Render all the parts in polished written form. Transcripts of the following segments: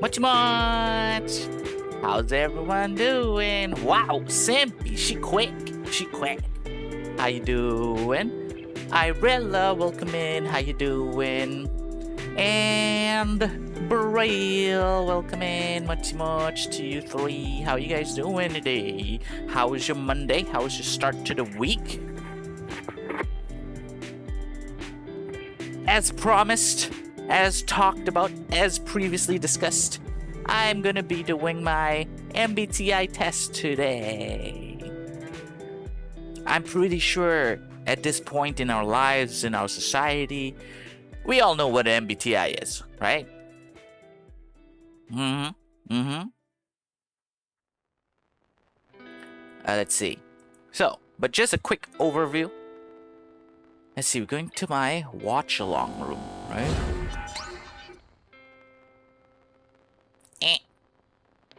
Mochi moch! How's everyone doing? Wow, Simpy, she quick. How you doing? Irella, welcome in. How you doing? And Braille, welcome in. Mochi moch to you three. How you guys doing today? How was your Monday? How was your start to the week? As promised, as talked about, as previously discussed, I'm gonna be doing my MBTI test today. I'm pretty sure at this point in our lives, in our society, we all know what an MBTI is, right? Let's see. So, but just a quick overview. Let's see, we're going to my watch-along room, right?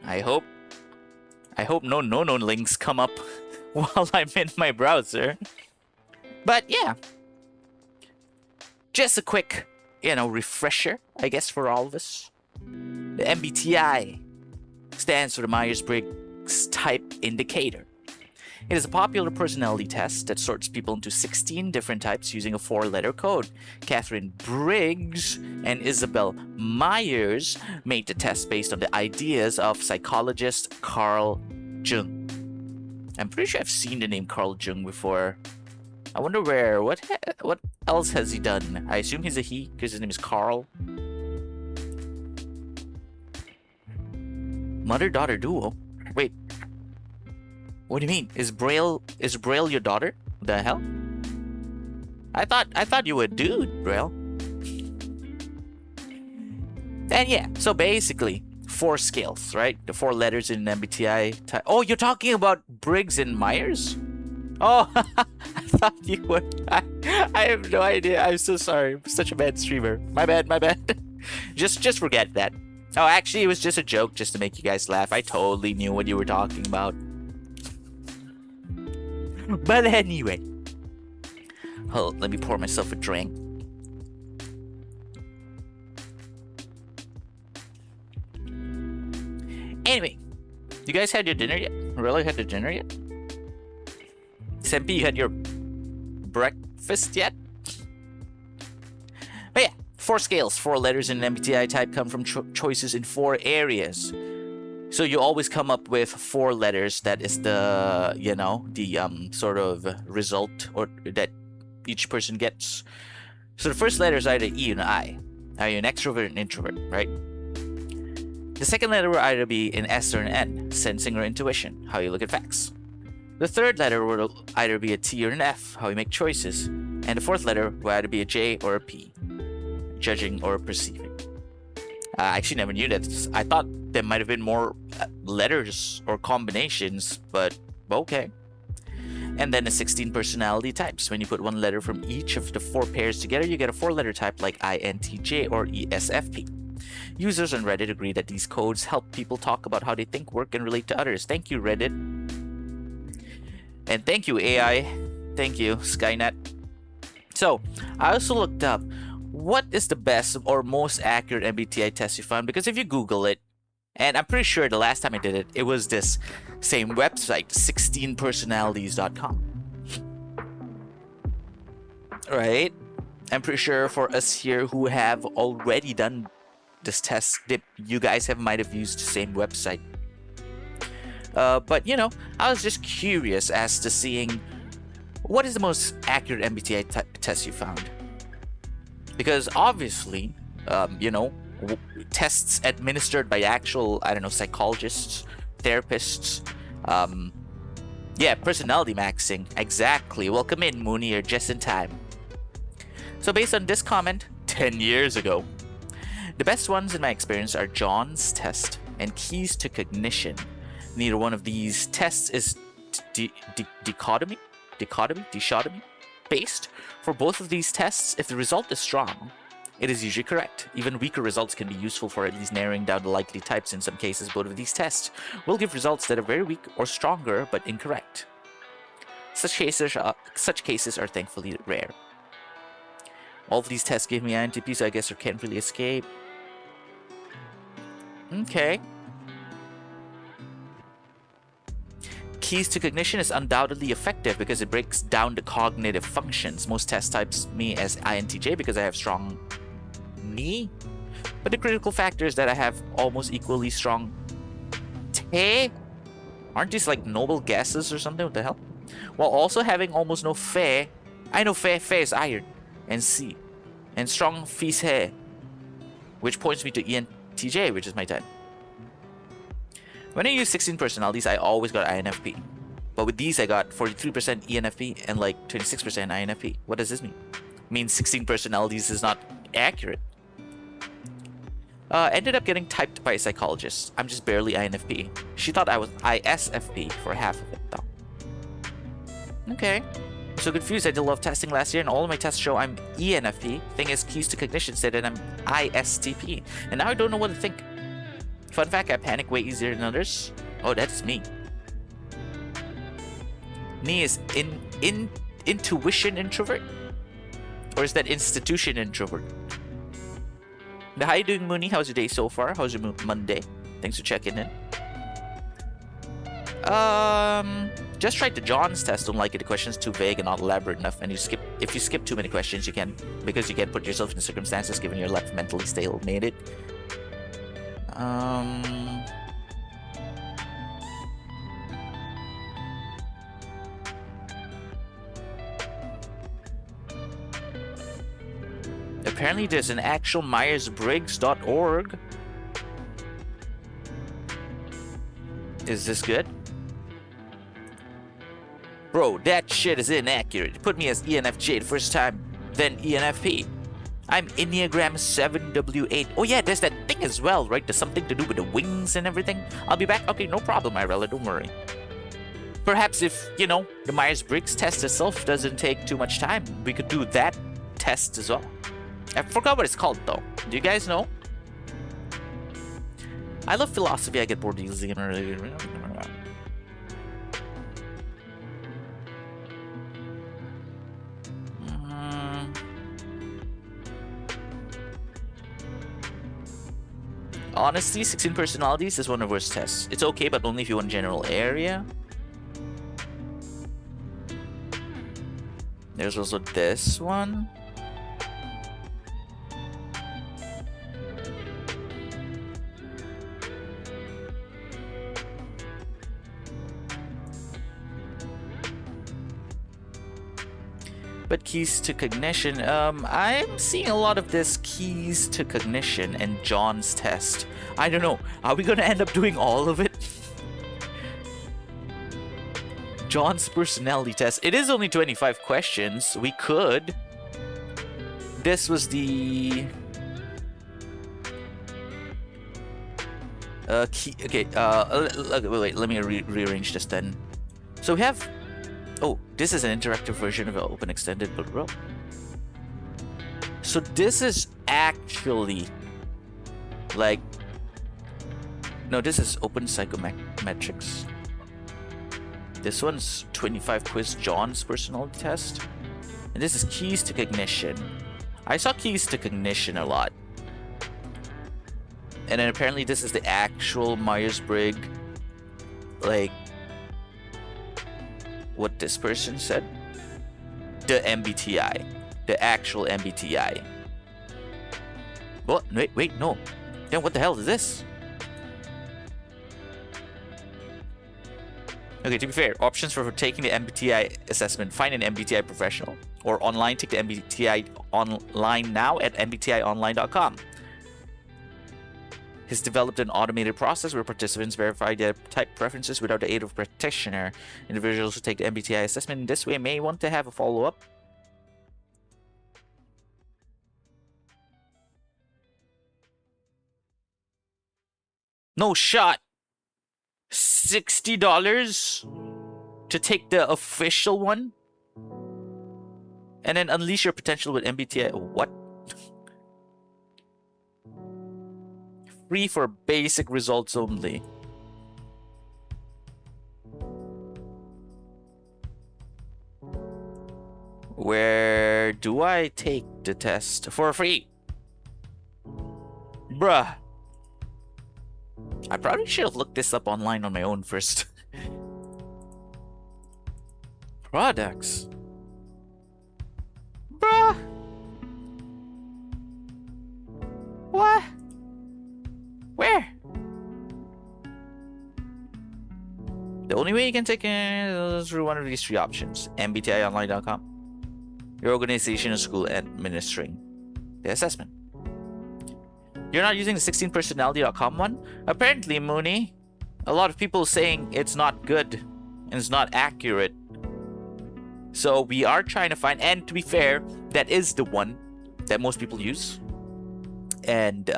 I hope no links come up while I'm in my browser. But yeah. Just a quick, refresher, I guess, for all of us. The MBTI stands for the Myers-Briggs Type Indicator. It is a popular personality test that sorts people into 16 different types using a 4-letter code. Catherine Briggs and Isabel Myers made the test based on the ideas of psychologist Carl Jung. I'm pretty sure I've seen the name Carl Jung before. I wonder where. What else has he done? I assume he's a he because his name is Carl. Mother-daughter duo? Wait. What do you mean? Is Braille your daughter? The hell? I thought you were a dude, Braille. And yeah, so basically 4 scales, right? The 4 letters in MBTI type. Oh, you're talking about Briggs and Myers? Oh, I thought you were. I have no idea. I'm so sorry. I'm such a bad streamer. My bad. Just forget that. Oh, actually, it was just a joke just to make you guys laugh. I totally knew what you were talking about. But anyway, let me pour myself a drink. Anyway, you guys had your dinner yet? Really had your dinner yet? Sempi, you had your breakfast yet? But yeah, 4 scales, 4 letters in an MBTI type come from choices in 4 areas. So you always come up with 4 letters. That is the, sort of result or that each person gets. So the first letter is either E and I. Are you an extrovert or an introvert, right? The second letter will either be an S or an N, sensing or intuition, how you look at facts. The third letter will either be a T or an F, how you make choices. And the fourth letter will either be a J or a P, judging or perceiving. I actually never knew that. I thought there might have been more letters or combinations, but okay. And then the 16 personality types. When you put 1 letter from each of the 4 pairs together, you get a 4-letter type like INTJ or ESFP. Users on Reddit agree that these codes help people talk about how they think, work, and relate to others. Thank you, Reddit. And thank you, AI. Thank you, Skynet. So, I also looked up what is the best or most accurate MBTI test you found, because if you Google it, and I'm pretty sure the last time I did it, it was this same website, 16personalities.com. Right? I'm pretty sure for us here who have already done this test, you guys might have used the same website. But, I was just curious as to seeing what is the most accurate MBTI test you found. Because obviously, tests administered by actual, psychologists, therapists, personality maxing. Exactly. Welcome in, Mooney. You're just in time. So based on this comment, 10 years ago, the best ones in my experience are John's test and keys to cognition. Neither one of these tests is dichotomy based. For both of these tests, if the result is strong, it is usually correct. Even weaker results can be useful for at least narrowing down the likely types. In some cases, both of these tests will give results that are very weak or stronger but incorrect. Such cases are thankfully rare. All of these tests gave me INTP, so I guess I can't really escape. Okay. Keys to cognition is undoubtedly effective because it breaks down the cognitive functions. Most test types me as INTJ because I have strong me. But the critical factor is that I have almost equally strong te. Aren't these like noble gases or something? What the hell? While also having almost no fe. I know fe is iron. And C. And strong fis he. Which points me to ENTJ, which is my type. When I use 16 personalities, I always got INFP. But with these, I got 43% ENFP and like 26% INFP. What does this mean? It means 16 personalities is not accurate. Ended up getting typed by a psychologist. I'm just barely INFP. She thought I was ISFP for half of it, though. Okay. So confused. I did a lot of testing last year, and all of my tests show I'm ENFP. Thing is, keys to cognition said that I'm ISTP. And now I don't know what to think. Fun fact, I panic way easier than others. Oh, that's me. Me is intuition introvert? Or is that institution introvert? How you doing, Mooney? How's your day so far? How's your Monday? Thanks for checking in. Just tried the John's test. Don't like it. The question's too vague and not elaborate enough. And if you skip too many questions, you can, because you can't put yourself in circumstances given your life mentally stalemated. Apparently there's an actual Myers-Briggs.org. Is this good? Bro, that shit is inaccurate. It put me as ENFJ the first time, then ENFP. I'm Enneagram 7W8. Oh yeah, there's that thing as well, right? There's something to do with the wings and everything. I'll be back. Okay, no problem, Irella, don't worry. Perhaps if, you know, the Myers-Briggs test itself doesn't take too much time, we could do that test as well. I forgot what it's called, though. Do you guys know? I love philosophy. I get bored easily. Honestly, 16 personalities is one of the worst tests. It's okay, but only if you want general area. There's also this one. But keys to cognition, I'm seeing a lot of this keys to cognition and John's test. I don't know. Are we gonna end up doing all of it? John's personality test. It is only 25 questions. We could. This was the key. Okay. Wait. Let me rearrange this then. So we have. Oh, this is an interactive version of an open extended build row. So this is actually like, no, this is open psychometrics. This one's 25 quiz John's personality test. And this is keys to cognition. I saw keys to cognition a lot. And then apparently this is the actual Myers-Briggs, like, what this person said. The MBTI. The actual MBTI. What? Wait, no. Then what the hell is this? Okay, to be fair, options for taking the MBTI assessment. Find an MBTI professional. Or online, take the MBTI online now at mbtionline.com. Has developed an automated process where participants verify their type preferences without the aid of a practitioner. Individuals who take the MBTI assessment in this way may want to have a follow-up. No shot! $60 to take the official one? And then unleash your potential with MBTI. What? Free for basic results only. Where do I take the test for free? Bruh. I probably should have looked this up online on my own first. Products. Bruh. What? Where? The only way you can take it is through one of these three options. MBTI-online.com. Your organization or school administering the assessment. You're not using the 16personality.com one? Apparently, Mooney, a lot of people saying it's not good and it's not accurate. So we are trying to find, and to be fair, that is the one that most people use. And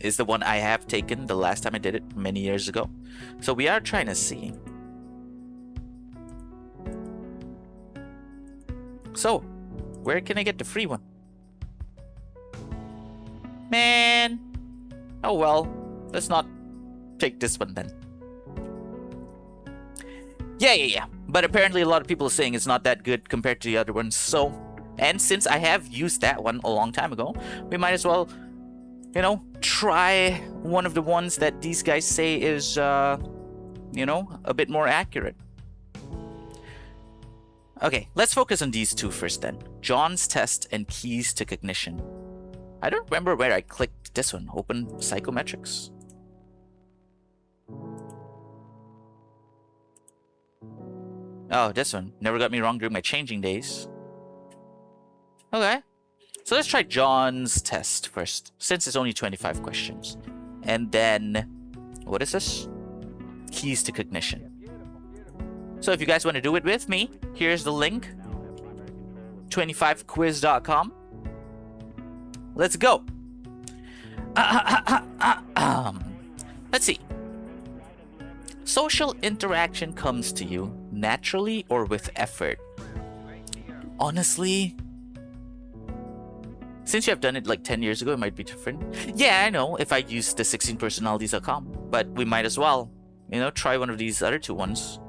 is the one I have taken the last time I did it many years ago. So we are trying to see. So, where can I get the free one? Man. Oh well. Let's not take this one then. Yeah. But apparently a lot of people are saying it's not that good compared to the other ones. So, and since I have used that one a long time ago, we might as well, you know, try one of the ones that these guys say is, you know, a bit more accurate. Okay, let's focus on these two first then. John's test and keys to cognition. I don't remember where I clicked this one. Open psychometrics. Oh, this one. Never got me wrong during my changing days. Okay. So let's try John's test first, since it's only 25 questions. And then, what is this? Keys to cognition. So if you guys want to do it with me, here's the link. 25quiz.com. Let's go. Let's see. Social interaction comes to you naturally or with effort? Honestly, since you have done it like 10 years ago, it might be different. Yeah, I know if I use the 16personalities.com, but we might as well, you know, try one of these other two ones.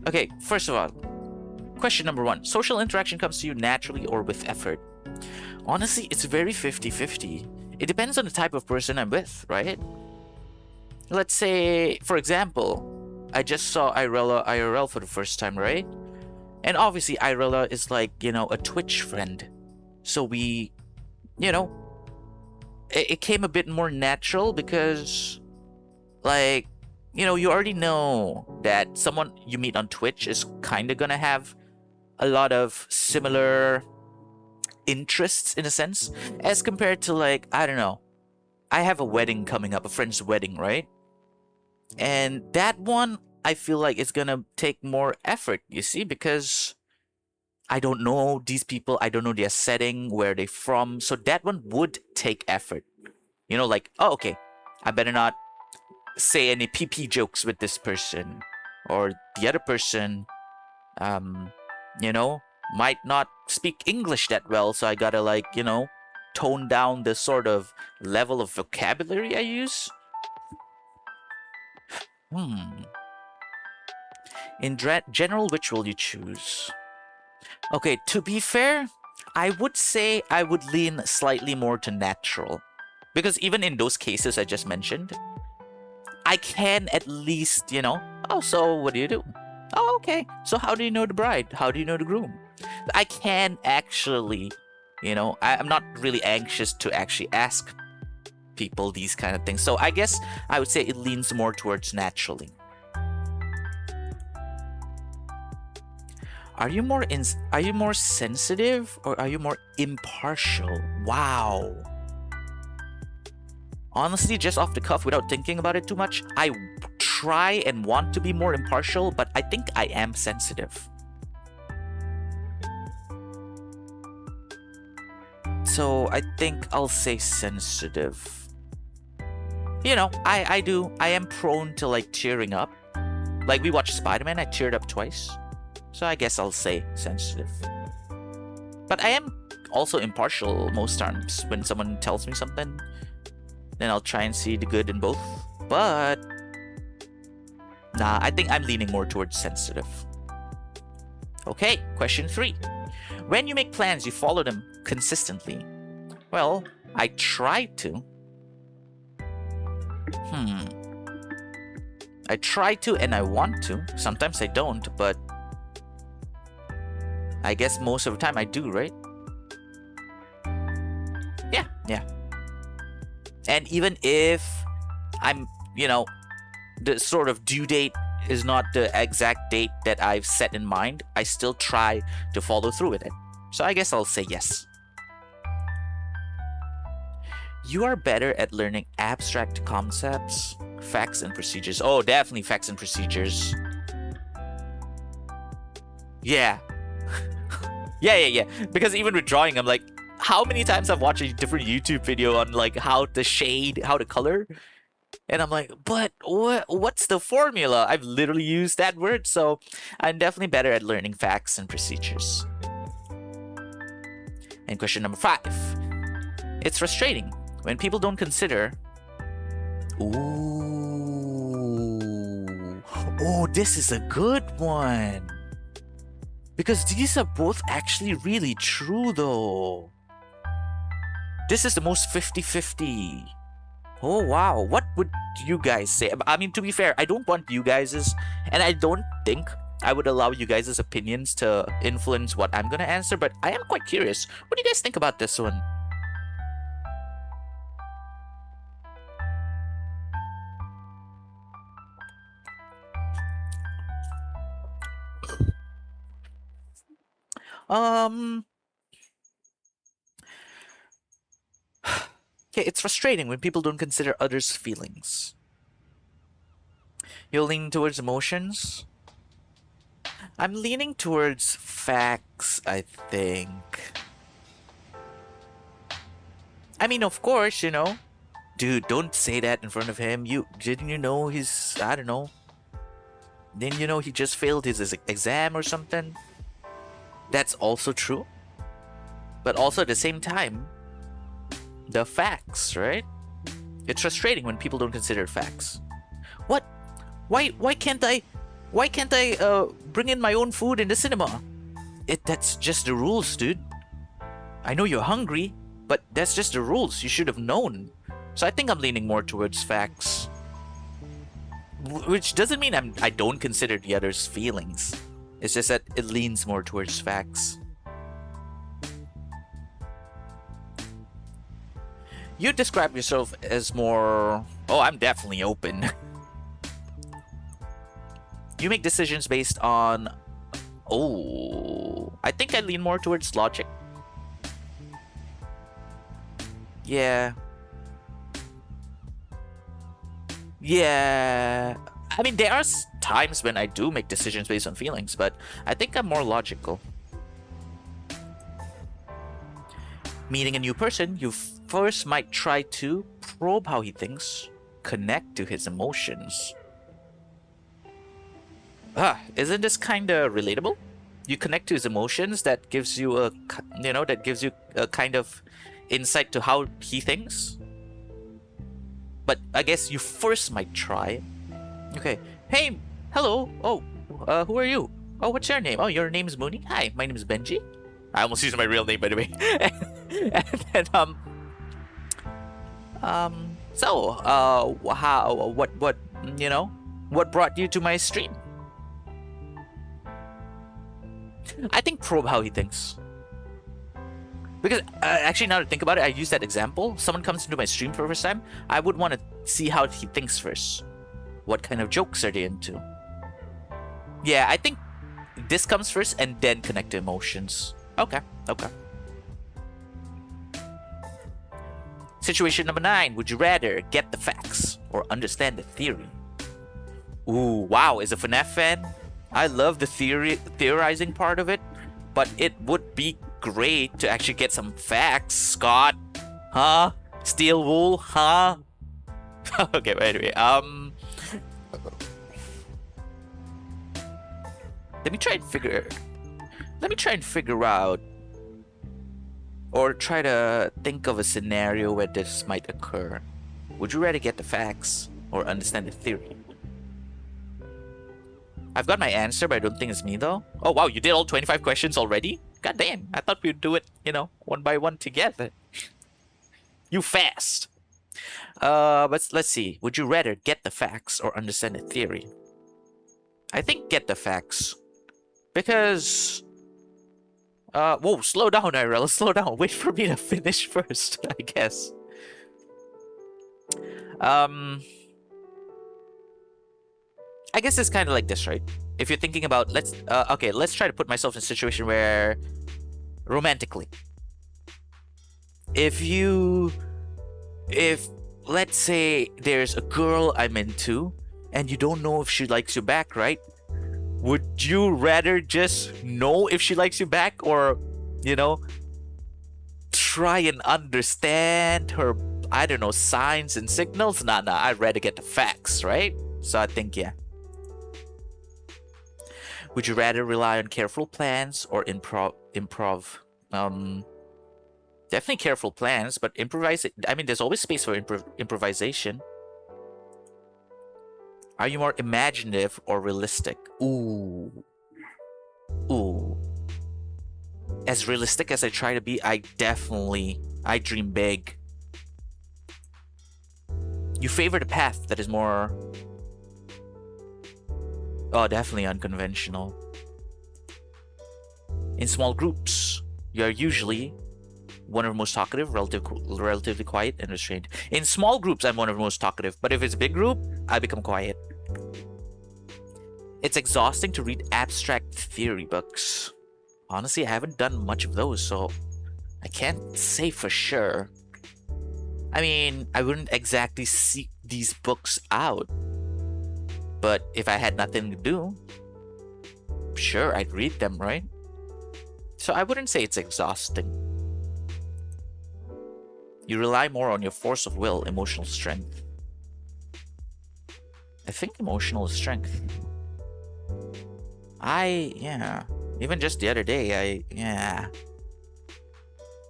Okay, first of all, question number one. Social interaction comes to you naturally or with effort? Honestly, it's very 50-50. It depends on the type of person I'm with, right? Let's say, for example, I just saw Irella IRL for the first time, right? And obviously, Irella is like, you know, a Twitch friend. So we, you know, it came a bit more natural because, like, you know, you already know that someone you meet on Twitch is kind of gonna have a lot of similar interests in a sense, as compared to, like, I don't know, I have a wedding coming up, a friend's wedding, right? And that one, I feel like it's gonna take more effort, you see, because I don't know these people, I don't know their setting, where they're from, so that one would take effort. You know, like, oh, okay, I better not say any PP jokes with this person, or the other person, you know, might not speak English that well, so I gotta, like, you know, tone down the sort of level of vocabulary I use. In general, which will you choose? Okay, to be fair, I would say I would lean slightly more to natural. Because even in those cases I just mentioned, I can at least, you know, oh, so what do you do? Oh, okay. So how do you know the bride? How do you know the groom? I can actually, you know, I'm not really anxious to actually ask people these kind of things. So I guess I would say it leans more towards naturally. Are you more sensitive or are you more impartial? Wow. Honestly, just off the cuff, without thinking about it too much, I try and want to be more impartial, but I think I am sensitive. So I think I'll say sensitive. You know, I am prone to, like, tearing up. Like, we watched Spider-Man, I teared up twice. So I guess I'll say sensitive. But I am also impartial most times. When someone tells me something, then I'll try and see the good in both. But nah, I think I'm leaning more towards sensitive. Okay, question 3. When you make plans, you follow them consistently. Well, I try to. I try to and I want to. Sometimes I don't, but I guess most of the time I do, right? Yeah. And even if I'm, you know, the sort of due date is not the exact date that I've set in mind, I still try to follow through with it. So I guess I'll say yes. You are better at learning abstract concepts, facts, and procedures. Oh, definitely facts and procedures. Yeah. Yeah. Because even with drawing, I'm like, how many times I've watched a different YouTube video on like how to shade, how to color, and I'm like, but what's the formula? I've literally used that word, so I'm definitely better at learning facts and procedures. And question number 5. It's frustrating when people don't consider... Ooh. Oh, this is a good one. Because these are both actually really true though. This is the most 50-50. Oh wow, what would you guys say? I mean, to be fair, I don't want you guys's, and I don't think I would allow you guys' opinions to influence what I'm gonna answer, but I am quite curious. What do you guys think about this one? Okay, it's frustrating when people don't consider others' feelings. You're leaning towards emotions? I'm leaning towards facts, I think. I mean, of course, you know. Dude, don't say that in front of him. Didn't you know he's, I don't know. Didn't you know he just failed his exam or something? That's also true. But also at the same time, the facts, right? It's frustrating when people don't consider facts. What? Why can't I bring in my own food in the cinema? That's just the rules, dude. I know you're hungry, but that's just the rules. You should have known. So I think I'm leaning more towards facts. Which doesn't mean I don't consider the other's feelings. It's just that it leans more towards facts. You describe yourself as more... Oh, I'm definitely open. You make decisions based on... Oh, I think I lean more towards logic. Yeah. I mean, there are times when I do make decisions based on feelings, but I think I'm more logical. Meeting a new person, you first might try to probe how he thinks, connect to his emotions. Isn't this kind of relatable? You connect to his emotions, that gives you a kind of insight to how he thinks. But I guess you first might try. Okay. Hey, hello. Oh, who are you? Oh, what's your name? Oh, your name is Mooney. Hi, my name is Benji. I almost used my real name, by the way. And then, what brought you to my stream? I think probe how he thinks. Because actually, now to think about it, I use that example. Someone comes into my stream for the first time, I would want to see how he thinks first. What kind of jokes are they into? Yeah, I think this comes first and then connect to emotions. Okay. Situation number 9. Would you rather get the facts or understand the theory? Ooh, wow. As a FNAF fan, I love the theorizing part of it, but it would be great to actually get some facts, Scott. Huh? Steel wool? Huh? Okay, but anyway, let me try and figure out, or try to think of a scenario where this might occur. Would you rather get the facts or understand the theory? I've got my answer, but I don't think it's me though. Oh wow, you did all 25 questions already? God damn, I thought we'd do it, one by one together. You fast. But let's see. Would you rather get the facts or understand the theory? I think get the facts. Because... whoa, slow down, Irel. Slow down. Wait for me to finish first, I guess. I guess it's kind of like this, right? If you're thinking about... okay, let's try to put myself in a situation where... romantically. If let's say there's a girl I'm into and you don't know if she likes you back, right? Would you rather just know if she likes you back, or, you know, try and understand her, I don't know, signs and signals? Nah, I'd rather get the facts, right? So I think, yeah. Would you rather rely on careful plans or improv? Definitely careful plans, but improvise. I mean, there's always space for improvisation. Are you more imaginative or realistic? Ooh. As realistic as I try to be, I dream big. You favor the path that is more... oh, definitely unconventional. In small groups, you're usually one of the most talkative, relatively quiet, and restrained. In small groups, I'm one of the most talkative, but if it's a big group, I become quiet. It's exhausting to read abstract theory books. Honestly, I haven't done much of those, so I can't say for sure. I mean, I wouldn't exactly seek these books out, but if I had nothing to do, sure, I'd read them, right? So I wouldn't say it's exhausting. You rely more on your force of will, emotional strength. I think emotional strength. Yeah. Even just the other day, yeah.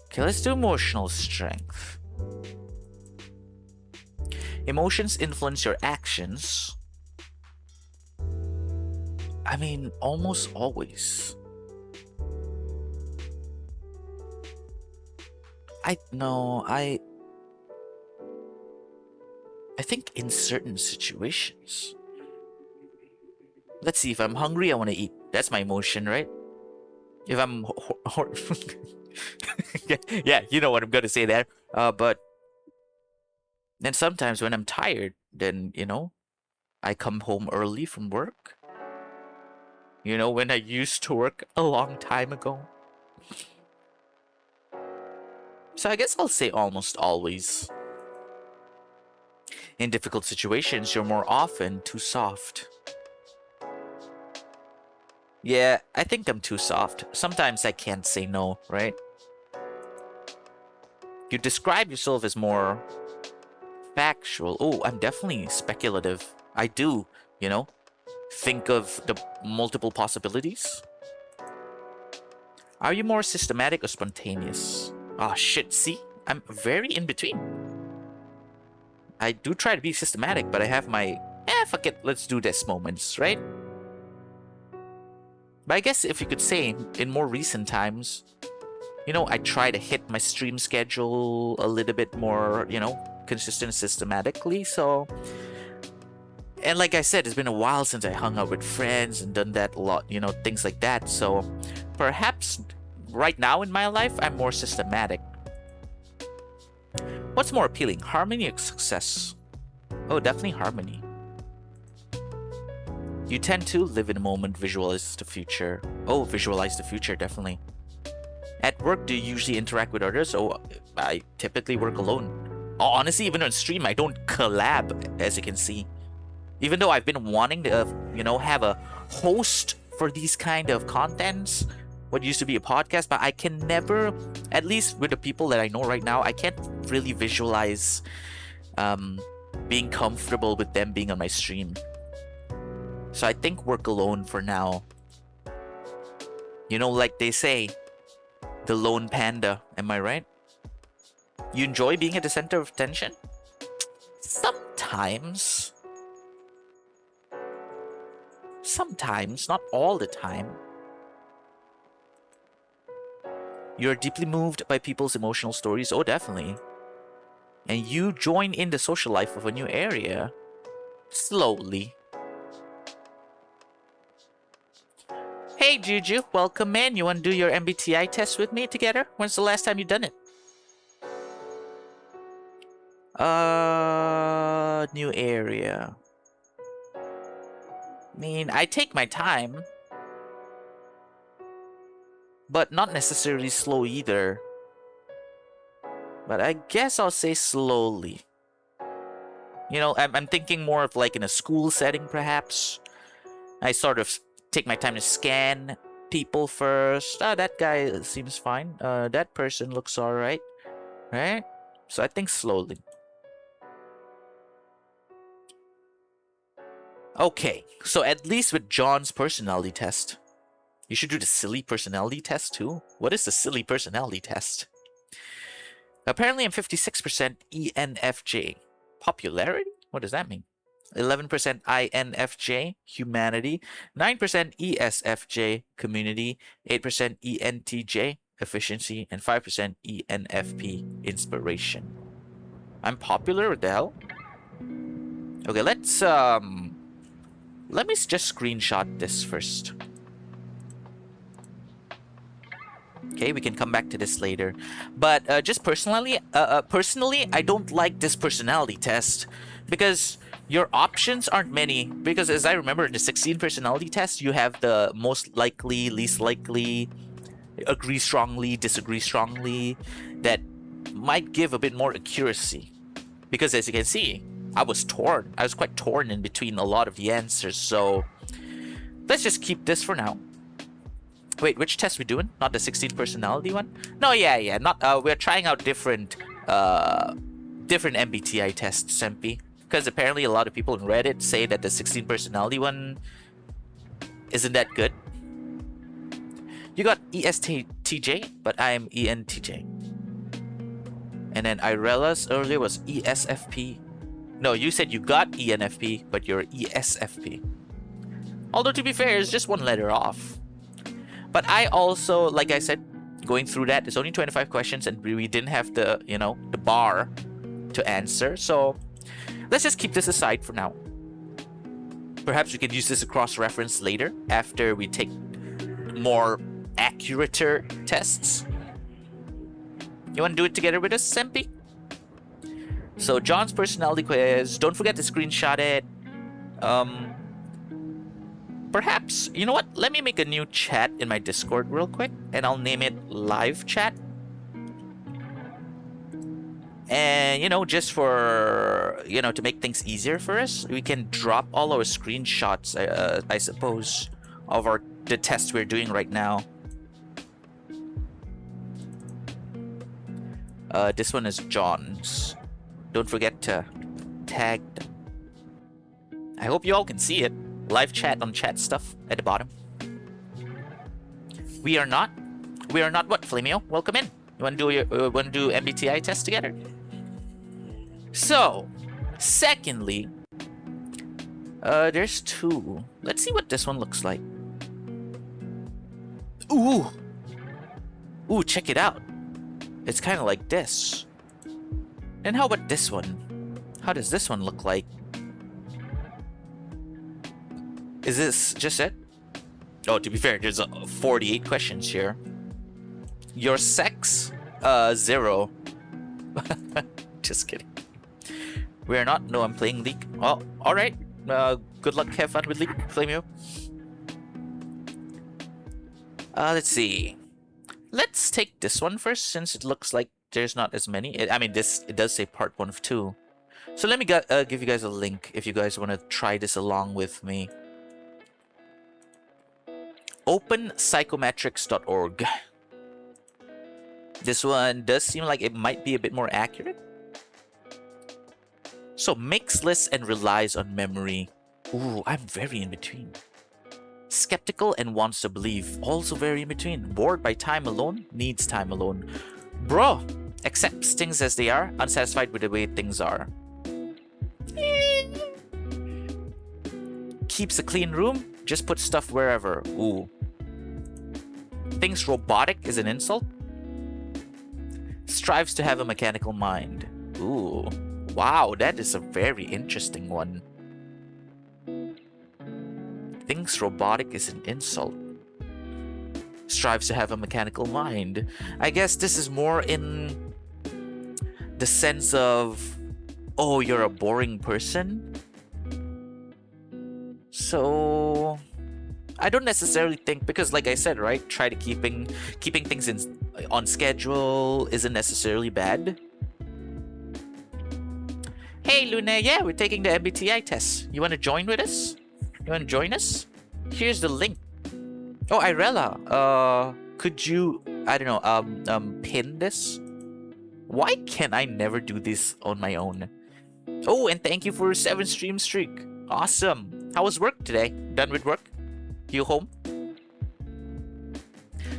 Okay, let's do emotional strength. Emotions influence your actions. I mean, almost always. I think in certain situations. Let's see, if I'm hungry, I want to eat. That's my emotion, right? If I'm... yeah, you know what I'm going to say there. But then sometimes when I'm tired, then, you know, I come home early from work. You know, when I used to work a long time ago. So I guess I'll say almost always. In difficult situations, you're more often too soft. Yeah, I think I'm too soft. Sometimes I can't say no, right? You describe yourself as more factual. Oh, I'm definitely speculative. I do, you know, think of the multiple possibilities. Are you more systematic or spontaneous? Oh shit, see? I'm very in between. I do try to be systematic, but I have my, fuck it, let's do this moments, right? But I guess if you could say, in more recent times, you know, I try to hit my stream schedule a little bit more, you know, consistent systematically, so... And like I said, it's been a while since I hung out with friends and done that a lot, you know, things like that, so... Perhaps right now in my life, I'm more systematic. What's more appealing, harmony or success? Oh, definitely harmony. You tend to live in the moment, visualize the future. Oh, visualize the future, definitely. At work, do you usually interact with others? Oh, I typically work alone. Oh, honestly, even on stream, I don't collab, as you can see. Even though I've been wanting to, you know, have a host for these kind of contents, what used to be a podcast, but I can never, at least with the people that I know right now, I can't really visualize being comfortable with them being on my stream. So I think work alone for now. You know, like they say, the lone panda, am I right? You enjoy being at the center of attention? Sometimes. Sometimes, not all the time. You're deeply moved by people's emotional stories? Oh, definitely. and you join in the social life of a new area slowly. Hey Juju, welcome in. You want to do your MBTI test with me together? When's the last time you done it? New area. I mean, I take my time, but not necessarily slow either. But I guess I'll say slowly. You know, I'm thinking more of like in a school setting, perhaps. I sort of take my time to scan people first. That guy seems fine. That person looks alright. Right? So I think slowly. Okay, so at least with John's personality test, you should do the silly personality test too. What is the silly personality test? Apparently I'm 56% ENFJ. Popularity? What does that mean? 11% INFJ, humanity, 9% ESFJ, community, 8% ENTJ, efficiency, and 5% ENFP, inspiration. I'm popular? What the hell? Okay, let's let me just screenshot this first. Okay, we can come back to this later. But just personally, I don't like this personality test because your options aren't many. Because as I remember, in the 16 personality test, you have the most likely, least likely, agree strongly, disagree strongly, that might give a bit more accuracy. Because as you can see, I was torn. I was quite torn in between a lot of the answers. So let's just keep this for now. Wait, which test we doing? Not the 16 personality one? No, yeah. Not. We're trying out different MBTI tests, Sempi. Because apparently a lot of people in Reddit say that the 16 personality one isn't that good. You got ESTJ, but I am ENTJ. And then Irella's earlier was ESFP. No, you said you got ENFP, but you're ESFP. Although to be fair, it's just one letter off. But I also, like I said, going through that, it's only 25 questions and we didn't have the, you know, the bar to answer. So let's just keep this aside for now. Perhaps we can use this to cross-reference later after we take more accurate tests. You want to do it together with us, Sempi? So John's personality quiz. Don't forget to screenshot it. Perhaps, you know what? Let me make a new chat in my Discord real quick, and I'll name it live chat. And, you know, just for, you know, to make things easier for us, we can drop all our screenshots, I suppose, of the test we're doing right now. This one is John's. Don't forget to tag them. I hope you all can see it. Live chat on chat stuff at the bottom. We are not what, Flamio? Welcome in. You want to do MBTI test together? So, secondly, there's two. Let's see what this one looks like. Ooh, check it out. It's kind of like this. And how about this one? How does this one look like? Is this just it? Oh, to be fair, there's 48 questions here. Your sex? 0. Just kidding. We're not. No, I'm playing League. Oh, alright. Good luck, have fun with League, Flamio. Let's see. Let's take this one first, since it looks like there's not as many. It does say part 1 of 2. So let me give you guys a link if you guys want to try this along with me. openpsychometrics.org. This one does seem like it might be a bit more accurate. So makes lists and relies on memory. Ooh, I'm very in between. Skeptical and wants to believe. Also very in between. Bored by time alone. Needs time alone. Bro, accepts things as they are. Unsatisfied with the way things are. Keeps a clean room. Just put stuff wherever. Ooh. Thinks robotic is an insult. Strives to have a mechanical mind. Ooh. Wow, that is a very interesting one. Thinks robotic is an insult. Strives to have a mechanical mind. I guess this is more in the sense of, oh, you're a boring person. So I don't necessarily think, because like I said, right, try to keeping things on schedule isn't necessarily bad. Hey Luna, yeah, we're taking the MBTI test. You want to join with us? You want to join us? Here's the link. Oh, Irella, could you, I don't know, pin this? Why can I never do this on my own? Oh, and thank you for a 7-stream streak. Awesome. How was work today? Done with work? You home?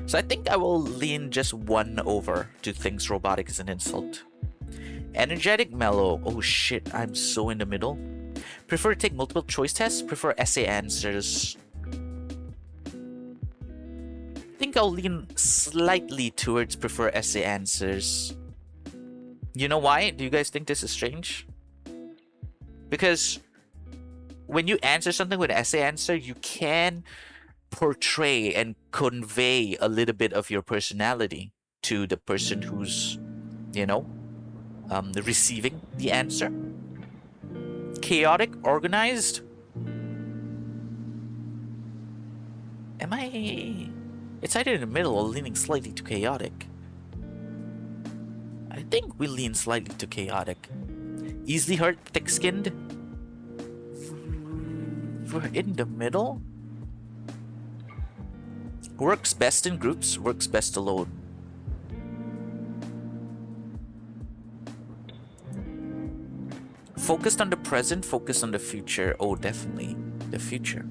So I think I will lean just 1 over to things robotic is an insult. Energetic, mellow. Oh shit, I'm so in the middle. Prefer to take multiple choice tests? Prefer essay answers? I think I'll lean slightly towards prefer essay answers. You know why? Do you guys think this is strange? Because when you answer something with an essay answer, you can portray and convey a little bit of your personality to the person who's, you know, receiving the answer. Chaotic, organized. Am I... It's either in the middle or leaning slightly to chaotic. I think we lean slightly to chaotic. Easily hurt, thick-skinned. We're in the middle. Works best in groups, works best alone. Focused on the present, focused on the future. Oh, definitely. The future.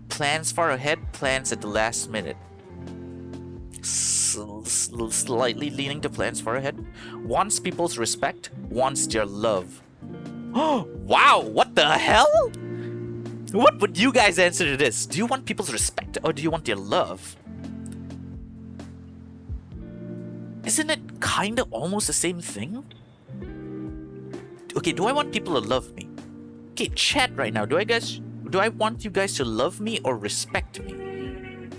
Plans far ahead, plans at the last minute. Slightly leaning to plans far ahead. Wants people's respect, wants their love. Oh, wow, what the hell? What would you guys answer to this? Do you want people's respect or do you want their love? Isn't it kind of almost the same thing? Okay, do I want people to love me? Okay, chat right now. Do I want you guys to love me or respect me?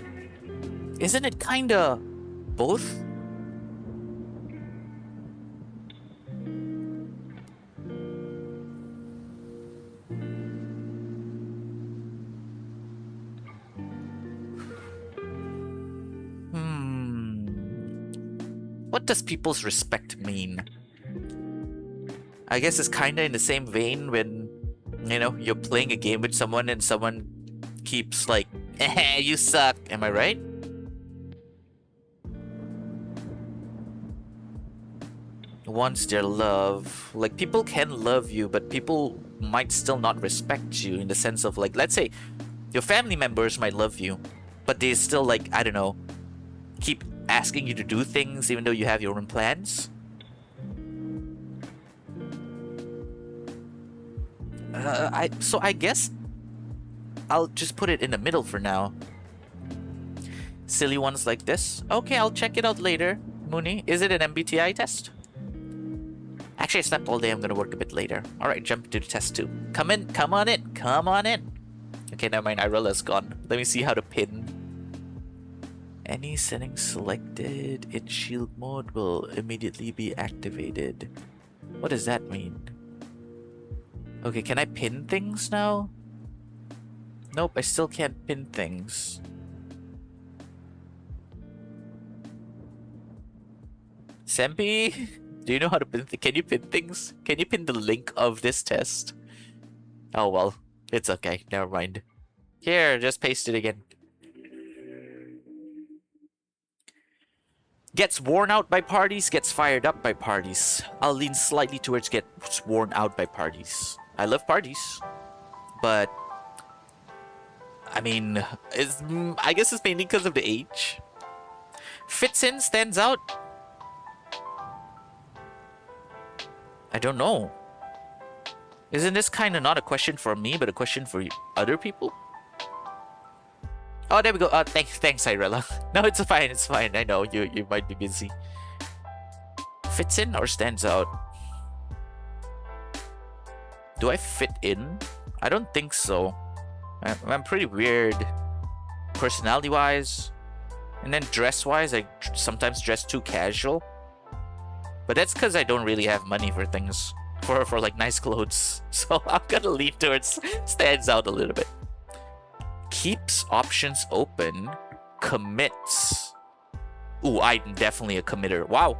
Isn't it kind of both? What does people's respect mean? I guess it's kind of in the same vein when, you know, you're playing a game with someone and someone keeps like, eh, you suck. Am I right? Wants their love. Like, people can love you, but people might still not respect you in the sense of, like, let's say your family members might love you, but they still, like, I don't know, keep asking you to do things even though you have your own plans. So I guess I'll just put it in the middle for now. Silly ones like this. Okay, I'll check it out later. Mooney, is it an MBTI test? Actually, I slept all day. I'm gonna work a bit later. Alright, jump to the test 2. Come in, come on in, come on in. Okay, never mind, Irella's gone. Let me see how to pin. Any settings selected in shield mode will immediately be activated. What does that mean? Okay, can I pin things now? Nope, I still can't pin things. Sempi, do you know how to pin can you pin things? Can you pin the link of this test? Oh well, it's okay, never mind. Here, just paste it again. Gets worn out by parties, gets fired up by parties. I'll lean slightly towards gets worn out by parties. I love parties, but I mean, I guess it's mainly because of the age. Fits in, stands out. I don't know. Isn't this kind of not a question for me, but a question for other people? Oh, there we go. Thanks, Irella. No, it's fine. It's fine. I know you might be busy. Fits in or stands out? Do I fit in? I don't think so. I'm pretty weird personality-wise. And then dress-wise, I sometimes dress too casual. But that's because I don't really have money for things. For like nice clothes. So I'm gonna lean towards stands out a little bit. Keeps options open. Commits. Ooh, I'm definitely a committer. Wow.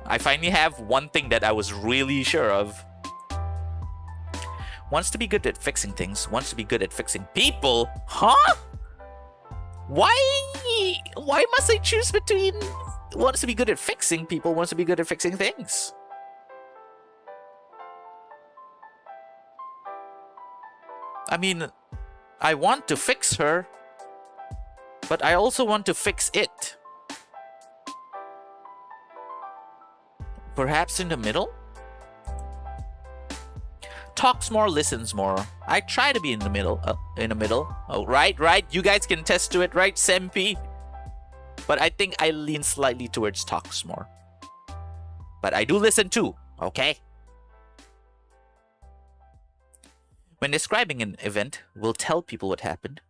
I finally have one thing that I was really sure of. Wants to be good at fixing things. Wants to be good at fixing people. Huh? Why must I choose between wants to be good at fixing people, wants to be good at fixing things? I mean, I want to fix her, but I also want to fix it. Perhaps in the middle? Talks more, listens more. I try to be in the middle. Oh, right. You guys can attest to it, right, Sempi? But I think I lean slightly towards talks more. But I do listen too, okay? When describing an event, we'll tell people what happened.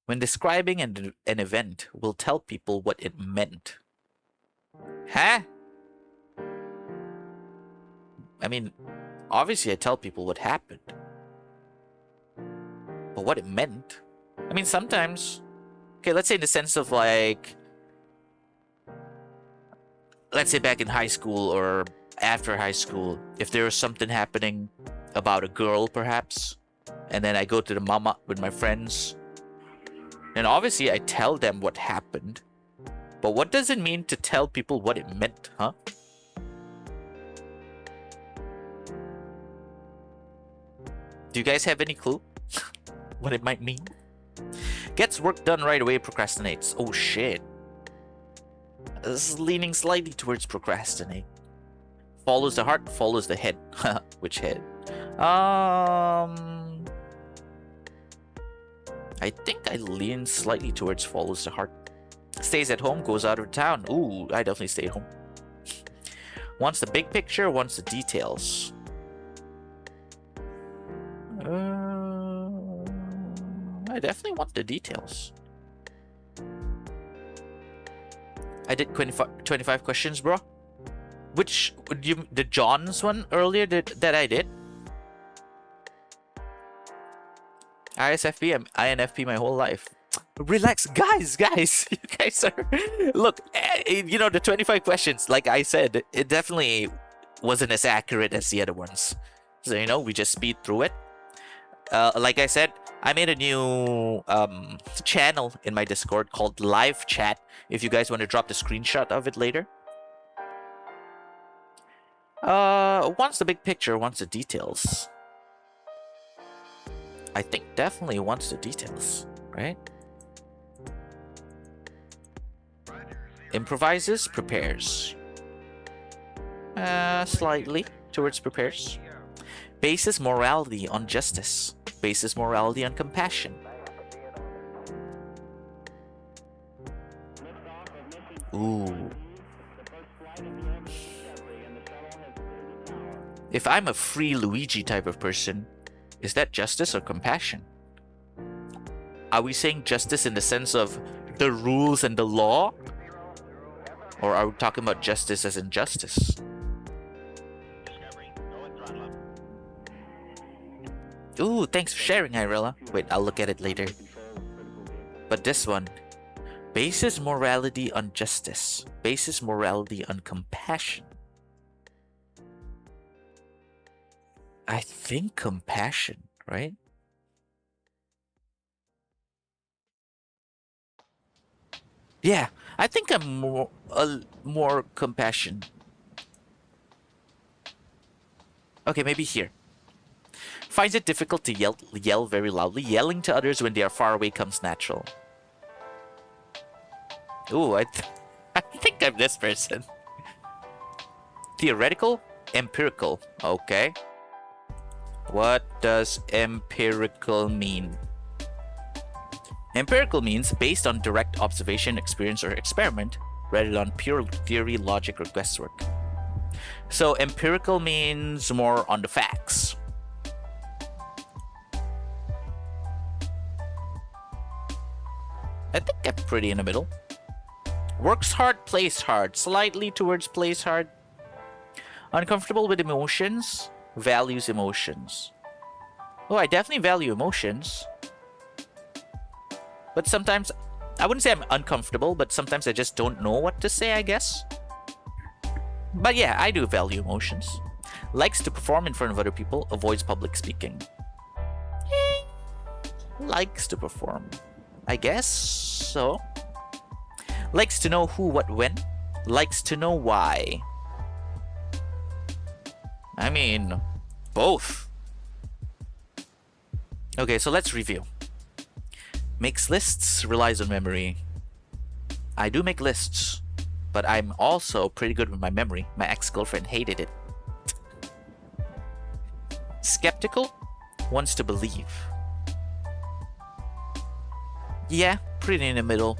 When describing an event, we'll tell people what it meant. Huh? I mean, obviously I tell people what happened. But what it meant? I mean, sometimes... Okay, let's say in the sense of like... Let's say back in high school or after high school, if there was something happening about a girl, perhaps, and then I go to the mama with my friends, and obviously I tell them what happened. But what does it mean to tell people what it meant, huh? Do you guys have any clue what it might mean? Gets work done right away, procrastinates. Oh shit. This is leaning slightly towards procrastinate. Follows the heart, follows the head. Which head? I think I lean slightly towards follows the heart. Stays at home, goes out of town. Ooh, I definitely stay at home. Wants the big picture, wants the details. I definitely want the details. I did 25 questions, bro. Which, the John's one earlier that I did? ISFP, I'm INFP my whole life. Relax, guys, you guys are... Look, you know, the 25 questions, like I said, it definitely wasn't as accurate as the other ones. So, you know, we just speed through it. Like I said, I made a new channel in my Discord called Live Chat. If you guys want to drop the screenshot of it later. Wants the big picture, wants the details. I think definitely wants the details, right? Improvises, prepares. Slightly towards prepares. Bases morality on justice. Bases morality on compassion. Ooh. If I'm a free Luigi type of person, is that justice or compassion? Are we saying justice in the sense of the rules and the law? Or are we talking about justice as in justice? Ooh, thanks for sharing, Irella. Wait, I'll look at it later. But this one. Bases morality on justice. Bases morality on compassion. I think compassion, right? Yeah, I think I'm more compassion. Okay, maybe here. Finds it difficult to yell very loudly. Yelling to others when they are far away comes natural. Ooh, I think I'm this person. Theoretical, empirical. Okay. What does empirical mean? Empirical means based on direct observation, experience, or experiment, rather than pure theory, logic, or guesswork. So empirical means more on the facts. I think I'm pretty in the middle. Works hard, plays hard. Slightly towards plays hard. Uncomfortable with emotions. Values emotions. Oh, I definitely value emotions. But sometimes, I wouldn't say I'm uncomfortable, but sometimes I just don't know what to say, I guess. But yeah, I do value emotions. Likes to perform in front of other people. Avoids public speaking. Likes to perform. I guess so. Likes to know who, what, when. Likes to know why. I mean, both. Okay, so let's review. Makes lists, relies on memory. I do make lists, but I'm also pretty good with my memory. My ex-girlfriend hated it. Skeptical, wants to believe. Yeah, pretty in the middle.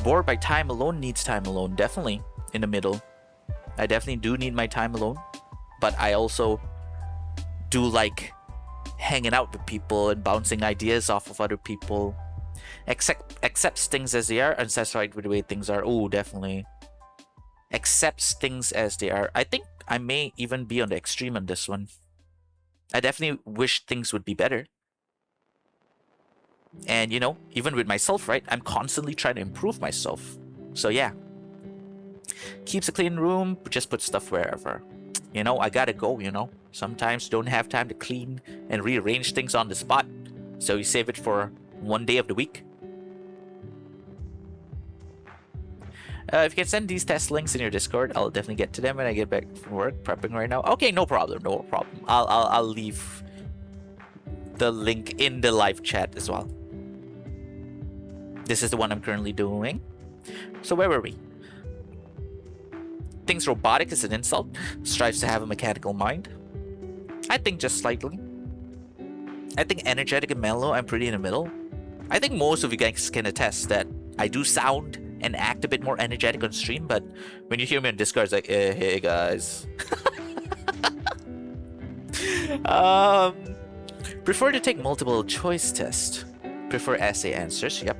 Bored by time alone, needs time alone. Definitely in the middle. I definitely do need my time alone. But I also do like hanging out with people and bouncing ideas off of other people. Accepts things as they are, unsatisfied with the way things are. Oh, definitely. Accepts things as they are. I think I may even be on the extreme on this one. I definitely wish things would be better. And, you know, even with myself, right? I'm constantly trying to improve myself. So, yeah. Keeps a clean room, just put stuff wherever. You know, I gotta go, you know. Sometimes don't have time to clean and rearrange things on the spot. So you save it for one day of the week. If you can send these test links in your Discord, I'll definitely get to them when I get back from work. Prepping right now. Okay, no problem, no problem. I'll leave the link in the live chat as well. This is the one I'm currently doing. So where were we? Thinks robotic is an insult. Strives to have a mechanical mind. I think just slightly. I think energetic and mellow, I'm pretty in the middle. I think most of you guys can attest that I do sound and act a bit more energetic on stream, but when you hear me on Discord, it's like, hey guys. Prefer to take multiple choice test. Prefer essay answers, yep.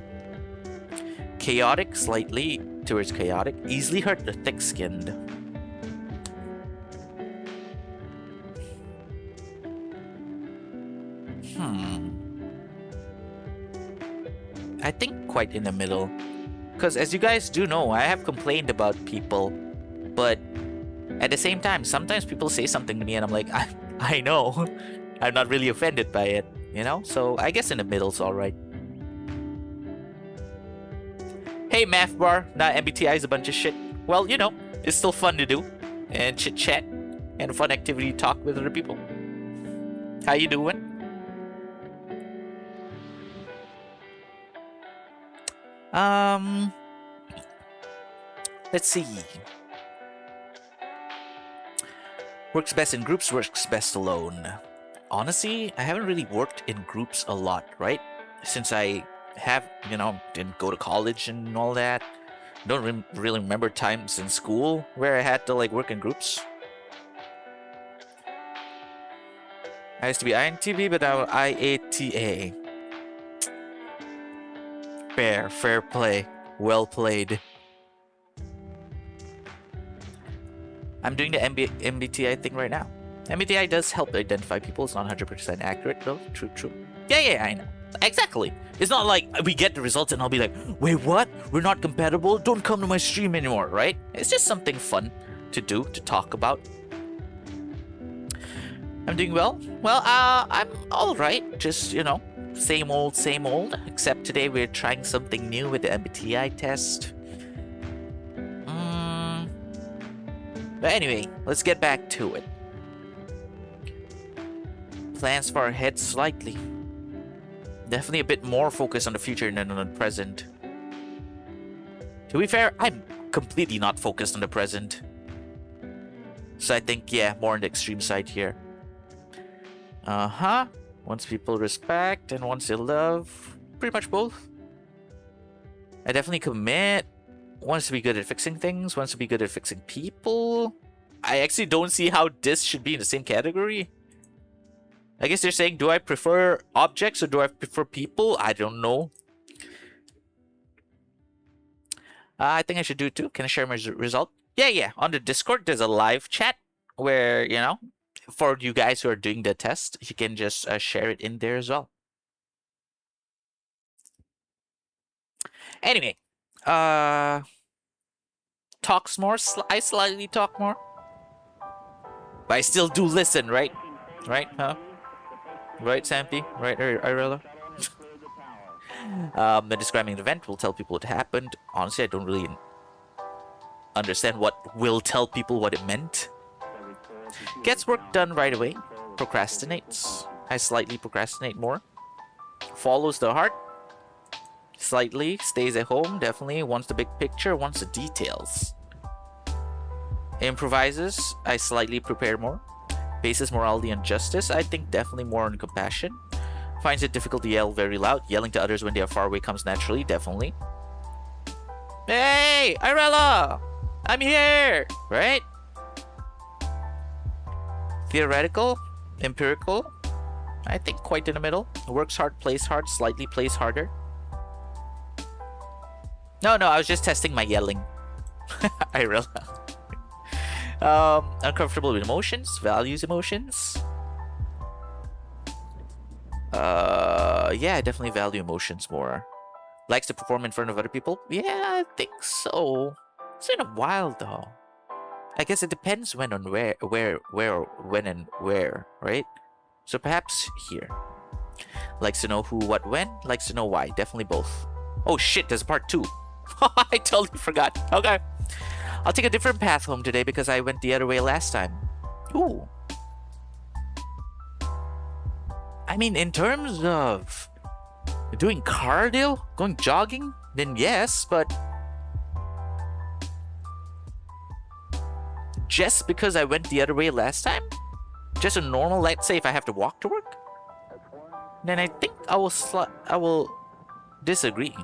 Chaotic, slightly towards chaotic. Easily hurt the thick-skinned. I think quite in the middle. Because as you guys do know, I have complained about people. But at the same time, sometimes people say something to me and I'm like, I know. I'm not really offended by it, you know? So I guess in the middle's alright. Hey, math bar, not MBTI is a bunch of shit. Well, you know, it's still fun to do. And chit-chat. And a fun activity to talk with other people. How you doing? Let's see. Works best in groups, works best alone. Honestly, I haven't really worked in groups a lot, right? Since I have, you know, didn't go to college and all that. Don't really remember times in school where I had to, like, work in groups. I used to be INTP, but now IATA. Fair play. Well played. I'm doing the MBTI thing right now. MBTI does help identify people. It's not 100% accurate, though. True. Yeah, I know. Exactly. It's not like we get the results and I'll be like, wait, what? We're not compatible? Don't come to my stream anymore, right? It's just something fun to do, to talk about. I'm doing well. Well, I'm alright. Just, you know, same old. Except today we're trying something new with the MBTI test. But anyway, let's get back to it. Plans far ahead slightly. Definitely a bit more focused on the future than on the present. To be fair, I'm completely not focused on the present. So I think, yeah, more on the extreme side here. Wants people respect and wants they love. Pretty much both. I definitely commit. Wants to be good at fixing things. Wants to be good at fixing people. I actually don't see how this should be in the same category. I guess they're saying, do I prefer objects or do I prefer people? I don't know. I think I should do it too. Can I share my result? Yeah. On the Discord, there's a live chat where, you know, for you guys who are doing the test, you can just share it in there as well. Anyway, talks more. I slightly talk more, but I still do listen, right? Right? Huh? Right, Sampy? Right, Irella? Then describing an event will tell people what happened. Honestly, I don't really understand what will tell people what it meant. Gets work done right away. Procrastinates. I slightly procrastinate more. Follows the heart. Slightly. Stays at home. Definitely. Wants the big picture. Wants the details. Improvises. I slightly prepare more. Bases morality on justice. I think definitely more on compassion. Finds it difficult to yell very loud. Yelling to others when they are far away comes naturally. Definitely. Hey! Irella! I'm here! Right? Theoretical. Empirical. I think quite in the middle. Works hard, plays hard. Slightly plays harder. No, I was just testing my yelling. Irella. Uncomfortable with emotions. Values emotions. Yeah, I definitely value emotions more. Likes to perform in front of other people. Yeah, I think so. It's been a while though. I guess it depends when and where, when and where, right? So perhaps here. Likes to know who, what, when. Likes to know why. Definitely both. Oh shit, there's a part 2. I totally forgot. Okay. I'll take a different path home today because I went the other way last time. Ooh. I mean, in terms of doing cardio, going jogging, then yes, but just because I went the other way last time, just a normal, let's say if I have to walk to work, then I think I will disagree.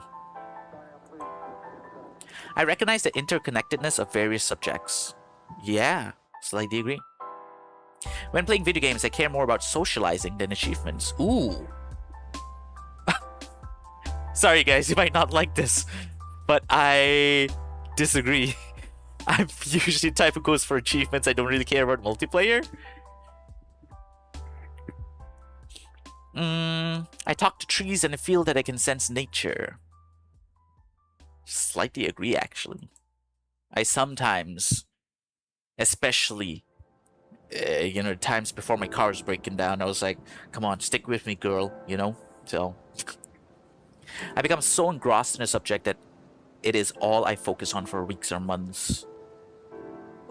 I recognize the interconnectedness of various subjects. Yeah, slightly agree. When playing video games, I care more about socializing than achievements. Ooh. Sorry guys, you might not like this, but I disagree. I'm usually the type who goes for achievements. I don't really care about multiplayer. I talk to trees and I feel that I can sense nature. Slightly agree, actually. I sometimes, especially, you know, times before my car was breaking down, I was like, come on, stick with me, girl, you know? So, I become so engrossed in a subject that it is all I focus on for weeks or months.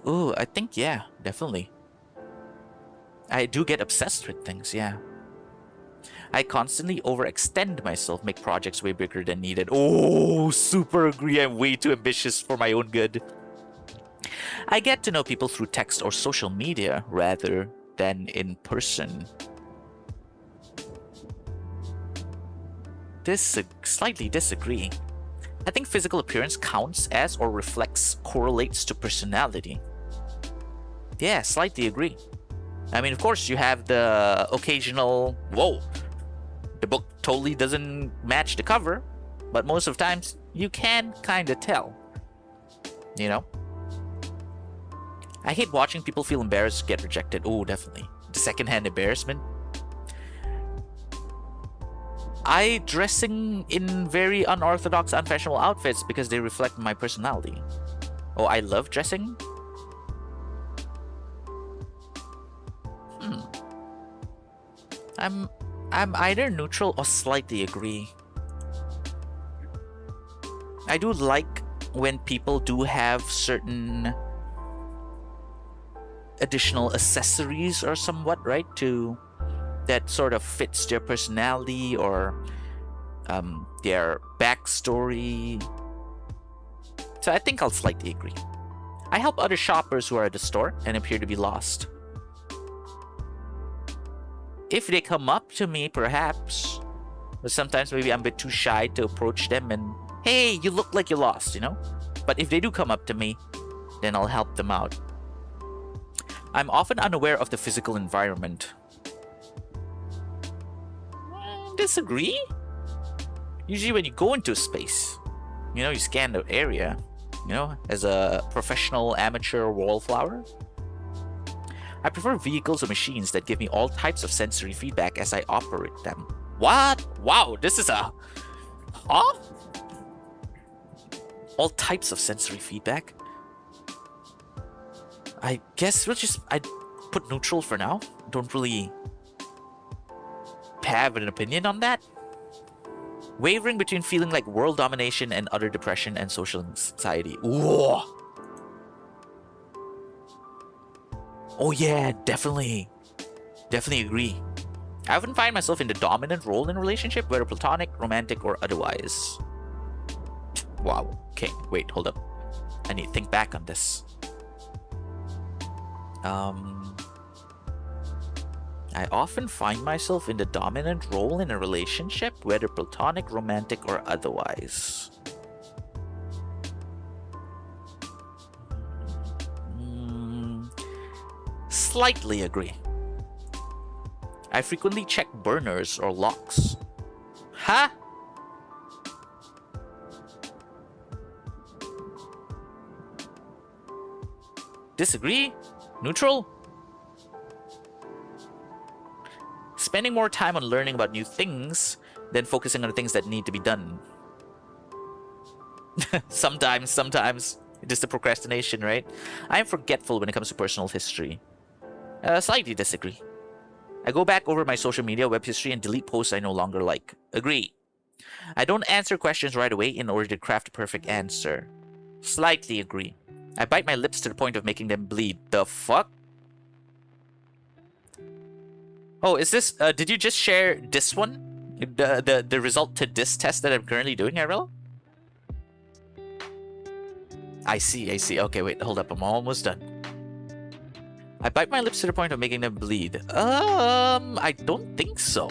Ooh, I think, yeah, definitely. I do get obsessed with things, yeah. I constantly overextend myself, make projects way bigger than needed. Oh, super agree. I'm way too ambitious for my own good. I get to know people through text or social media rather than in person. Slightly disagree. I think physical appearance counts as or reflects, correlates to personality. Yeah, slightly agree. I mean, of course, you have the occasional, whoa, the book totally doesn't match the cover, but most of the times you can kind of tell, you know? I hate watching people feel embarrassed to get rejected. Oh, definitely. The secondhand embarrassment. I dressing in very unorthodox, unfashionable outfits because they reflect my personality. Oh, I love dressing. I'm either neutral or slightly agree. I do like when people do have certain additional accessories or somewhat, right, to that sort of fits their personality or their backstory. So I think I'll slightly agree. I help other shoppers who are at the store and appear to be lost. If they come up to me, perhaps. But sometimes maybe I'm a bit too shy to approach them and, hey, you look like you're lost, you know? But if they do come up to me, then I'll help them out. I'm often unaware of the physical environment. Disagree? Usually when you go into a space, you know, you scan the area. you know, as a professional amateur wallflower. I prefer vehicles or machines that give me all types of sensory feedback as I operate them. What? Wow, this is a... Huh? All types of sensory feedback? I guess I'd put neutral for now. Don't really have an opinion on that. Wavering between feeling like world domination and utter depression and social anxiety. Ooh. Oh yeah, definitely. Definitely agree. I often find myself in the dominant role in a relationship, whether platonic, romantic, or otherwise. Wow. Okay, wait, hold up. I need to think back on this. I often find myself in the dominant role in a relationship, whether platonic, romantic, or otherwise. Slightly agree. I frequently check burners or locks. Huh? Disagree? Neutral? Spending more time on learning about new things than focusing on the things that need to be done. Sometimes. Just the procrastination, right? I am forgetful when it comes to personal history. Slightly disagree. I go back over my social media web history and delete posts I no longer like. Agree. I don't answer questions right away in order to craft a perfect answer. Slightly agree. I bite my lips to the point of making them bleed. The fuck? Oh, is this... did you just share this one? The result to this test that I'm currently doing, Arella? I see. Okay, wait, hold up. I'm almost done. I bite my lips to the point of making them bleed. I don't think so.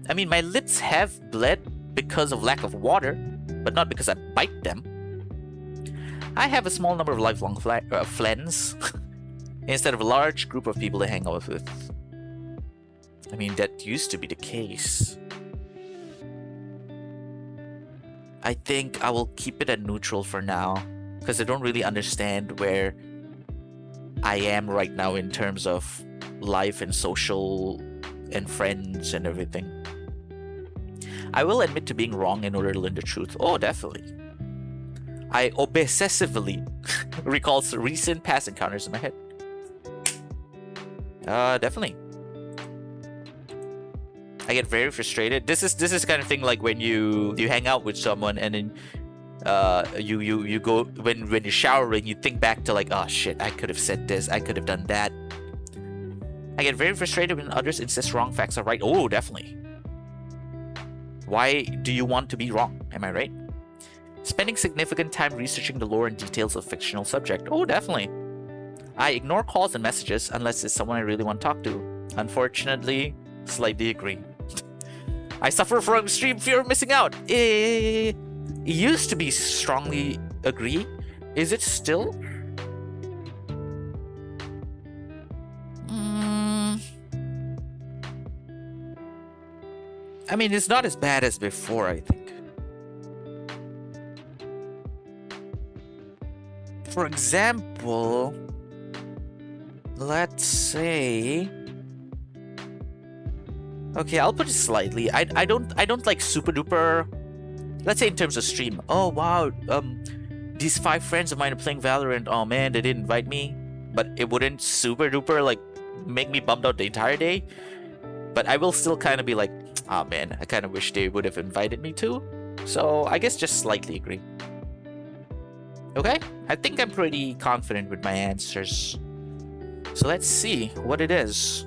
I mean, my lips have bled because of lack of water, but not because I bite them. I have a small number of lifelong friends instead of a large group of people to hang out with. I mean, that used to be the case. I think I will keep it at neutral for now, because I don't really understand where I am right now in terms of life and social and friends and everything. I will admit to being wrong in order to learn the truth. Oh, definitely. I obsessively recall recent past encounters in my head. Definitely. I get very frustrated. This is kind of thing like when you hang out with someone and then you go when you're showering, you think back to like, oh shit, I could have said this, I could have done that. I get very frustrated when others insist wrong facts are right. Oh, definitely. Why do you want to be wrong? Am I right? Spending significant time researching the lore and details of fictional subject. Oh, definitely. I ignore calls and messages unless it's someone I really want to talk to. Unfortunately, slightly agree. I suffer from extreme fear of missing out. It used to be strongly agree. Is it still? I mean, it's not as bad as before, I think. For example, let's say... Okay, I'll put it slightly. I don't like super duper. Let's say in terms of stream. Oh wow, these 5 friends of mine are playing Valorant. Oh man, they didn't invite me. But it wouldn't super duper like make me bummed out the entire day. But I will still kind of be like, oh man, I kind of wish they would have invited me too. So I guess just slightly agree. Okay, I think I'm pretty confident with my answers. So let's see what it is.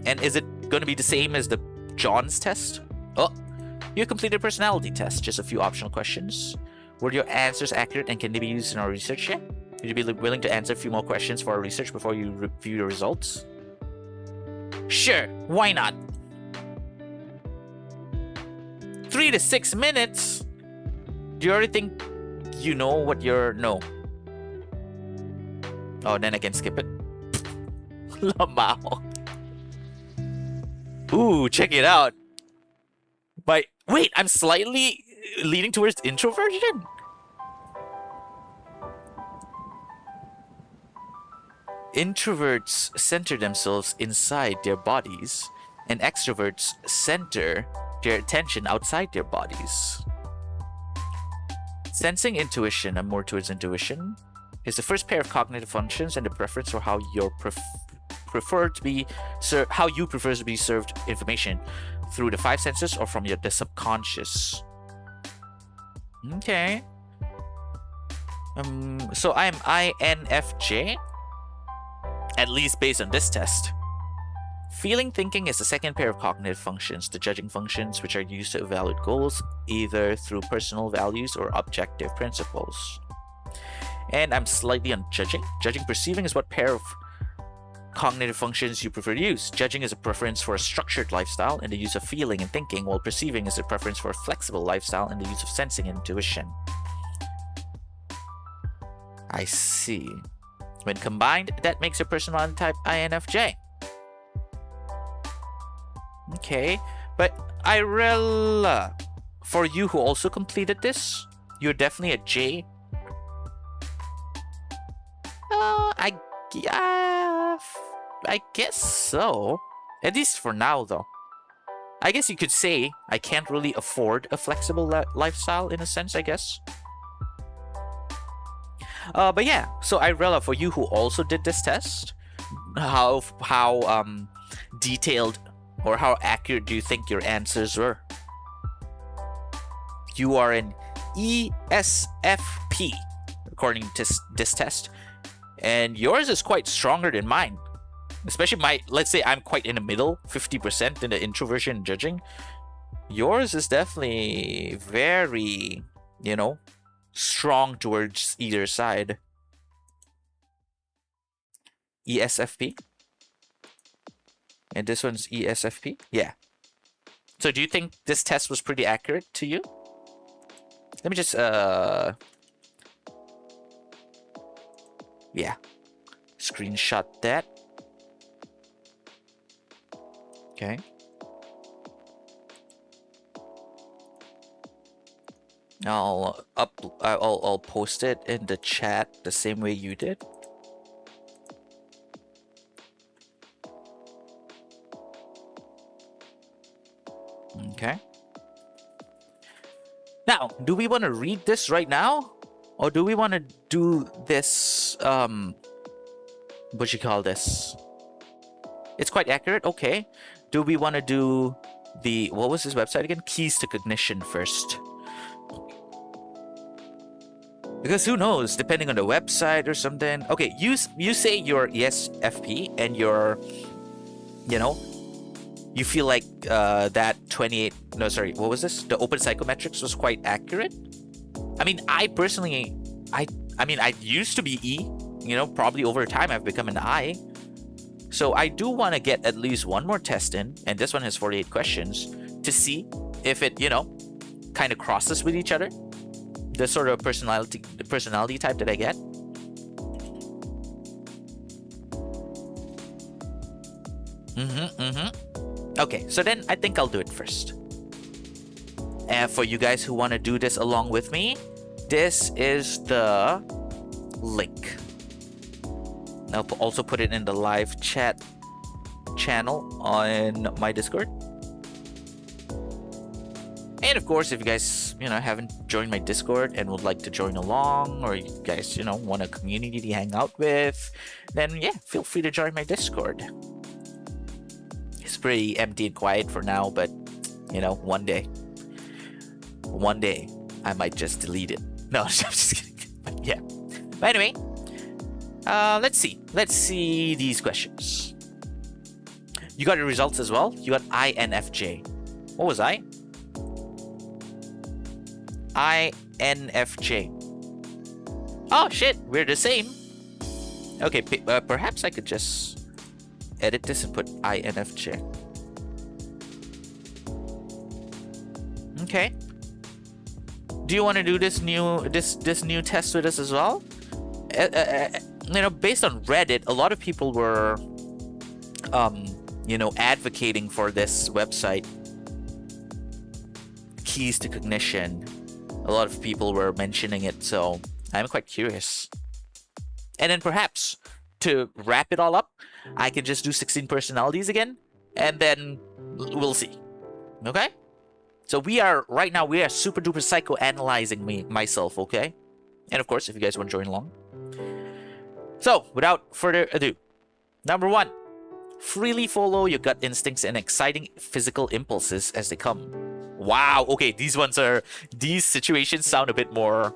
And is it going to be the same as the John's test? Oh, you completed a personality test. Just a few optional questions. Were your answers accurate and can they be used in our research yet? Would you be willing to answer a few more questions for our research before you review the results? Sure, why not? 3 to 6 minutes? Do you already think you know what you're... No. Oh, then I can skip it. Lamao. Ooh, check it out. But wait, I'm slightly leaning towards introversion? Introverts center themselves inside their bodies, and extroverts center their attention outside their bodies. Sensing, intuition, I'm more towards intuition, is the first pair of cognitive functions and the preference for how you prefer to be served information through the five senses or from the subconscious. Okay. So I'm INFJ, at least based on this test. Feeling thinking is the second pair of cognitive functions, the judging functions, which are used to evaluate goals either through personal values or objective principles. And I'm slightly on judging. Judging perceiving is what pair of cognitive functions you prefer to use. Judging is a preference for a structured lifestyle and the use of feeling and thinking, while perceiving is a preference for a flexible lifestyle and the use of sensing and intuition. I see. When combined, that makes your personality type INFJ. Okay, but Irella, for you who also completed this, you're definitely a J. I guess so. At least for now, though. I guess you could say I can't really afford a flexible lifestyle in a sense, I guess. But yeah, so Irella, for you who also did this test, how detailed or how accurate do you think your answers were? You are an ESFP, according to this test. And yours is quite stronger than mine. Especially let's say I'm quite in the middle, 50% in the introversion and judging. Yours is definitely very, strong towards either side. ESFP. And this one's ESFP? Yeah. So do you think this test was pretty accurate to you? Let me just, yeah. Screenshot that. Okay. I'll post it in the chat the same way you did. Okay. Now, do we want to read this right now? Or do we want to do this, what you call this? It's quite accurate, okay. Do we want to do what was this website again? Keys to Cognition first. Because who knows, depending on the website or something. Okay, you say you're ESFP and you're, you feel like that 28, no, sorry, what was this? The open psychometrics was quite accurate. I mean, I personally, I used to be E, probably over time I've become an I. So I do want to get at least one more test in, and this one has 48 questions, to see if it, kind of crosses with each other. The sort of personality type that I get. Okay, so then I think I'll do it first. And for you guys who want to do this along with me, this is the link. I'll also put it in the live chat channel on my Discord. And of course, if you guys, haven't joined my Discord and would like to join along, or you guys, want a community to hang out with, then yeah, feel free to join my Discord. It's pretty empty and quiet for now, but, one day I might just delete it. No, I'm just kidding. But yeah. But anyway, let's see. Let's see these questions. You got your results as well? You got INFJ. What was I? INFJ. Oh shit, we're the same. Okay, perhaps I could just edit this and put INFJ. Okay. Do you want to do this new test with us as well? Based on Reddit, a lot of people were advocating for this website, Keys to Cognition. A lot of people were mentioning it, so I'm quite curious. And then perhaps, to wrap it all up, I can just do 16 personalities again, and then we'll see. Okay? So right now, we are super duper psychoanalyzing myself, okay? And of course, if you guys want to join along. So, without further ado, number 1, freely follow your gut instincts and exciting physical impulses as they come. Wow, okay, these situations sound a bit more,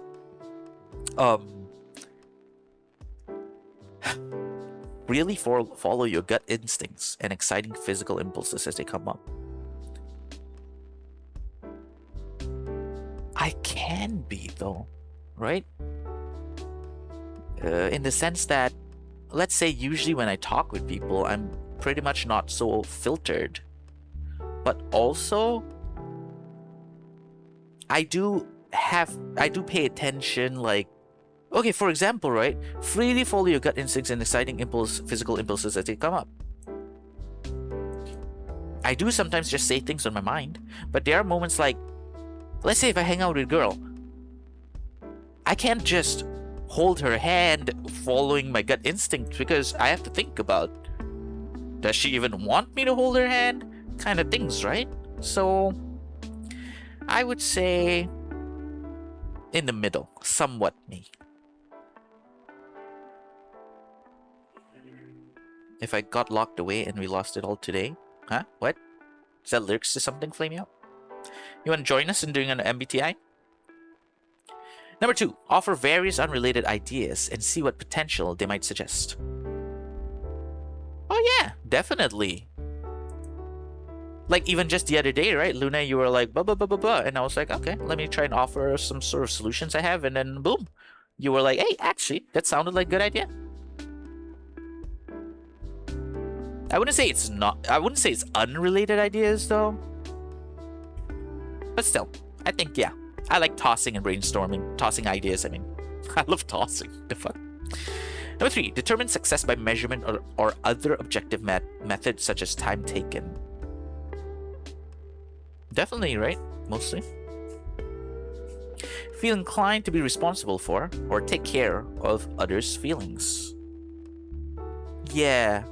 really follow your gut instincts and exciting physical impulses as they come up. I can be, though, right? In the sense that, let's say usually when I talk with people, I'm pretty much not so filtered. But also, I do pay attention, like, okay, for example, right? Freely follow your gut instincts and exciting physical impulses as they come up. I do sometimes just say things on my mind, but there are moments like, let's say if I hang out with a girl, I can't just hold her hand following my gut instinct because I have to think about, does she even want me to hold her hand? Kind of things, right? So I would say in the middle, somewhat me. If I got locked away and we lost it all today. Huh? What? Is that lyrics to something, Flame Out? You want to join us in doing an MBTI? Number 2, offer various unrelated ideas and see what potential they might suggest. Oh yeah, definitely. Like even just the other day, right? Luna, you were like, blah, blah, blah, blah, blah. And I was like, okay, let me try and offer some sort of solutions I have. And then boom, you were like, hey, actually, that sounded like a good idea. I wouldn't say it's unrelated ideas though. But still, I think, yeah. I like tossing and brainstorming. Tossing ideas, I mean. I love tossing. The fuck? Number 3, determine success by measurement or other objective methods such as time taken. Definitely, right? Mostly. Feel inclined to be responsible for or take care of others' feelings. Yeah.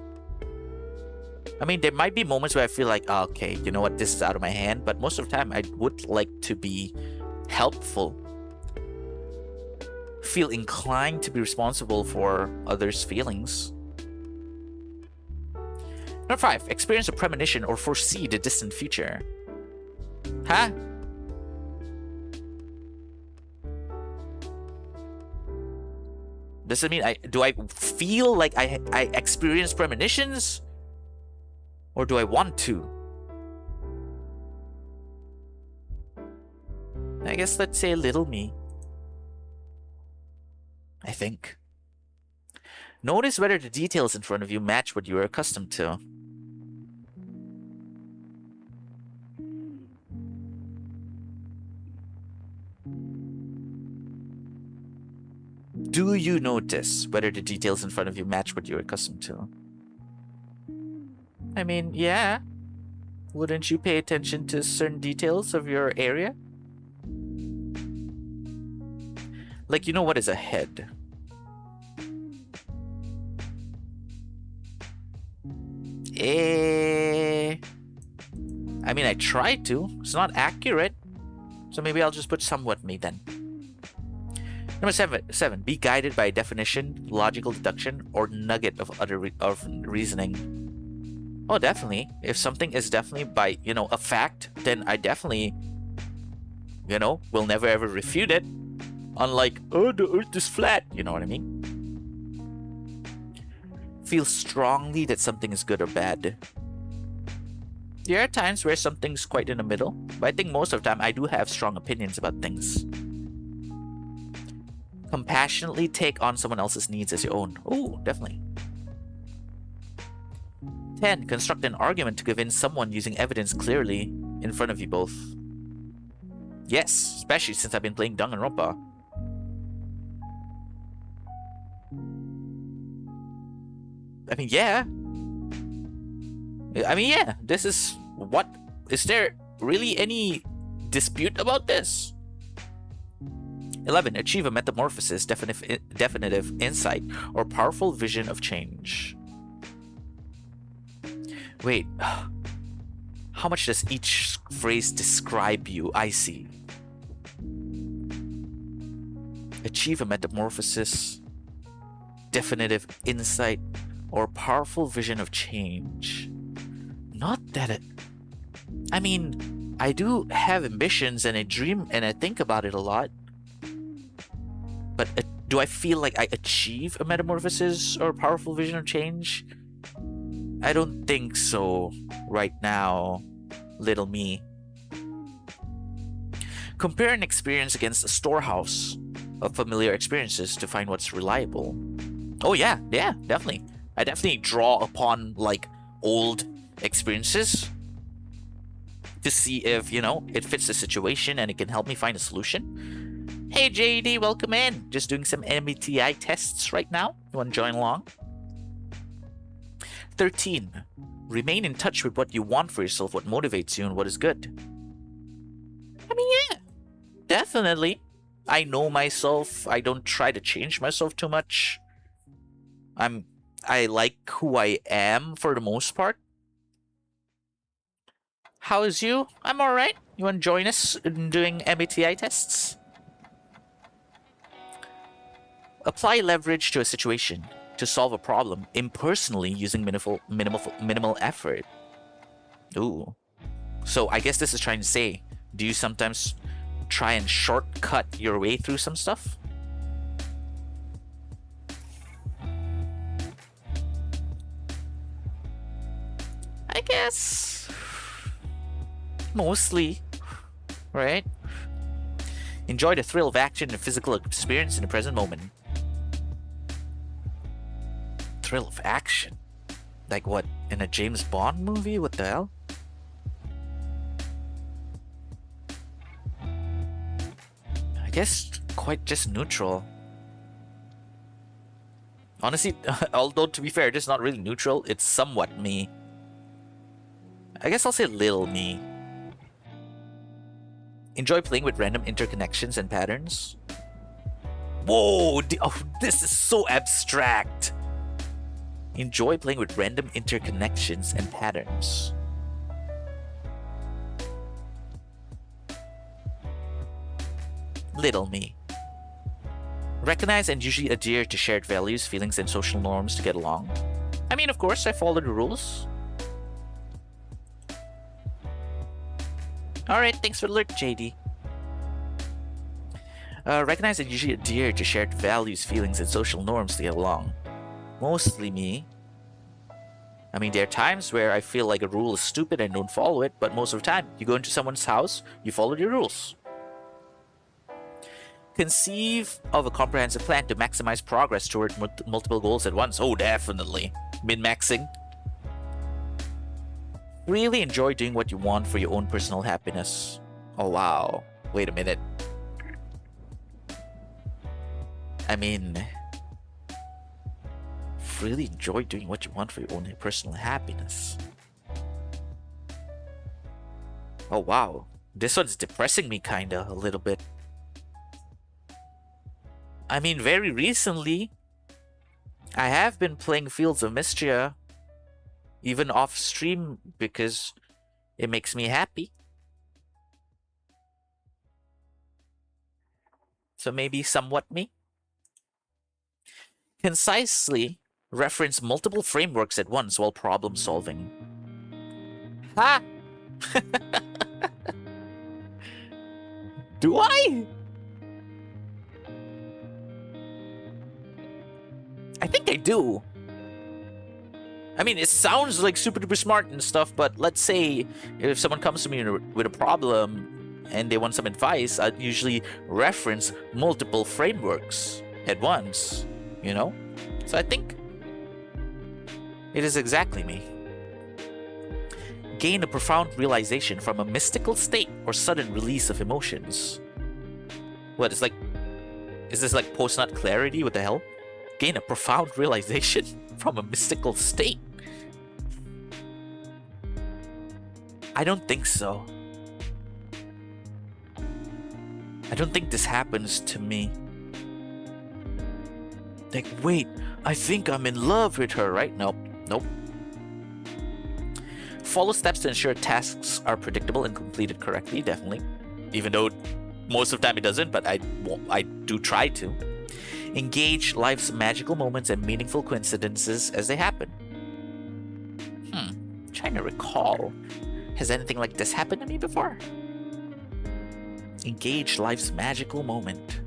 I mean, there might be moments where I feel like, oh, okay, you know what, this is out of my hand. But most of the time, I would like to be helpful. Feel inclined to be responsible for others' feelings. Number 5, experience a premonition or foresee the distant future. Huh? Does it mean do I feel like I experience premonitions? Or do I want to? I guess let's say little me. I think. Notice whether the details in front of you match what you are accustomed to. Do you notice whether the details in front of you match what you're accustomed to? I mean, yeah. Wouldn't you pay attention to certain details of your area? Like, you know what is ahead. I mean, I tried to. It's not accurate. So maybe I'll just put somewhat me then. Number 7. Be guided by definition, logical deduction, or nugget of reasoning. Oh, definitely. If something is definitely by, a fact, then I definitely, will never ever refute it. Unlike, oh, the earth is flat. You know what I mean? Feel strongly that something is good or bad. There are times where something's quite in the middle, but I think most of the time I do have strong opinions about things. Compassionately take on someone else's needs as your own. Oh, definitely. 10. Construct an argument to convince someone using evidence clearly in front of you both. Yes, especially since I've been playing Danganronpa. I mean, yeah. This is what... Is there really any dispute about this? 11. Achieve a metamorphosis, definitive insight, or powerful vision of change. Wait. How much does each phrase describe you? I see. Achieve a metamorphosis, definitive insight, or powerful vision of change. Not that it... I mean, I do have ambitions and I dream and I think about it a lot. But do I feel like I achieve a metamorphosis or powerful vision of change? I don't think so right now, little me. Compare an experience against a storehouse of familiar experiences to find what's reliable. Oh yeah, definitely. I definitely draw upon like old experiences to see if, you know, it fits the situation and it can help me find a solution. Hey JD, welcome in. Just doing some MBTI tests right now. You want to join along? 13. Remain in touch with what you want for yourself, what motivates you, and what is good. I mean, yeah, definitely. I know myself. I don't try to change myself too much. I like who I am for the most part. How is you? I'm alright. You want to join us in doing MBTI tests? Apply leverage to a situation to solve a problem impersonally using minimal effort. Ooh. So I guess this is trying to say, do you sometimes try and shortcut your way through some stuff? I guess mostly, right? Enjoy the thrill of action and physical experience in the present moment. Thrill of action? Like what, in a James Bond movie? What the hell? I guess quite just neutral. Honestly, although to be fair, it's not really neutral, it's somewhat me. I guess I'll say little me. Enjoy playing with random interconnections and patterns. Whoa, oh, this is so abstract. Enjoy playing with random interconnections and patterns. Little me. Recognize and usually adhere to shared values, feelings, and social norms to get along. I mean, of course, I follow the rules. Alright, thanks for the alert, JD. Recognize and usually adhere to shared values, feelings, and social norms to get along. Mostly me. I mean, there are times where I feel like a rule is stupid and don't follow it, but most of the time, you go into someone's house, you follow the rules. Conceive of a comprehensive plan to maximize progress toward multiple goals at once. Oh, definitely. Min-maxing. Really enjoy doing what you want for your own personal happiness. Oh, wow. Wait a minute. I mean, really enjoy doing what you want for your own personal happiness. Oh, wow. This one's depressing me kinda a little bit. I mean, very recently, I have been playing Fields of Mystria, even off stream, because it makes me happy. So maybe somewhat me. Concisely reference multiple frameworks at once while problem solving. Ha! Do I? I think I do. I mean, it sounds like super duper smart and stuff, but let's say if someone comes to me with a problem and they want some advice, I'd usually reference multiple frameworks at once, you know? So I think it is exactly me. Gain a profound realization from a mystical state or sudden release of emotions. What, it's like... Is this like post-nut clarity? What the hell? Gain a profound realization from a mystical state? I don't think so. I don't think this happens to me. Like, wait, I think I'm in love with her, right? Nope. Nope. Follow steps to ensure tasks are predictable and completed correctly, definitely. Even though most of the time it doesn't, but I do try to. Engage life's magical moments and meaningful coincidences as they happen. Trying to recall. Has anything like this happened to me before? Engage life's magical moment.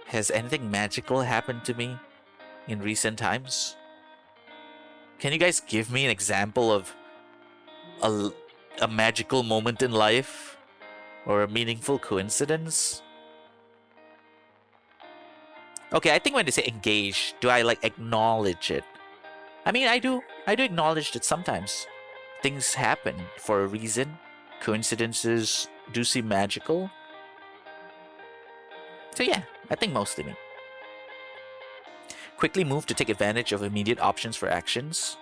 Has anything magical happened to me in recent times? Can you guys give me an example of a magical moment in life? Or a meaningful coincidence? Okay, I think when they say engage, do I like acknowledge it? I mean, I do acknowledge that sometimes things happen for a reason. Coincidences do seem magical. So yeah, I think mostly me. Quickly move to take advantage of immediate options for actions.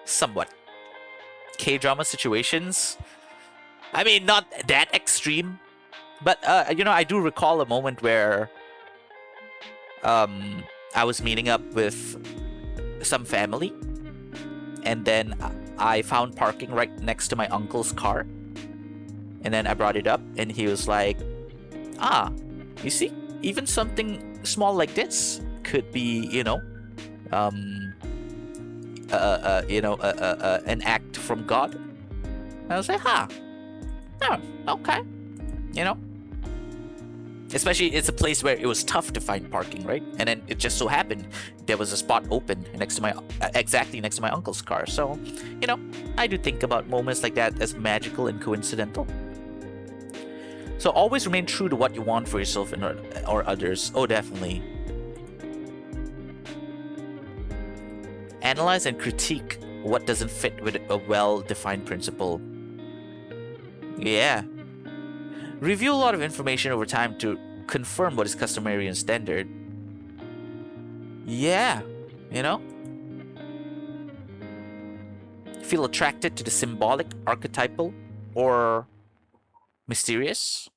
Somewhat. K-drama situations. I mean, not that extreme. But, you know, I do recall a moment where I was meeting up with some family. And then I found parking right next to my uncle's car. And then I brought it up and he was like, you see, even something small like this could be, you know, an act from God. I was like, oh, okay, you know. Especially, it's a place where it was tough to find parking, right? And then it just so happened there was a spot open next to my, exactly next to my uncle's car. So, you know, I do think about moments like that as magical and coincidental. So always remain true to what you want for yourself and or others. Oh, definitely. Analyze and critique what doesn't fit with a well-defined principle. Yeah. Review a lot of information over time to confirm what is customary and standard. Yeah, you know? Feel attracted to the symbolic, archetypal, or mysterious?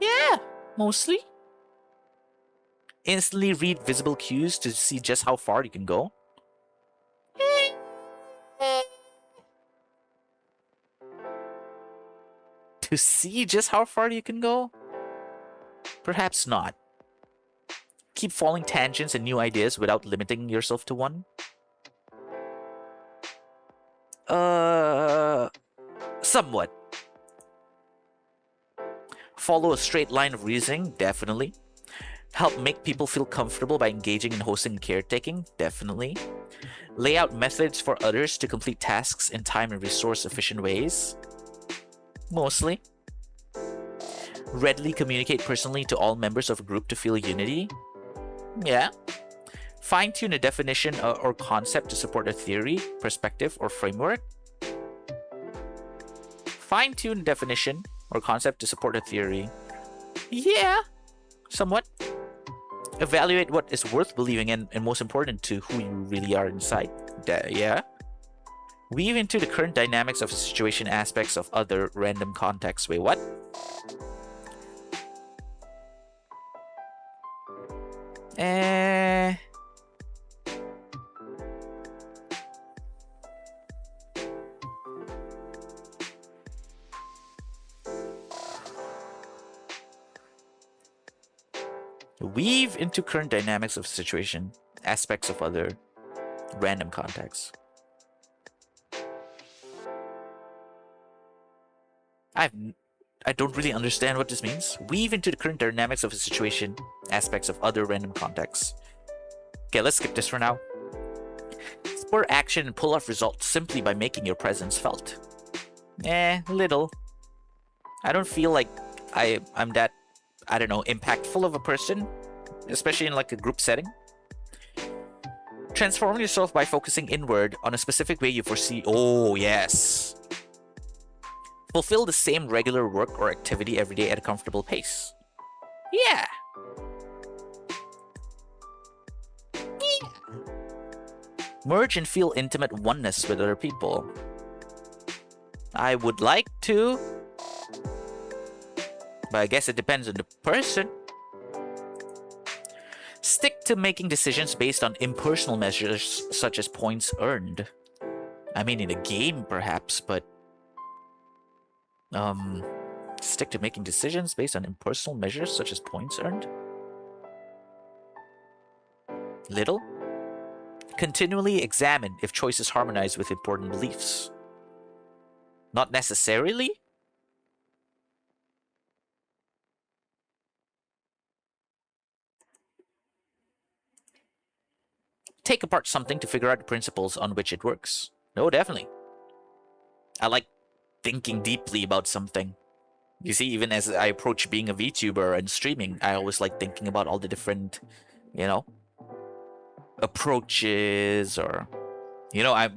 Yeah, mostly. Instantly read visible cues to see just how far you can go. To see just how far you can go? Perhaps not. Keep following tangents and new ideas without limiting yourself to one. Somewhat. Follow a straight line of reasoning, definitely. Help make people feel comfortable by engaging in hosting and caretaking, definitely. Lay out methods for others to complete tasks in time and resource efficient ways. Mostly. Readily communicate personally to all members of a group to feel unity. Yeah. Fine-tune a definition or concept to support a theory, perspective, or framework. Fine-tune a definition or concept to support a theory. Yeah. Somewhat. Evaluate what is worth believing and most important to who you really are inside. Yeah. Weave into the current dynamics of a situation aspects of other random contexts. Wait, what? Weave into current dynamics of a situation aspects of other random contexts. I don't really understand what this means. Weave into the current dynamics of a situation aspects of other random contexts. Okay, let's skip this for now. Spur action and pull off results simply by making your presence felt. Little. I don't feel like I'm that, I don't know, impactful of a person, especially in like a group setting. Transform yourself by focusing inward on a specific way you foresee. Oh, yes. Fulfill the same regular work or activity every day at a comfortable pace. Yeah. Merge and feel intimate oneness with other people. I would like to, but I guess it depends on the person. Stick to making decisions based on impersonal measures such as points earned. I mean, in a game, perhaps, but stick to making decisions based on impersonal measures such as points earned. Little. Continually examine if choices harmonize with important beliefs. Not necessarily. Take apart something to figure out the principles on which it works. No, definitely. I like thinking deeply about something. You see, even as I approach being a VTuber and streaming, I always like thinking about all the different, you know, approaches, or I've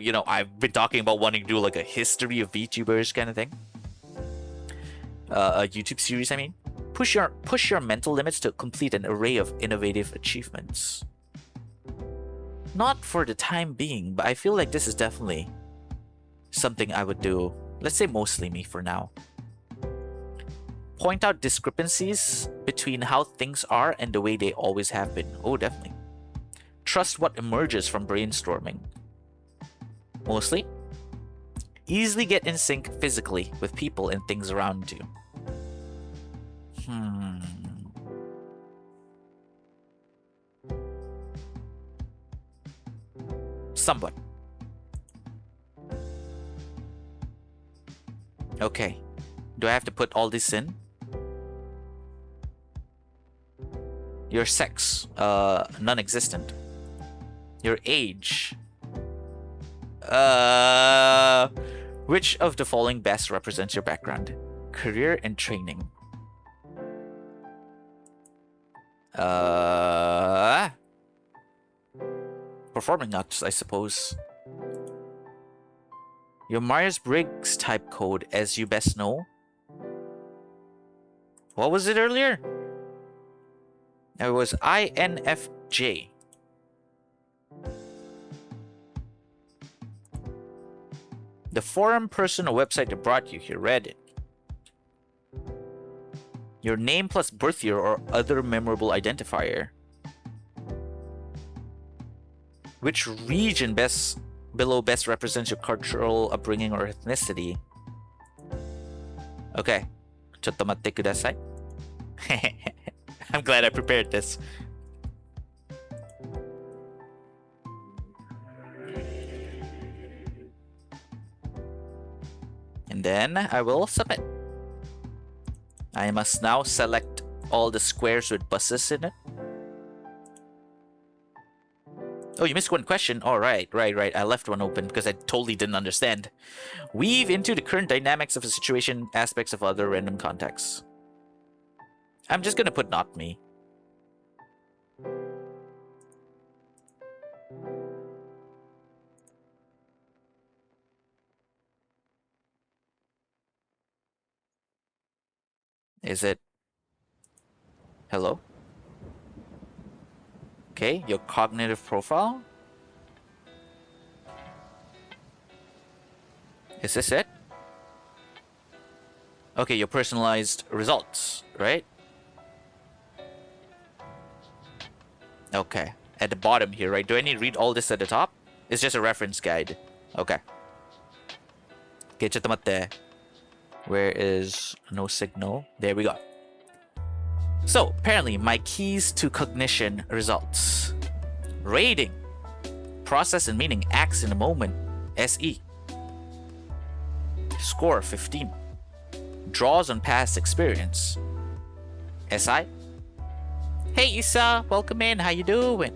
been talking about wanting to do like a history of VTubers kind of thing. A YouTube series, I mean. Push your mental limits to complete an array of innovative achievements. Not for the time being, but I feel like this is definitely something I would do. Let's say mostly me for now. Point out discrepancies between how things are and the way they always have been. Oh, definitely. Trust what emerges from brainstorming. Mostly. Easily get in sync physically with people and things around you. Somewhat. Okay. Do I have to put all this in? Your sex, non-existent. Your age. Which of the following best represents your background? Career and training. Performing arts, I suppose. Your Myers-Briggs type code, as you best know. What was it earlier? It was INFJ. The forum, person, or website that brought you here, Reddit. Your name plus birth year or other memorable identifier. Which region below best represents your cultural upbringing or ethnicity? Okay. ちょっと待ってください. I'm glad I prepared this. And then I will submit. I must now select all the squares with buses in it. Oh, you missed one question. Oh, right. I left one open because I totally didn't understand. Weave into the current dynamics of a situation aspects of other random contexts. I'm just gonna put not me. Is it? Hello? Okay, your cognitive profile. Is this it? Okay, your personalized results, right? Okay, at the bottom here, right? Do I need to read all this at the top? It's just a reference guide. Okay. Okay, ちょっと待って. Where is no signal? There we go. So, apparently, my keys to cognition results. Rating. Process and meaning acts in a moment. SE. Score 15. Draws on past experience. SI. Hey Isa, welcome in. How you doing?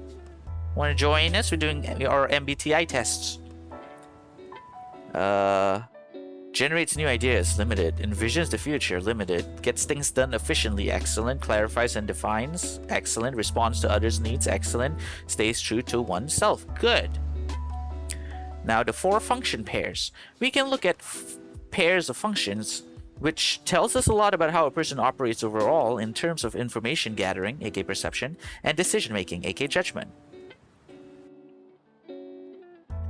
Want to join us? We're doing our MBTI tests. Generates new ideas, limited. Envisions the future, limited. Gets things done efficiently, excellent. Clarifies and defines, excellent. Responds to others' needs, excellent. Stays true to oneself, good. Now the 4 function pairs. We can look at pairs of functions, which tells us a lot about how a person operates overall in terms of information gathering, aka perception, and decision making, aka judgment.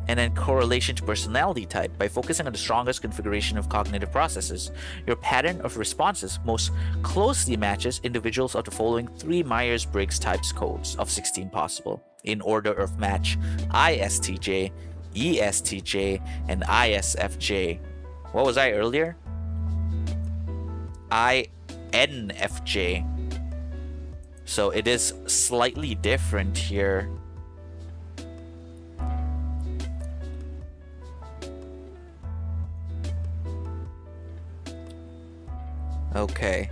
And then correlation to personality type. By focusing on the strongest configuration of cognitive processes, your pattern of responses most closely matches individuals of the following 3 Myers-Briggs types codes of 16 possible, in order of match: ISTJ, ESTJ, and ISFJ. What was I earlier? INFJ. So it is slightly different here. Okay,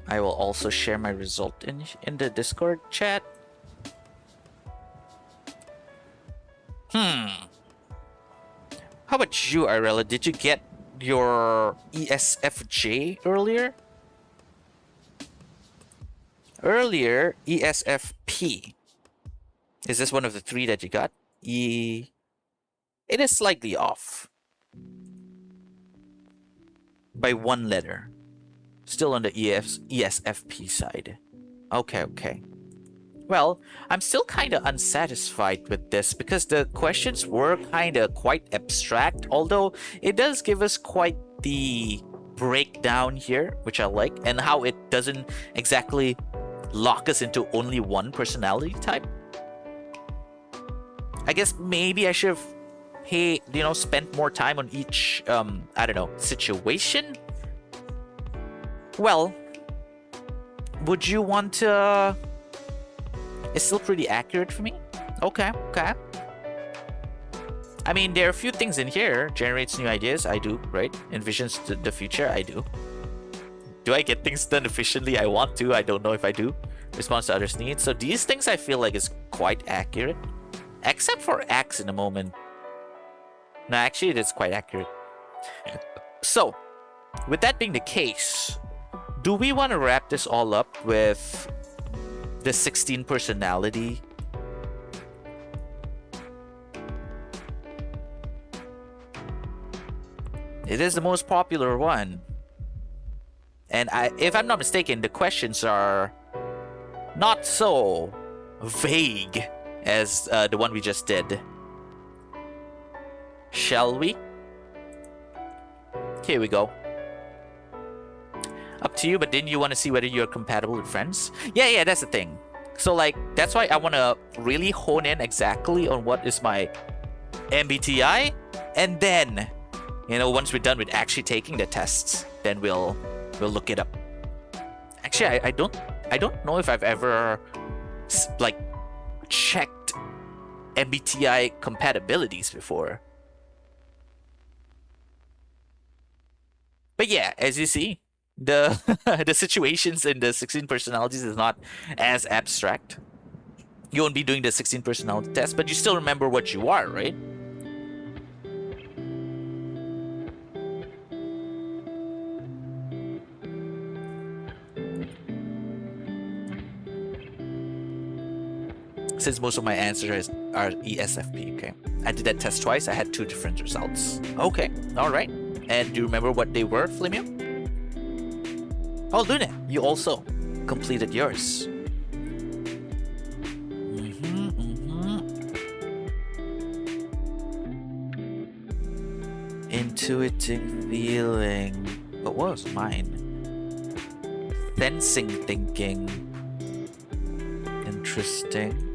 I will also share my result in the Discord chat. How about you, Irella? Did you get your ESFJ earlier? Earlier, ESFP. Is this one of the 3 that you got? It is slightly off by 1 letter. Still on the ESFP side. Okay. Well, I'm still kind of unsatisfied with this because the questions were kind of quite abstract, although it does give us quite the breakdown here, which I like, and how it doesn't exactly lock us into only one personality type. I guess maybe I should have spent more time on each I don't know, situation. Well, would you want to... It's still pretty accurate for me. Okay. I mean, there are a few things in here. Generates new ideas. I do, right? Envisions the future. I do. Do I get things done efficiently? I want to. I don't know if I do. Responds to others' needs. So these things I feel like is quite accurate. Except for acts in a moment. No, actually it is quite accurate. So, with that being the case, do we want to wrap this all up with the 16 personality? It is the most popular one. And if I'm not mistaken, the questions are not so vague as the one we just did. Shall we? Here we go. Up to you, but didn't you want to see whether you're compatible with friends? Yeah, that's the thing. So like, that's why I want to really hone in exactly on what is my MBTI, and then, once we're done with actually taking the tests, then we'll look it up. Actually, I don't know if I've ever like checked MBTI compatibilities before. But yeah, as you see, the the situations in the 16 personalities is not as abstract. You won't be doing the 16 personality test, but you still remember what you are, right? Since most of my answers are ESFP, okay. I did that test twice. I had 2 different results. Okay, all right. And do you remember what they were, Flamio? Oh, Luna, you also completed yours. Intuitive feeling. What was mine? Sensing thinking. Interesting.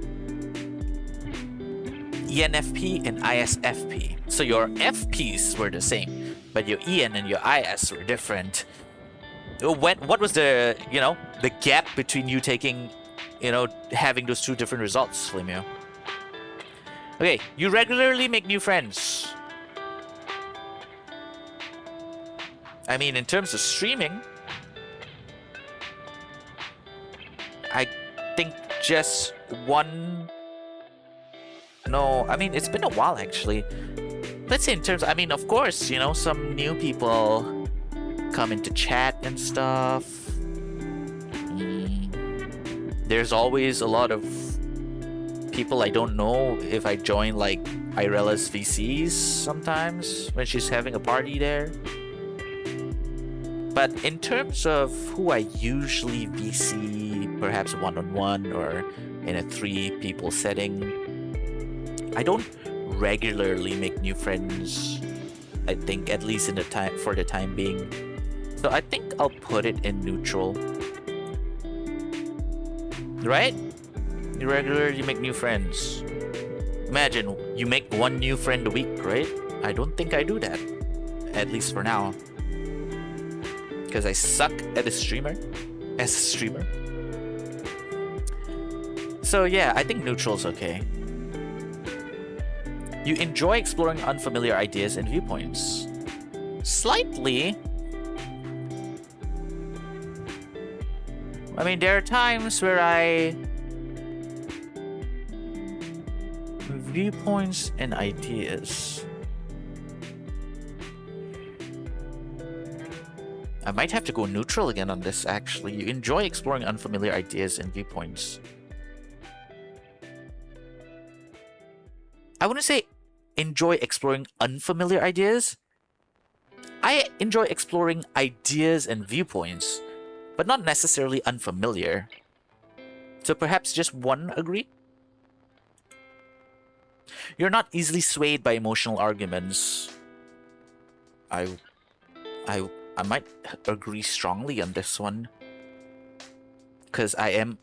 ENFP and ISFP. So your FPs were the same, but your EN and your IS were different. What was the gap between you taking, having those 2 different results, Flamio? Okay, you regularly make new friends. I mean, in terms of streaming, I think just one. No, I mean, it's been a while actually. Let's say in terms, I mean, of course, some new people come into chat and stuff. There's always a lot of people I don't know if I join like Irella's VCs sometimes when she's having a party there. But in terms of who I usually VC, perhaps one-on-one or in a 3 people setting, I don't regularly make new friends. I think at least for the time being. So I think I'll put it in neutral. Right? You regularly make new friends. Imagine you make one new friend a week, right? I don't think I do that. At least for now. Because I suck as a streamer. So yeah, I think neutral's okay. You enjoy exploring unfamiliar ideas and viewpoints. Slightly. I mean, there are times where viewpoints and ideas. I might have to go neutral again on this, actually. You enjoy exploring unfamiliar ideas and viewpoints. I wouldn't say enjoy exploring unfamiliar ideas. I enjoy exploring ideas and viewpoints, but not necessarily unfamiliar. So perhaps just one agree? You're not easily swayed by emotional arguments. I might agree strongly on this one. Because I am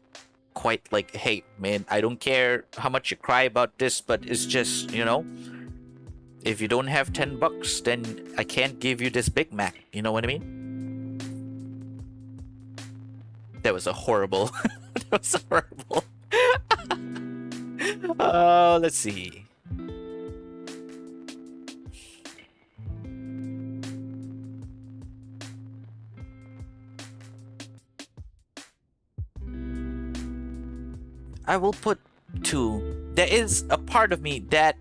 quite like, hey, man, I don't care how much you cry about this, but it's just, you know, if you don't have $10, then I can't give you this Big Mac. You know what I mean? That was a horrible... that was horrible. Let's see. I will put 2. There is a part of me that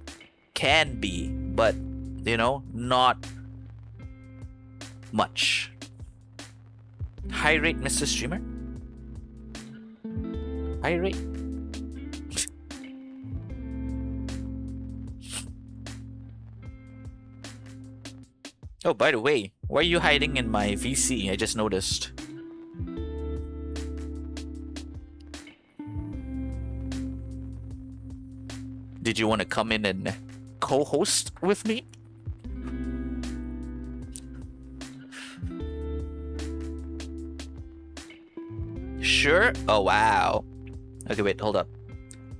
can be, but, you know, not much. High rate, Mr. Streamer? High rate? Oh, by the way, why are you hiding in my VC? I just noticed. Did you want to come in and co-host with me? Sure? Oh, wow. Okay, wait, hold up.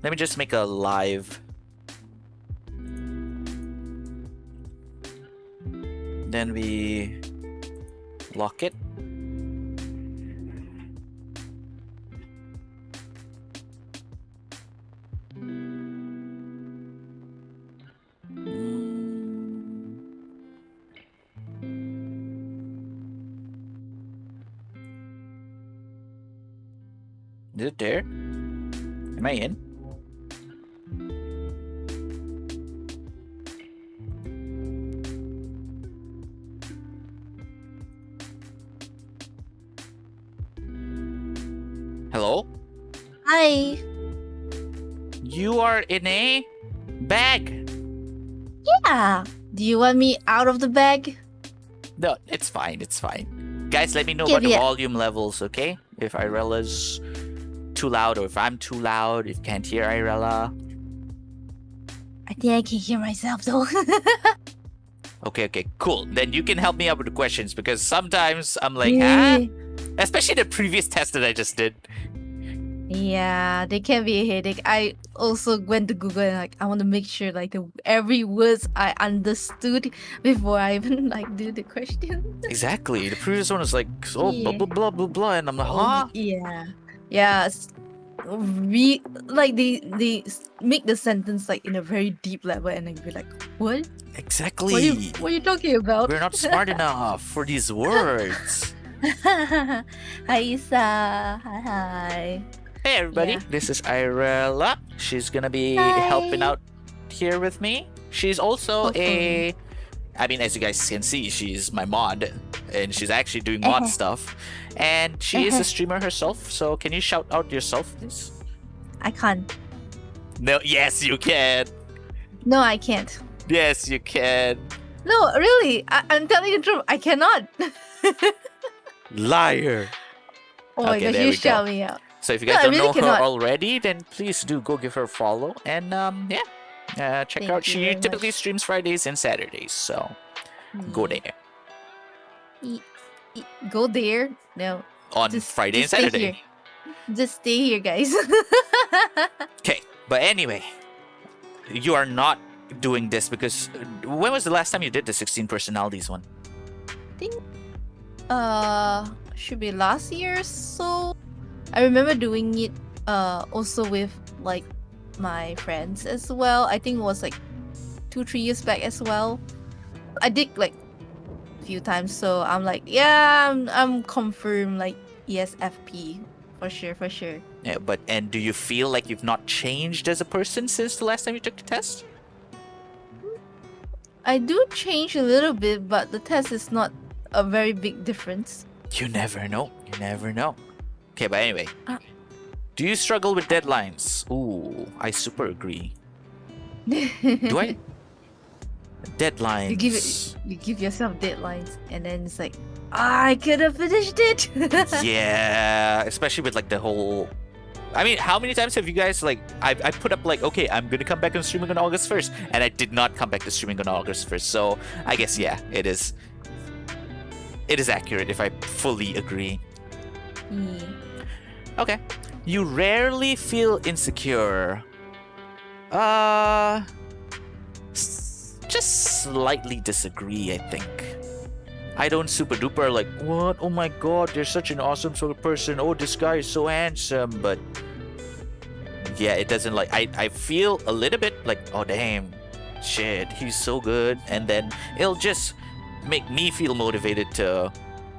Let me just make a live. Then we lock it. Is it there? Am I in? Hello? Hi. You are in a bag. Yeah. Do you want me out of the bag? No, it's fine. It's fine. Guys, let me know Yeah, about the yeah. volume levels, okay? If Irella's too loud or if I'm too loud, if you can't hear Irella. I think I can hear myself though. Okay, cool. Then you can help me out with the questions because sometimes I'm like, Yeah. Especially the previous test that I just did. Yeah, they can be a headache. I also went to Google and like I want to make sure like every words I understood before I even like do the question. Exactly. The previous one was like, oh, Yeah. blah, blah, blah, blah, blah. And I'm like, huh? Yeah. Yeah. Like they make the sentence like in a very deep level and then be like, what? Exactly. What are you talking about? We're not smart enough for these words. Hi Isa. Hi. Hey everybody, Yeah. this is Irella. She's gonna be Hi. helping out here with me. She's also Hopefully. I mean, as you guys can see, she's my mod, and she's actually doing mod stuff. And she is a streamer herself, so can you shout out yourself, please? I can't. No, yes you can. No, I can't. Yes you can. No, really. I'm telling you the truth. I cannot. Liar. Oh my Okay, gosh, there you we go. shout me out. So if you No, guys I don't really know her cannot. already, then please do go give her a follow. And yeah, Check Thank out. you She very typically much. streams Fridays and Saturdays, so go Yeah. there Go there. No, on Friday and just stay Saturday. here. Just stay here, guys. Okay, but anyway, you are not doing this because when was the last time you did the 16 personalities one? I think should be last year. So I remember doing it also with like my friends as well. I think it was like 2-3 years back as well. I did like a few times, so I'm like, yeah, I'm confirmed like ESFP for sure. Yeah, and do you feel like you've not changed as a person since the last time you took the test? I do change a little bit, but the test is not a very big difference. You never know. You never know. Okay, but anyway. Uh. Do you struggle with deadlines? Ooh, I super agree. Do I? Deadlines. You give yourself deadlines, and then it's like, I could have finished it. Yeah, especially with like the whole. I mean, how many times have you guys like I put up like, okay, I'm gonna come back on streaming on August 1st, and I did not come back to streaming on August 1st. So I guess yeah, it is accurate if I fully agree. Okay. You rarely feel insecure. Just slightly disagree, I think. I don't super duper like, what? Oh my god, they're such an awesome sort of person. Oh, this guy is so handsome. But yeah, it doesn't like, I feel a little bit like, oh damn, shit, he's so good. And then it'll just make me feel motivated to,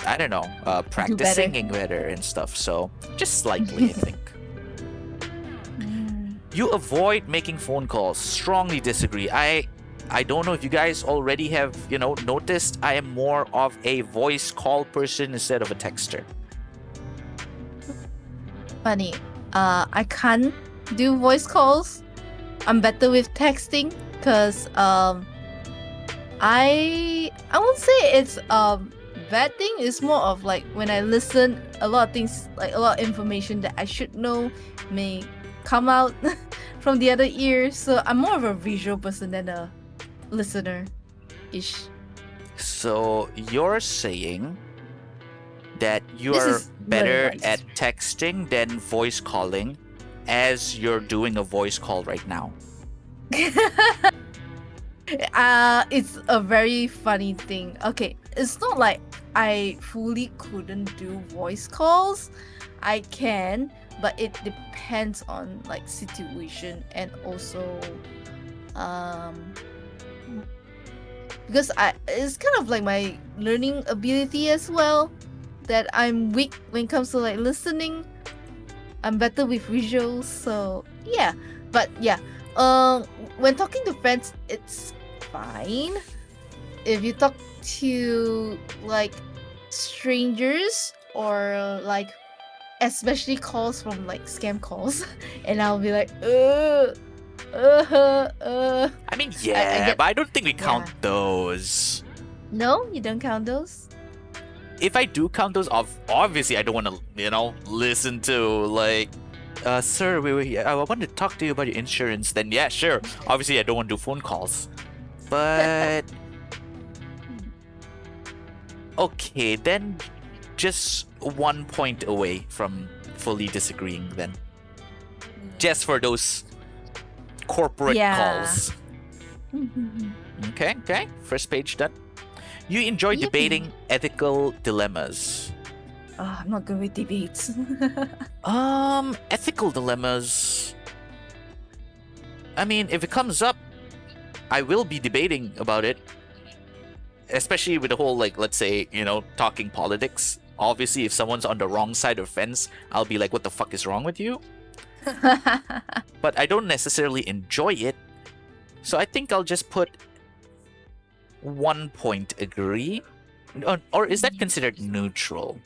I don't know, practice singing better and stuff. So just slightly, I think. You avoid making phone calls. Strongly disagree. I don't know if you guys already have, noticed I am more of a voice call person instead of a texter. Funny. I can't do voice calls. I'm better with texting because I won't say it's bad thing. It's more of like when I listen, a lot of things, like a lot of information that I should know may come out from the other ear. So I'm more of a visual person than a listener-ish. So you're saying that you're better at texting than voice calling as you're doing a voice call right now. It's a very funny thing. Okay, it's not like I fully couldn't do voice calls. I can, but it depends on like situation and also because it's kind of like my learning ability as well, that I'm weak when it comes to like listening. I'm better with visuals, so yeah. But yeah, when talking to friends, it's fine. If you talk to like strangers or like especially calls from like scam calls, and I'll be like, I mean, yeah, but I don't think we count those. No, you don't count those? If I do count those, obviously I don't want to, listen to like, sir, I want to talk to you about your insurance. Then yeah, sure. Obviously I don't want to do phone calls. But okay, then just 1 point away from fully disagreeing then. Just for those corporate calls. Okay. First page done. You enjoy debating ethical dilemmas. I'm not good with debates. Ethical dilemmas. I mean, if it comes up, I will be debating about it. Especially with the whole, like, let's say, talking politics. Obviously, if someone's on the wrong side of the fence, I'll be like, what the fuck is wrong with you? But I don't necessarily enjoy it. So I think I'll just put 1 point agree. Or is that considered neutral?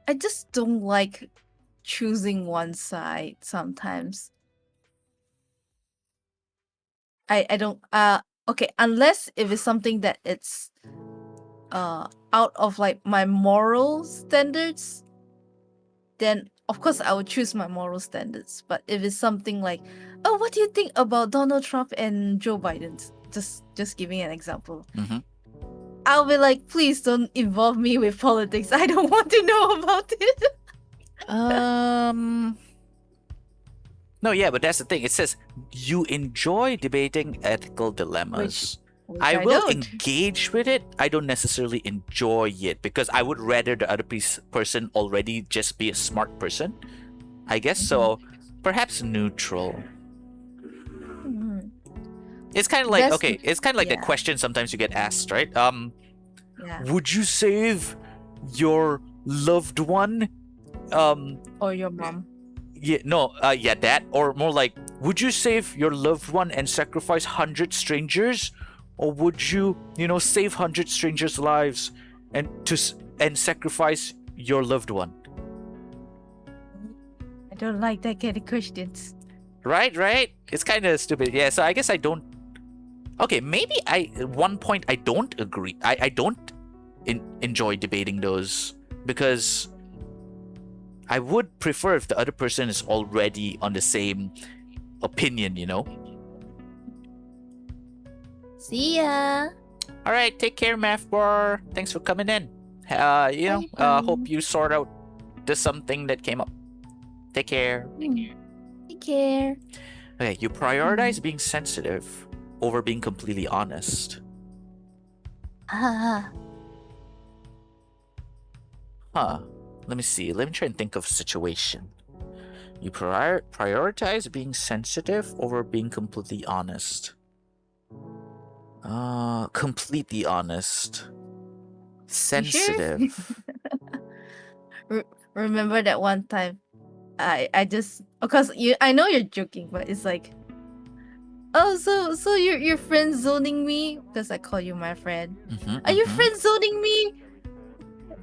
I just don't like choosing one side sometimes. I don't okay, unless if it's something that it's out of like my moral standards, then of course I would choose my moral standards. But if it's something like, oh, what do you think about Donald Trump and Joe Biden? Just giving an example. Mm-hmm. I'll be like, please don't involve me with politics. I don't want to know about it. No, yeah, but that's the thing. It says you enjoy debating ethical dilemmas. Which I will don't. engage with it. I don't necessarily enjoy it because I would rather the other person already just be a smart person. I guess so. Perhaps neutral. Mhm. It's kind of like That's- okay. It's kind of like the yeah. question sometimes you get asked, right? Yeah. Would you save your loved one? Or your mom. Yeah, no, yeah, that, or more like, would you save your loved one and sacrifice 100 strangers, or would you, save 100 strangers' lives and sacrifice your loved one? I don't like that kind of questions. Right. It's kind of stupid. Yeah. So I guess I don't. Okay, maybe at one point I don't agree. I don't enjoy debating those because I would prefer if the other person is already on the same opinion, See ya. All right, take care, Math Bar. Thanks for coming in. Bye. Hope you sort out the something that came up. Take care. Take care. Okay, you prioritize being sensitive over being completely honest. Ah. Huh. Let me see. Let me try and think of a situation. You prioritize being sensitive over being completely honest. Completely honest. Sensitive. Remember that one time I just, because I know you're joking, but it's like, oh, so you're friend zoning me because I call you my friend. Are you friend zoning me?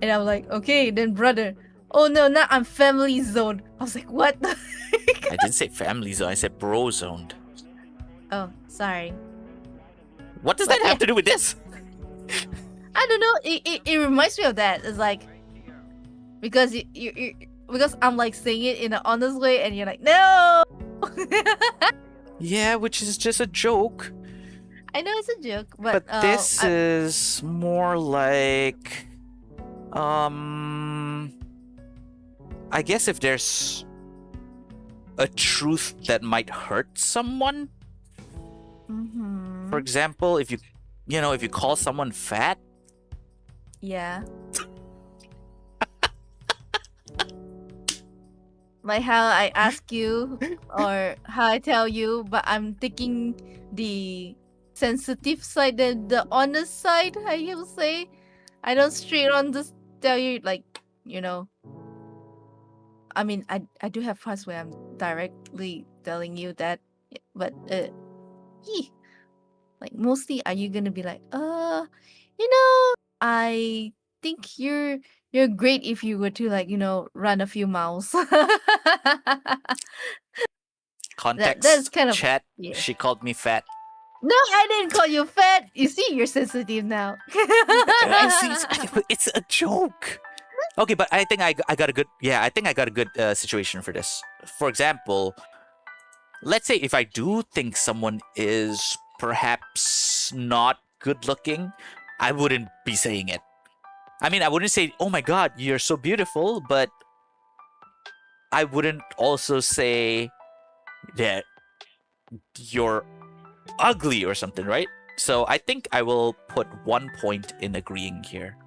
And I'm like, okay, then brother. Oh no, now I'm family zoned. I was like, what the heck? I didn't say family zone. I said bro zoned. Oh, sorry. What does But that have yeah, to do with this? I don't know. It reminds me of that. It's like, because you because I'm like saying it in an honest way, and you're like, no. Yeah, which is just a joke. I know it's a joke, but this is more like, I guess if there's a truth that might hurt someone, Mhm. for example, if you call someone fat, Yeah. Like how I ask you or how I tell you, but I'm taking the sensitive side, the honest side, I will say. I don't straight on just tell you like, I mean, I do have parts where I'm directly telling you that, but like mostly are you gonna be like, I think you're great if you were to like, run a few miles. context, that's kind of, chat, yeah. she called me fat. No, I didn't call you fat. You see, you're sensitive now. It's a joke. Okay, but I think I got a good, I think I got a good situation for this. For example, let's say if I do think someone is perhaps not good looking, I wouldn't be saying it. I mean, I wouldn't say, oh my god, you're so beautiful, but I wouldn't also say that you're ugly or something, right? So I think I will put 1 point in agreeing here.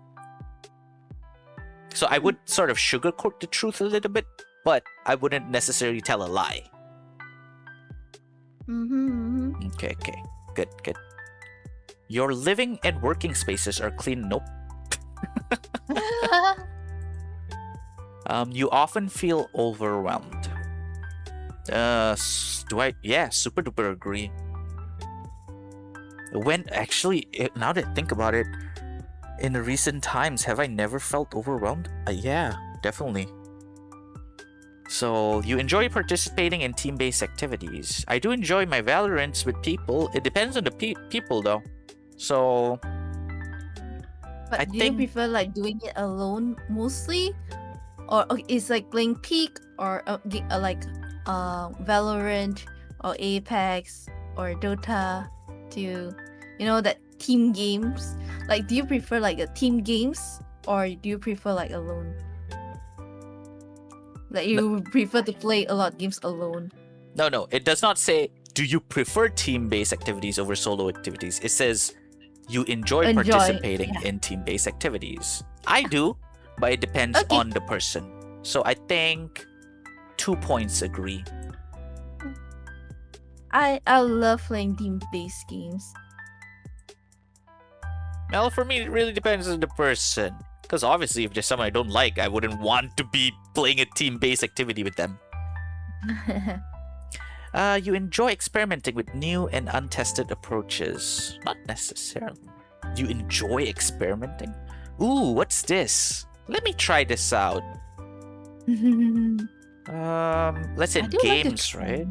So I would sort of sugarcoat the truth a little bit, but I wouldn't necessarily tell a lie. Okay. Good. Your living and working spaces are clean. Nope. You often feel overwhelmed. Do I? Yeah, super duper agree. When actually, now that I think about it, in the recent times, have I never felt overwhelmed? Yeah, definitely. So, you enjoy participating in team-based activities. I do enjoy my Valorants with people. It depends on the people, though. So, But I do think- you prefer like doing it alone mostly, or it's like playing Peak or like Valorant or Apex or Dota to that team games. Like, do you prefer like a team games or do you prefer like alone? Like, you prefer to play a lot of games alone? No, it does not say do you prefer team-based activities over solo activities. It says you enjoy participating in team-based activities. I do, but it depends on the person. So I think 2 points agree. I love playing team-based games. Well, for me, it really depends on the person. Because obviously, if there's someone I don't like, I wouldn't want to be playing a team-based activity with them. You enjoy experimenting with new and untested approaches. Not necessarily. You enjoy experimenting? Ooh, what's this? Let me try this out. Let's say games, right?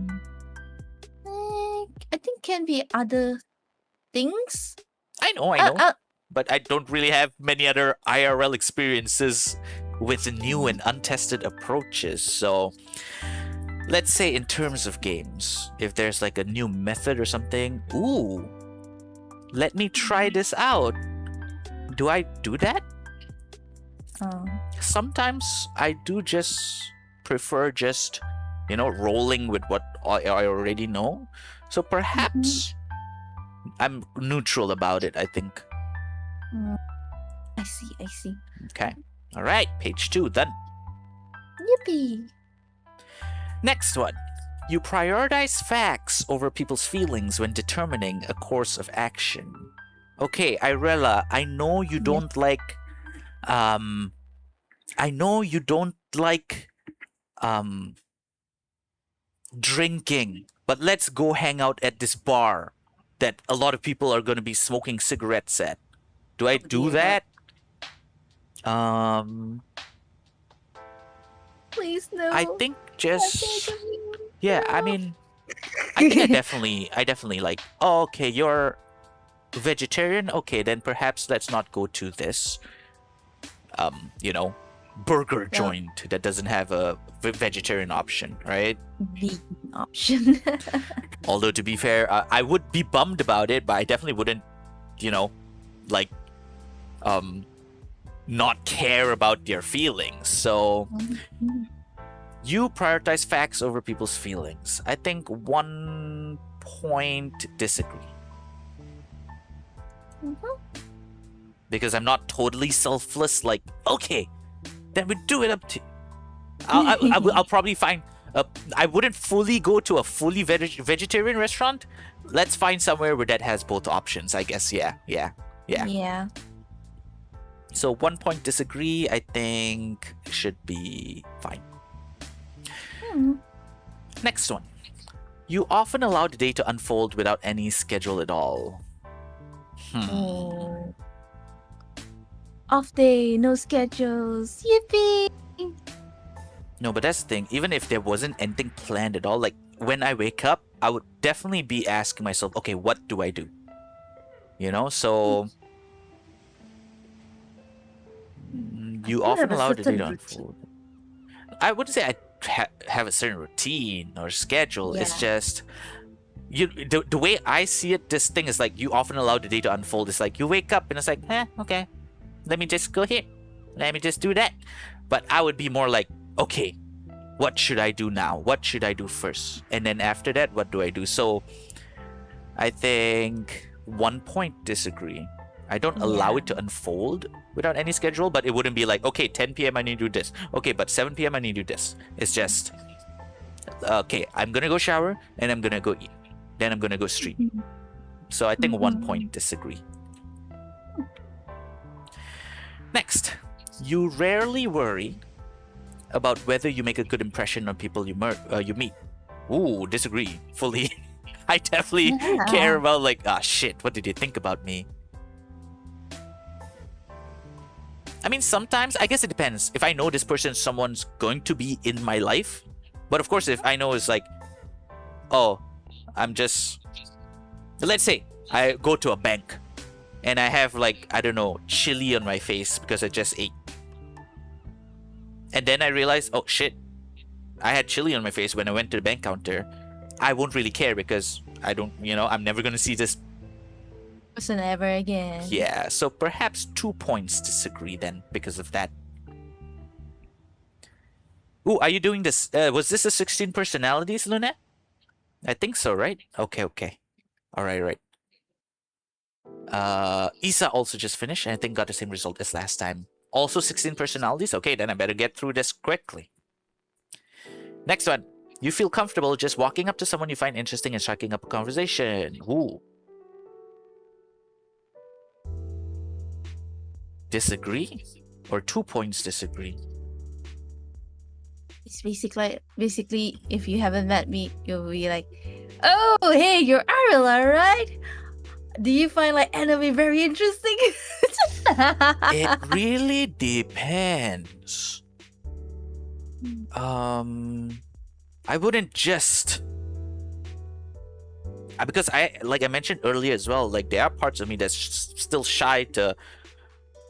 I think can be other things. I know. But I don't really have many other IRL experiences with new and untested approaches. So let's say in terms of games, if there's like a new method or something, ooh, let me try this out. Do I do that? Sometimes I do just prefer just, rolling with what I already know. So perhaps I'm neutral about it, I think. I see. Okay. All right. Page 2 done. Yippee. Next one. You prioritize facts over people's feelings when determining a course of action. Okay, Irella, I know you don't like drinking, but let's go hang out at this bar that a lot of people are going to be smoking cigarettes at. Do I do that? Please no. I think just I mean, I think I definitely like, oh, okay, you're vegetarian, okay, then perhaps let's not go to this burger joint that doesn't have a vegetarian option, right? Vegan option. Although to be fair, I would be bummed about it, but I definitely wouldn't not care about their feelings. So you prioritize facts over people's feelings. I think 1 point disagree. Because I'm not totally selfless, like, okay, then we do it up to I'll probably find I wouldn't fully go to a fully vegetarian restaurant. Let's find somewhere where that has both options, I guess. Yeah. So 1 point disagree, I think should be fine. Next one. You often allow the day to unfold without any schedule at all. Off day, no schedules. Yippee! No, but that's the thing. Even if there wasn't anything planned at all, like when I wake up, I would definitely be asking myself, okay, what do I do? So you often allow the day to unfold. I wouldn't say I have a certain routine or schedule. It's just the way I see it, this thing is like you often allow the day to unfold. It's like you wake up and it's like, okay, let me just go here. Let me just do that. But I would be more like, okay, what should I do now? What should I do first? And then after that, what do I do? So I think 1 point disagree. I don't allow it to unfold without any schedule, but it wouldn't be like, okay, 10 p.m. I need to do this. Okay, but 7 p.m. I need to do this. It's just, okay, I'm going to go shower and I'm going to go eat. Then I'm going to go stream. So I think 1 point disagree. Next, you rarely worry about whether you make a good impression on people you meet. Ooh, disagree fully. I definitely care about like, shit, what did you think about me? I mean, sometimes, I guess it depends. If I know this person, someone's going to be in my life. But of course, if I know it's like, oh, I'm just... Let's say I go to a bank and I have like, I don't know, chili on my face because I just ate. And then I realized, oh shit, I had chili on my face when I went to the bank counter. I won't really care because I don't, I'm never going to see this person ever again. Yeah, so perhaps 2 points disagree then because of that. Ooh, are you doing this? Was this a 16 personalities, Lunette? I think so, right? Okay. All right. Isa also just finished and I think got the same result as last time. Also 16 personalities? Okay, then I better get through this quickly. Next one. You feel comfortable just walking up to someone you find interesting and striking up a conversation. Ooh. Disagree? Or 2 points disagree? It's basically, if you haven't met me, you'll be like, oh, hey, you're Arla, right? Do you find like anime very interesting? It really depends. I wouldn't just... Because like I mentioned earlier as well, like there are parts of me that's still shy to...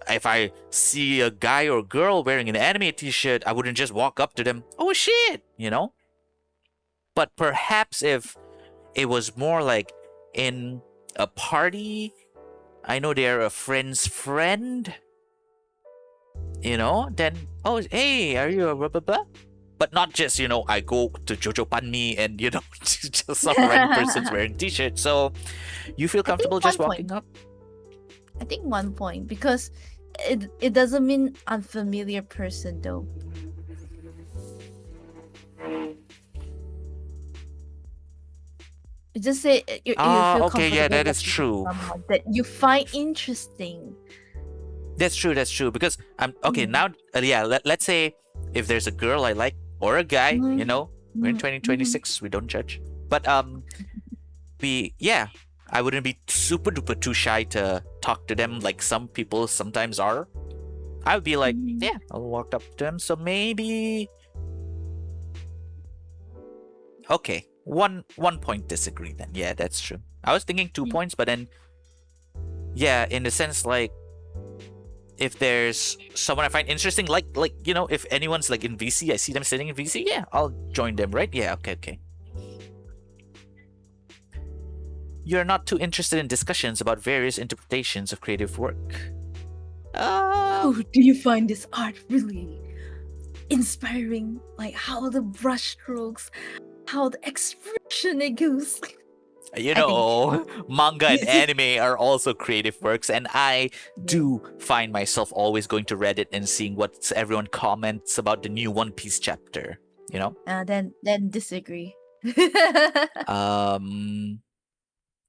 If I see a guy or girl wearing an anime t-shirt, I wouldn't just walk up to them, oh shit, But perhaps if it was more like in a party, I know they're a friend's friend, then, oh, hey, are you a blah, blah, blah? But not just, I go to Jojo Panmi and, just some random person's wearing t-shirt. So you feel comfortable just walking up? I think 1 point, because it doesn't mean unfamiliar person though. You just say you feel okay, comfortable. Yeah, that is true. That you find interesting. That's true. Because I'm okay now. Let's say if there's a girl I like or a guy, we're in 2026, we don't judge. But I wouldn't be super duper too shy to talk to them like some people sometimes are. I would be like, yeah, I'll walk up to them. So maybe, okay, one point disagree then. Yeah, that's true. I was thinking 2 points, but then, yeah, in the sense like, if there's someone I find interesting, like if anyone's like in VC, I see them sitting in VC, yeah, I'll join them, right? Yeah, okay. You're not too interested in discussions about various interpretations of creative work. Oh, do you find this art really inspiring? Like how the brush strokes, how the expression it goes. Manga and anime are also creative works, and I do find myself always going to Reddit and seeing what everyone comments about the new One Piece chapter. Then disagree.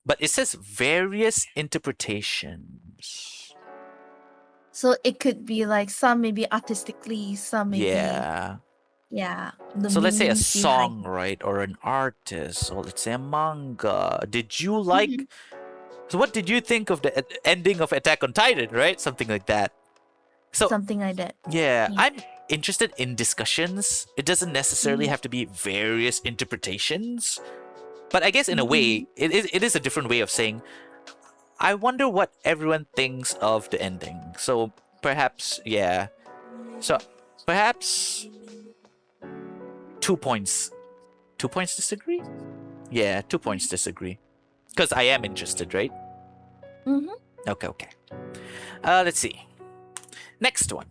But it says various interpretations. So it could be like some maybe artistically, some maybe... Yeah. So let's say a song, right? Or an artist. Or let's say a manga. Did you like... So what did you think of the ending of Attack on Titan, right? Something like that. Something like that. Yeah. I'm interested in discussions. It doesn't necessarily have to be various interpretations. But I guess in a way, it is a different way of saying, I wonder what everyone thinks of the ending. So perhaps, yeah. So perhaps 2 points. 2 points disagree? Yeah, 2 points disagree. Because I am interested, right? Okay. Let's see. Next one.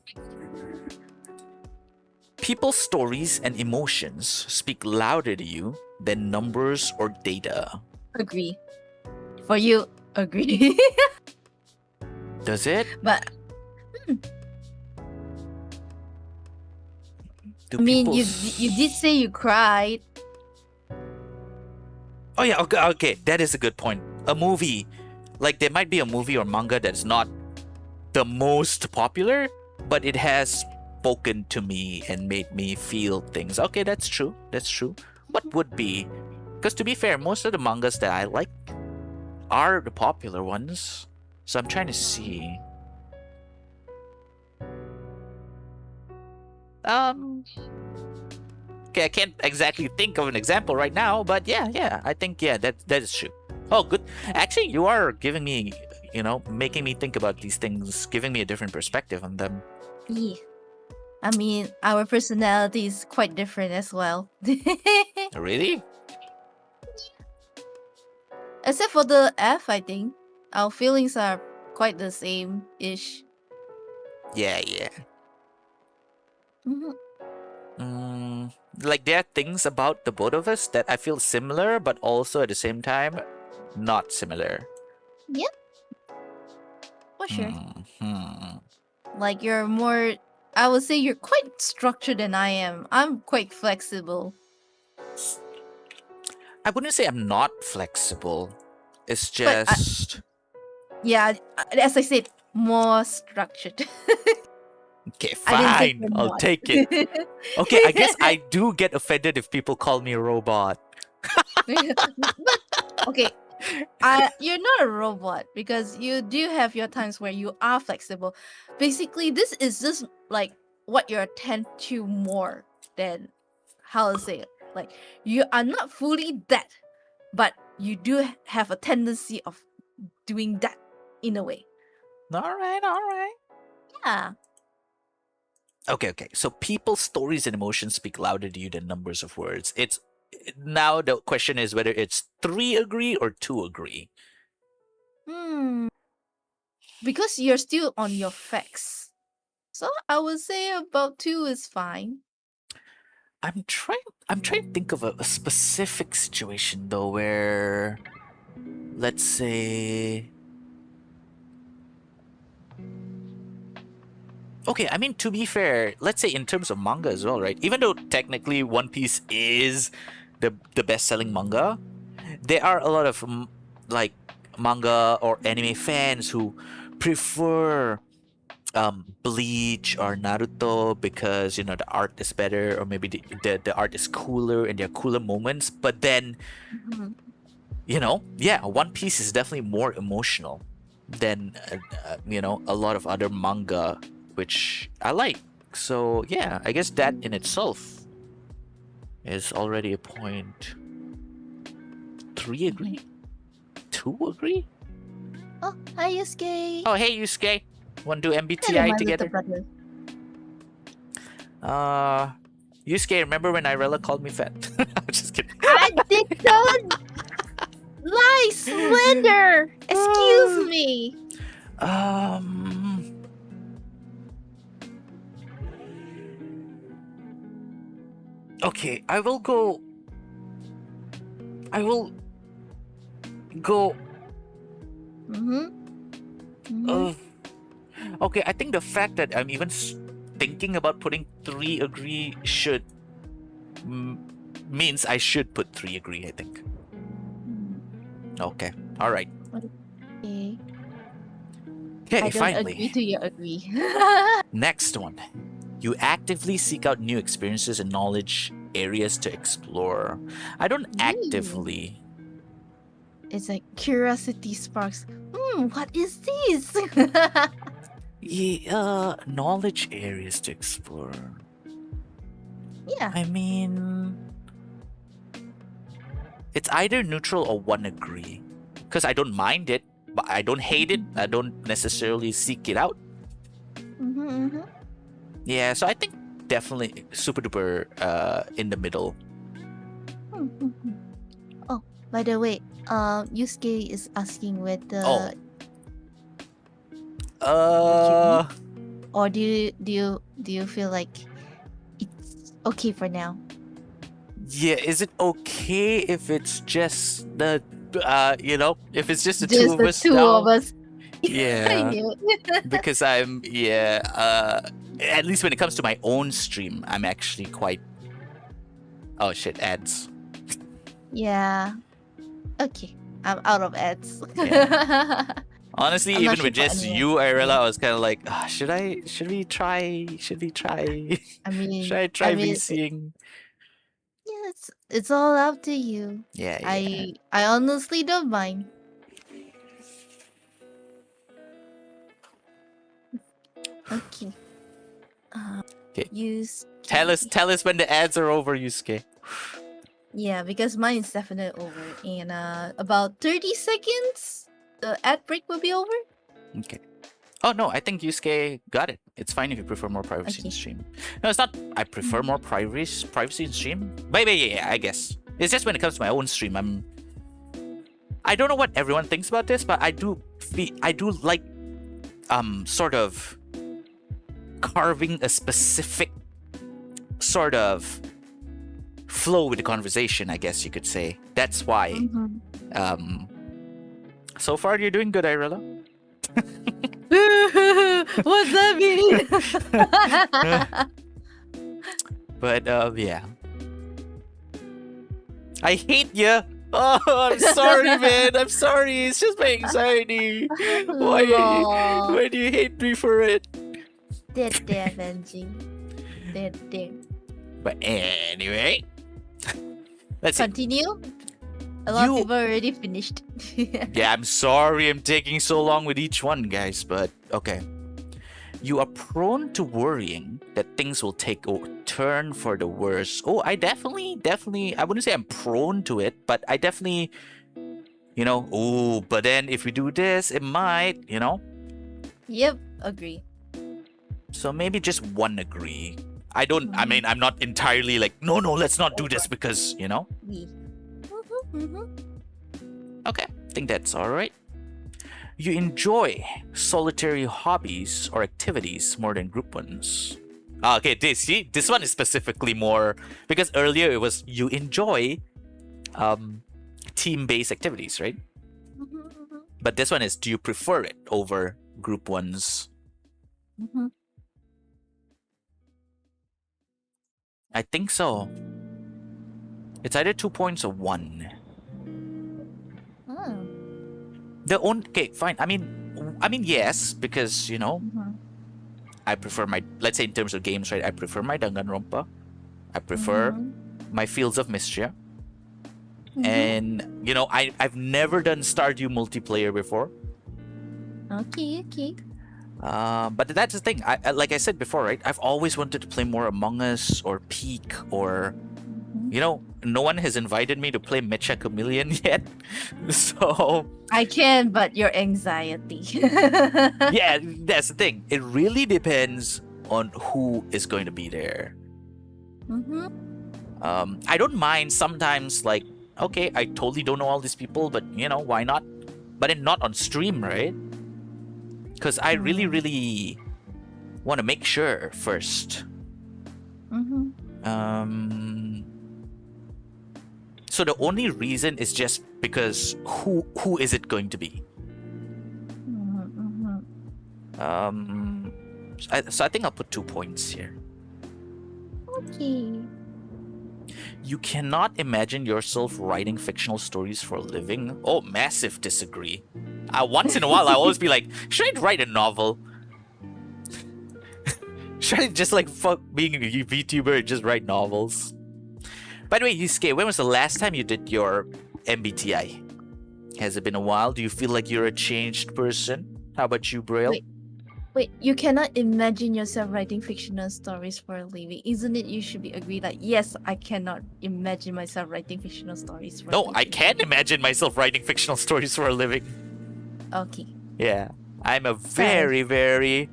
People's stories and emotions speak louder to you than numbers or data. Agree. For you, agree. Does it? But you did say you cried. Oh yeah, okay. That is a good point. A movie, like there might be a movie or manga that's not the most popular, but it has spoken to me and made me feel things. Okay, that's true. What would be? Because to be fair, most of the mangas that I like are the popular ones. So I'm trying to see. Okay, I can't exactly think of an example right now, but yeah, I think that is true. Oh, good. Actually, you are giving me, making me think about these things, giving me a different perspective on them. Yeah. I mean, our personality is quite different as well. Really? Except for the F, I think. Our feelings are quite the same-ish. Yeah. Like there are things about the both of us that I feel similar, but also at the same time, not similar. Yep. For sure. Hmm. Like you're more, I would say you're quite structured than I am. I'm quite flexible. I wouldn't say I'm not flexible. It's But just yeah, as I said, more structured. okay. I didn't say Fine, you're I'll not. take it. Okay, I guess I do get offended if people call me a robot. But okay, you're not a robot because you do have your times where you are flexible. Basically, this is just like what you're tend to more than how to say it. Like you are not fully that, but you do have a tendency of doing that in a way. All right. Yeah. Okay. So people's stories and emotions speak louder to you than numbers of words. It's now the question is whether it's 3 agree or 2 agree. Because you're still on your facts. So I would say about 2 is fine. I'm trying to think of a specific situation though where, let's say, okay, I mean, to be fair, let's say in terms of manga as well, right? Even though technically One Piece is the best-selling manga, there are a lot of like manga or anime fans who prefer Bleach or Naruto because the art is better, or maybe the art is cooler and there are cooler moments. But then One Piece is definitely more emotional than a lot of other manga, which I like. So yeah, I guess that in itself is already a point. 3 agree? 2 agree? Oh, hi Yusuke. Oh, hey Yusuke. Want to do Hello, MBTI my together? little brother. Yusuke, remember when Irella called me fat? I'm just kidding. I did not lie, slender. Excuse me. Okay, I will go. Okay, I think the fact that I'm even thinking about putting 3 agree should means I should put 3 agree, I think. Okay, all right. Okay. Okay, I don't finally. agree to your agree. Next one. You actively seek out new experiences and knowledge areas to explore. I don't actively. It's like curiosity sparks. What is this? Yeah, knowledge areas to explore. Yeah. I mean, it's either neutral or 1 agree. Because I don't mind it, but I don't hate it. I don't necessarily seek it out. Yeah, so I think definitely super duper in the middle. Oh, by the way, Yusuke is asking whether. Or do you feel like it's okay for now? Yeah, is it okay if it's just the if it's just the Just two of the us two now? of us. Yeah. Because I'm at least when it comes to my own stream, I'm actually quite oh shit, ads. Yeah. Okay. I'm out of ads. Yeah. Honestly, I'm not even sure with for just anyone. you, Irella, I was kind of like, should we try? I mean, Should I try VCing? Yeah, it's all up to you. Yeah. I honestly don't mind. Okay. Okay. Use. Tell us when the ads are over, Yusuke. Yeah, because mine is definitely over. In about 30 seconds, the ad break will be over. Okay. Oh no, I think Yusuke got it. It's fine if you prefer more privacy in stream. No, it's not. I prefer more privacy in stream. But yeah, I guess it's just when it comes to my own stream, I don't know what everyone thinks about this, but I do like sort of carving a specific sort of flow with the conversation, I guess you could say. That's why. So far you're doing good, Irella. What's that mean? But yeah. I hate you. Oh, I'm sorry, man. I'm sorry. It's just my anxiety. Why do you hate me for it? Dead there, Benji. Dead there. But anyway, let's see. Continue. A lot of people already finished. Yeah, I'm sorry I'm taking so long with each one, guys, but okay. You are prone to worrying that things will take a turn for the worse. Oh, I definitely, I wouldn't say I'm prone to it, but I definitely, but then if we do this, it might, Yep, agree. So maybe just one agree. I mean, I'm not entirely like, no, let's not do this because, Okay, I think that's all right. You enjoy solitary hobbies or activities more than group ones. Okay, this one is specifically more because earlier it was you enjoy team-based activities, right? But this one is, do you prefer it over group ones? I think so. It's either 2 points or 1. Okay, fine. I mean, yes, because I prefer let's say in terms of games, right? I prefer my Danganronpa. I prefer my Fields of Mystria. And I've never done Stardew multiplayer before. Okay. But that's the thing. I like I said before, right? I've always wanted to play more Among Us or Peak or no one has invited me to play Mecha Chameleon yet. So I can, but your anxiety. Yeah, that's the thing. It really depends on who is going to be there. I don't mind sometimes, like, okay, I totally don't know all these people, but why not? But then not on stream, right? Because I really want to make sure first. So the only reason is just because who is it going to be? So I think I'll put 2 points here. Okay. You cannot imagine yourself writing fictional stories for a living. Oh, massive disagree. Once in a while, I always be like, should I write a novel? Should I just like fuck being a VTuber and just write novels? By the way, Yusuke, when was the last time you did your MBTI? Has it been a while? Do you feel like you're a changed person? How about you, Braille? Wait, you cannot imagine yourself writing fictional stories for a living. Isn't it you should be agreed that yes, I cannot imagine myself writing fictional stories for a living. No, I can imagine myself writing fictional stories for a living. Okay. Yeah. I'm a very, very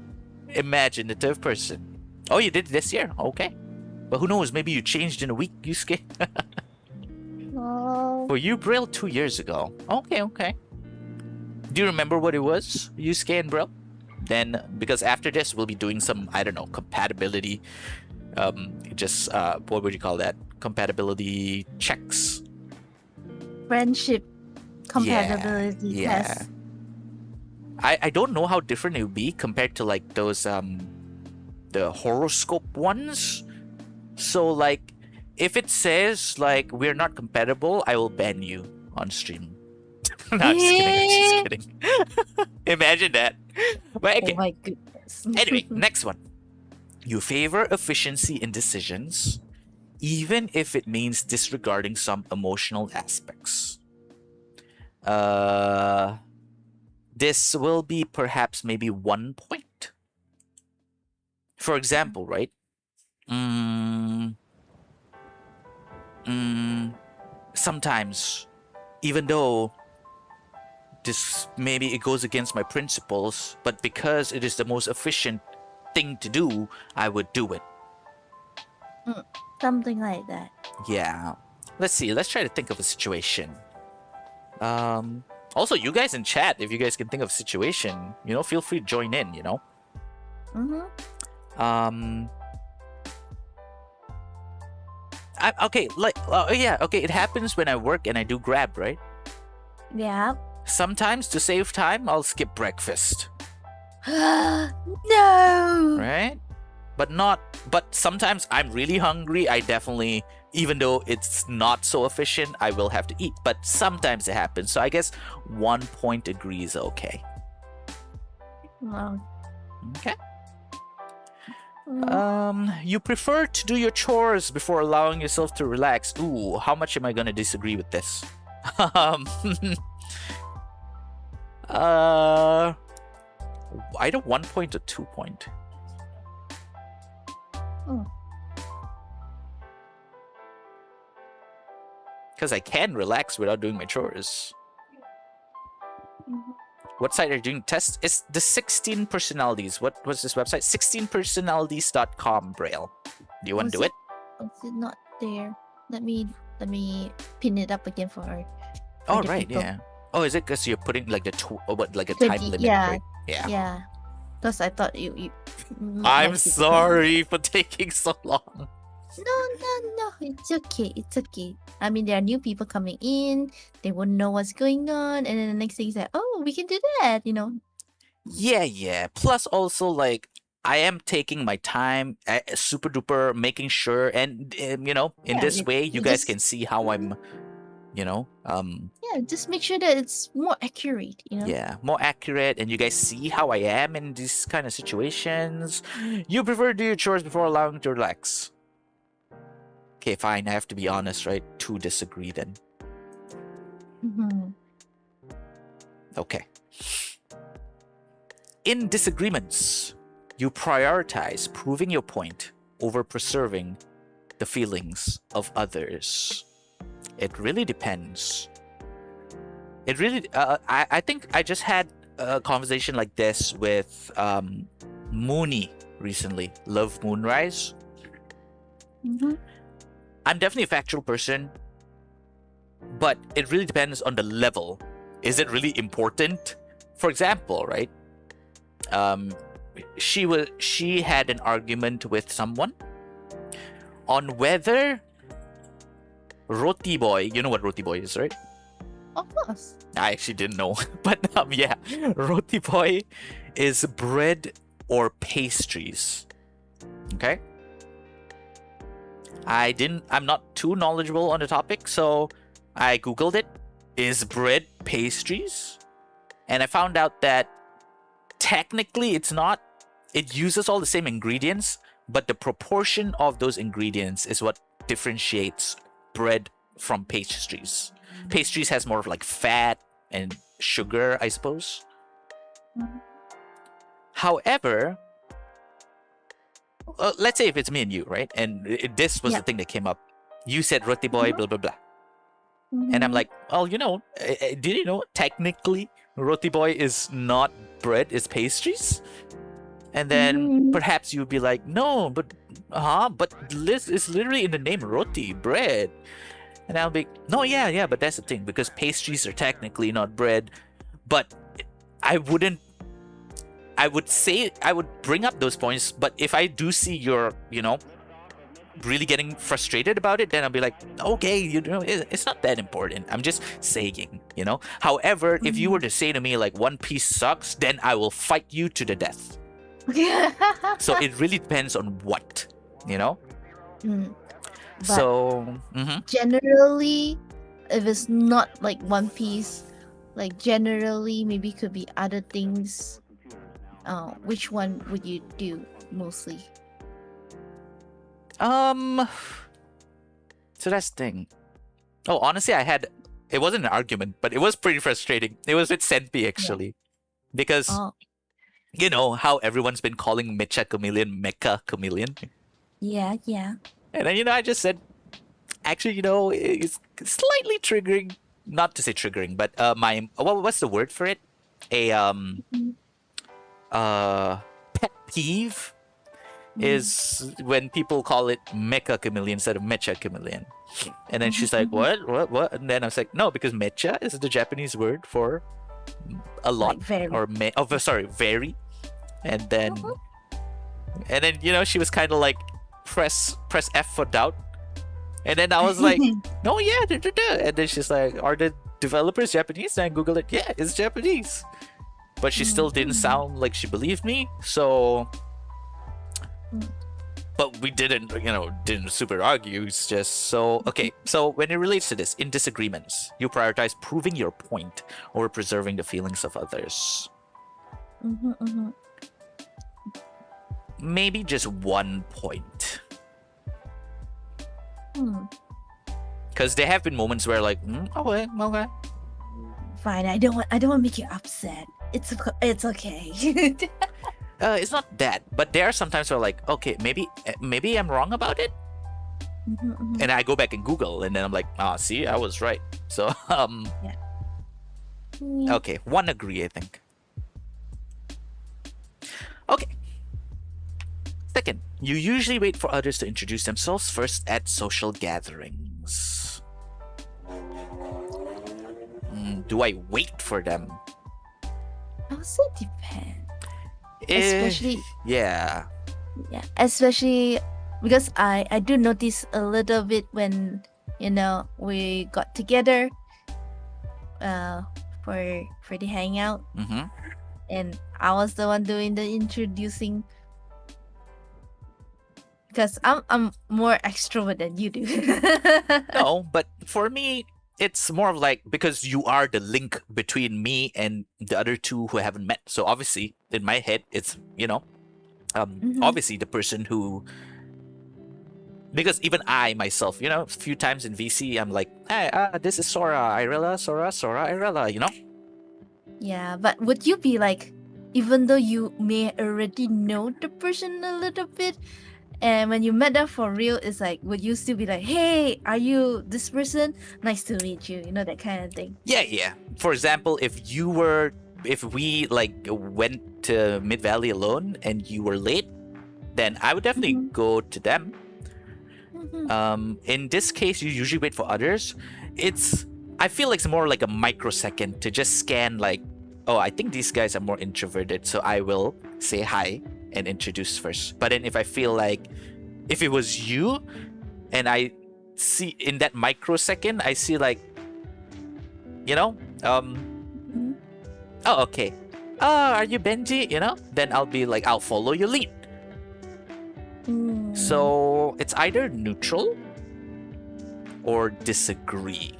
imaginative person. Oh, you did it this year? Okay. But who knows, maybe you changed in a week, Yusuke. For you, Braille, 2 years ago. Okay. Do you remember what it was, Yusuke and Braille? Then, because after this, we'll be doing some, I don't know, compatibility. What would you call that? Compatibility checks. Friendship compatibility test. I don't know how different it would be compared to like those the horoscope ones. So like if it says like we're not compatible, I will ban you on stream. No, I'm just kidding. Imagine that. But, okay. Oh my goodness. Anyway, next one. You favor efficiency in decisions, even if it means disregarding some emotional aspects. This will be perhaps maybe 1 point. For example, right? Sometimes, even though maybe it goes against my principles, but because it is the most efficient thing to do, I would do it. Something like that. Yeah. Let's see. Let's try to think of a situation. Also, you guys in chat, if you guys can think of a situation, feel free to join in, Okay, okay, it happens when I work and I do Grab, right? Yeah. Sometimes to save time, I'll skip breakfast. No. Right? But sometimes I'm really hungry. I definitely, even though it's not so efficient, I will have to eat. But sometimes it happens. So I guess 1 point agree is okay. Wow. Okay. You prefer to do your chores before allowing yourself to relax. Ooh, how much am I gonna disagree with this? Either 1 point or 2 point. Because I can relax without doing my chores. What site are you doing tests? It's the 16 personalities. What was this website? 16personalities.com, Braille. Do you want to do it? Was it not there? Let me pin it up again for her. Oh, right, people. yeah. Oh, is it because you're putting like a 20, time limit, yeah, right? Yeah. Because I thought you I'm sorry for taking so long. No. It's okay. I mean, there are new people coming in. They wouldn't know what's going on. And then the next thing is like, oh, we can do that, Yeah. Plus, also, like, I am taking my time, super duper, making sure. And, in this way, you guys can see how I'm, Yeah, just make sure that it's more accurate, Yeah, more accurate, and you guys see how I am in these kind of situations. You prefer to do your chores before allowing to relax. Okay, fine. I have to be honest, right? 2 disagree then. Okay. In disagreements, you prioritize proving your point over preserving the feelings of others. It really depends. It really, I think I just had a conversation like this with Mooney recently. Love Moonrise. I'm definitely a factual person, but it really depends on the level. Is it really important? For example, right? She had an argument with someone on whether Roti Boy, you know what Roti Boy is, right? Of course. I actually didn't know, but yeah, Roti Boy is bread or pastries. Okay. I'm not too knowledgeable on the topic, so I googled it. Is bread pastries? And I found out that technically it's not. It uses all the same ingredients, but the proportion of those ingredients is what differentiates bread from pastries. Pastries has more of like fat and sugar, I suppose. However, let's say if it's me and you, right? And this was the thing that came up. You said Roti Boy, blah, blah, blah. And I'm like, well, did you know technically Roti Boy is not bread, it's pastries? And then perhaps you'd be like, no, but it's literally in the name Roti, bread. And I'll be, no, yeah, but that's the thing, because pastries are technically not bread. But I would bring up those points, but if I do see you're, really getting frustrated about it, then I'll be like, okay, it's not that important. I'm just saying, However, if you were to say to me like One Piece sucks, then I will fight you to the death. So it really depends on what, So generally, if it's not like One Piece, like generally maybe could be other things. Which one would you do mostly? So that's the thing. Oh, honestly, it wasn't an argument, but it was pretty frustrating. It was with Senpi actually, because how everyone's been calling Mecha Chameleon Mecha Chameleon. Yeah. And then I just said, actually, it's slightly triggering. not to say triggering, but my what's the word for it? A pet peeve is when people call it mecha chameleon instead of mecha chameleon. And then she's like, what? And then I was like, no, because mecha is the Japanese word for a lot, Like very. or very. And then she was kind of like press F for doubt. And then I was like, no, yeah, and then she's like, are the developers Japanese? And I Googled it, yeah, it's Japanese. But she still didn't sound like she believed me, so. But we didn't super argue. It's just so okay. So when it relates to this, in disagreements, you prioritize proving your point or preserving the feelings of others. Maybe just 1 point. Because there have been moments where like, okay. Fine, I don't want to make you upset. It's okay. It's not that, but there are sometimes where like, okay, maybe I'm wrong about it, and I go back and Google, and then I'm like, see, I was right. So okay, 1 agree, I think. Okay. Second, you usually wait for others to introduce themselves first at social gatherings. Do I wait for them? I would say depend. Especially, yeah, especially because I do notice a little bit when we got together for the hangout, and I was the one doing the introducing because I'm more extrovert than you do. No, but for me, it's more of like, because you are the link between me and the other two who haven't met. So obviously, in my head, it's, obviously the person who, because even I myself, a few times in VC, I'm like, hey, this is Sora, Irella, Sora, Irella, Yeah, but would you be like, even though you may already know the person a little bit, and when you met them for real, it's like, would you still be like, hey, are you this person? Nice to meet you, that kind of thing. Yeah. For example, if we like went to Mid Valley alone and you were late, then I would definitely go to them. In this case, you usually wait for others. I feel like it's more like a microsecond to just scan like, oh, I think these guys are more introverted, so I will say hi and introduce first. But then if I feel like, if it was you and I see in that microsecond, I see like, oh, okay, are you Benji, then I'll be like, I'll follow your lead. So it's either neutral or disagree.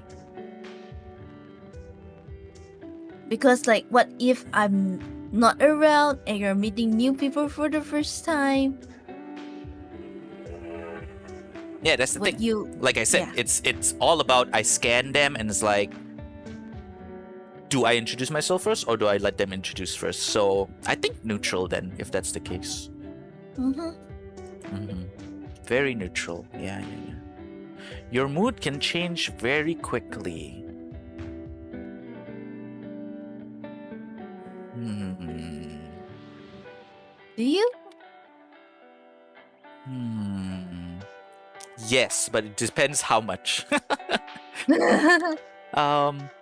Because like, what if I'm not around and you're meeting new people for the first time? Yeah, that's the thing. Like I said, it's all about, I scan them and it's like, do I introduce myself first or do I let them introduce first? So I think neutral then, if that's the case. Very neutral. Yeah. Your mood can change very quickly. Do you? Yes, but it depends how much.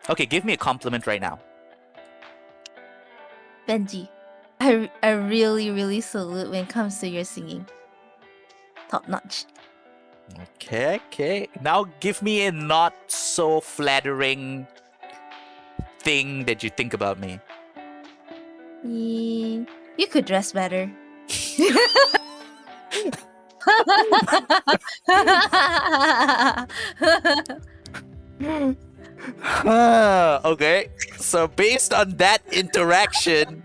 Okay, give me a compliment right now. Benji, I really, really salute when it comes to your singing. Top notch. Okay. Now give me a not so flattering thing that you think about me. You could dress better. Okay, so based on that interaction,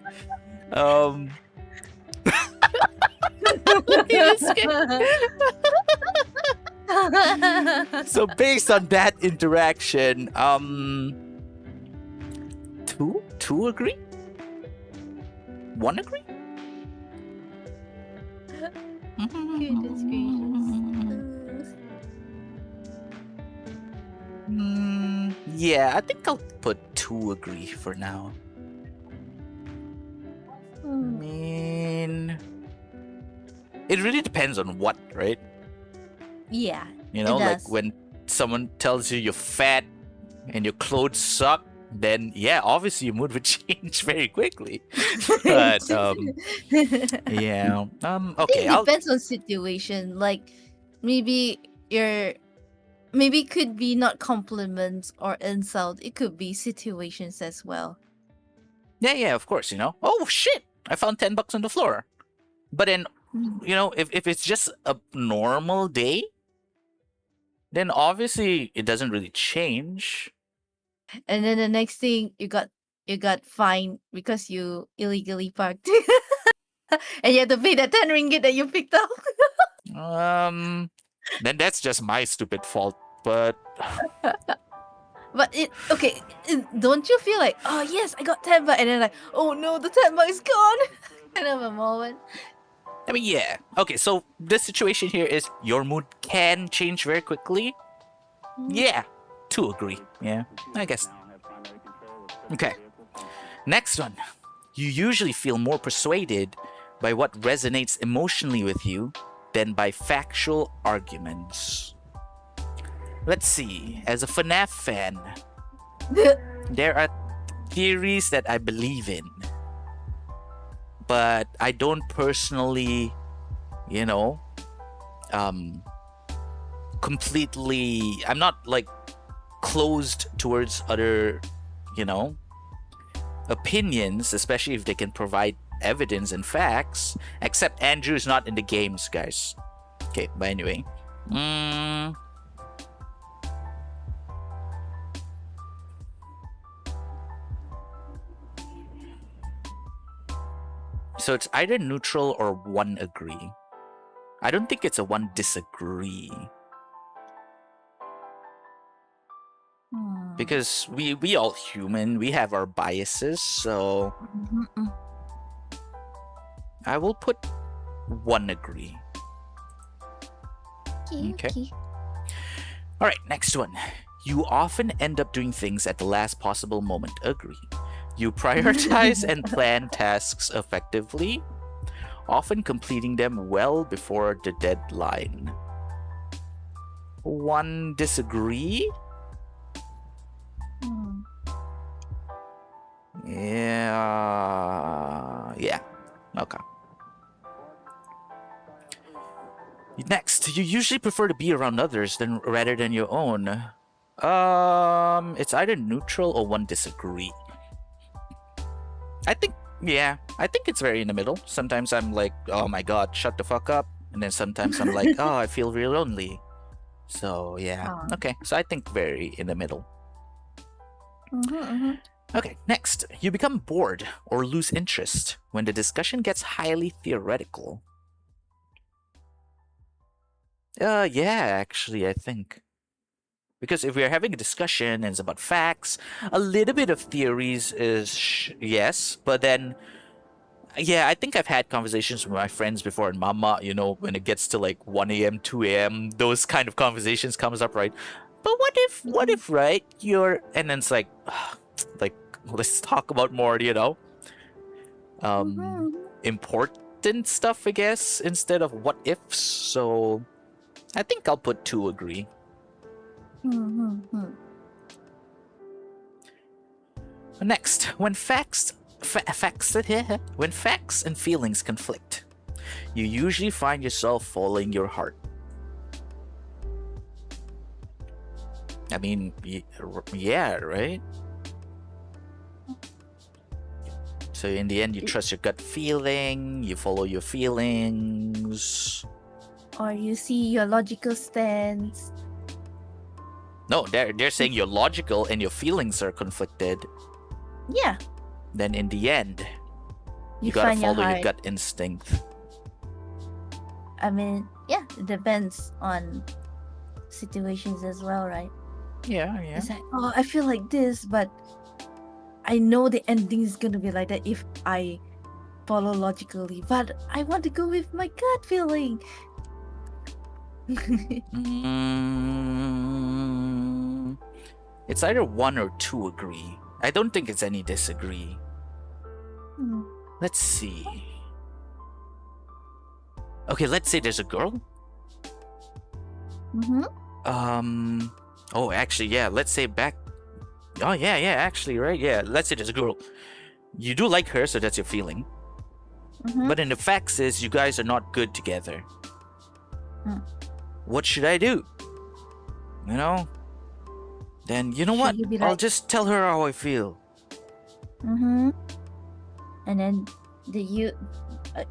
so based on that interaction, two agree? 1 agree? Goodness gracious. Yeah, I think I'll put 2 agree for now. I mean, it really depends on what, right? Yeah. You know, It like does. when someone tells you you're fat and your clothes suck, then yeah, obviously your mood would change very quickly. But yeah. I Okay, think it depends on situation. Like maybe maybe could be not compliments or insult. It could be situations as well. yeah, of course, you know. Oh shit, I found $10 on the floor. But then, you know, if it's just a normal day, then obviously it doesn't really change. And then the next thing you got fined because you illegally parked. And you have to pay that 10 ringgit that you picked up. Then that's just my stupid fault. But But don't you feel like, oh yes, I got 10 baht, and then like, oh no, the 10 baht is gone. Kind of a moment. I mean, yeah. Okay, so the situation here is your mood can change very quickly. Yeah, 2 agree. Yeah, I guess. Okay. Next one. You usually feel more persuaded by what resonates emotionally with you than by factual arguments. Let's see. As a FNAF fan, there are theories that I believe in, but I don't personally, you know, completely. I'm not like closed towards other, you know, opinions, especially if they can provide evidence and facts. Except Andrew's not in the games, guys. Okay, but anyway. So it's either neutral or 1 agree. I don't think it's a 1 disagree. Because we all human, we have our biases, so I will put 1 agree. Okay. All right, next one. You often end up doing things at the last possible moment. Agree. You prioritize and plan tasks effectively, often completing them well before the deadline. 1 disagree. Yeah. Okay. Next, you usually prefer to be around others rather than your own. It's either neutral or 1 disagree. I think it's very in the middle. Sometimes I'm like, oh my god, shut the fuck up. And then sometimes I'm like, oh, I feel real lonely. So yeah. Okay, so I think very in the middle. Okay, next. You become bored or lose interest when the discussion gets highly theoretical. Yeah, actually, I think. Because if we're having a discussion and it's about facts, a little bit of theories is yes, but then, yeah, I think I've had conversations with my friends before, and mama, you know, when it gets to like 1 a.m., 2 a.m., those kind of conversations comes up, right? But what if, right, and then it's like let's talk about more, you know, important stuff, I guess, instead of what ifs. So I think I'll put 2 agree. Next, when facts and feelings conflict, you usually find yourself following your heart. I mean, yeah, right? So in the end, you trust your gut feeling, you follow your feelings. Or you see your logical stance. No, they're saying you're logical and your feelings are conflicted. Yeah. Then in the end, you gotta follow your gut instinct. I mean, yeah, it depends on situations as well, right? Yeah. It's like, oh, I feel like this, but I know the ending is gonna be like that if I follow logically, but I want to go with my gut feeling. It's either 1 or 2 agree. I don't think it's any disagree. Hmm. Let's see. Okay, let's say there's a girl. Mm-hmm. Oh, actually, yeah. Let's say back. Oh, yeah. Actually, right. Yeah. Let's say there's a girl. You do like her, so that's your feeling. Mm-hmm. But in the facts is you guys are not good together. Hmm. What should I do? You know? Then you know Should what? you be I'll like- just tell her how I feel. Mm-hmm. And then do you,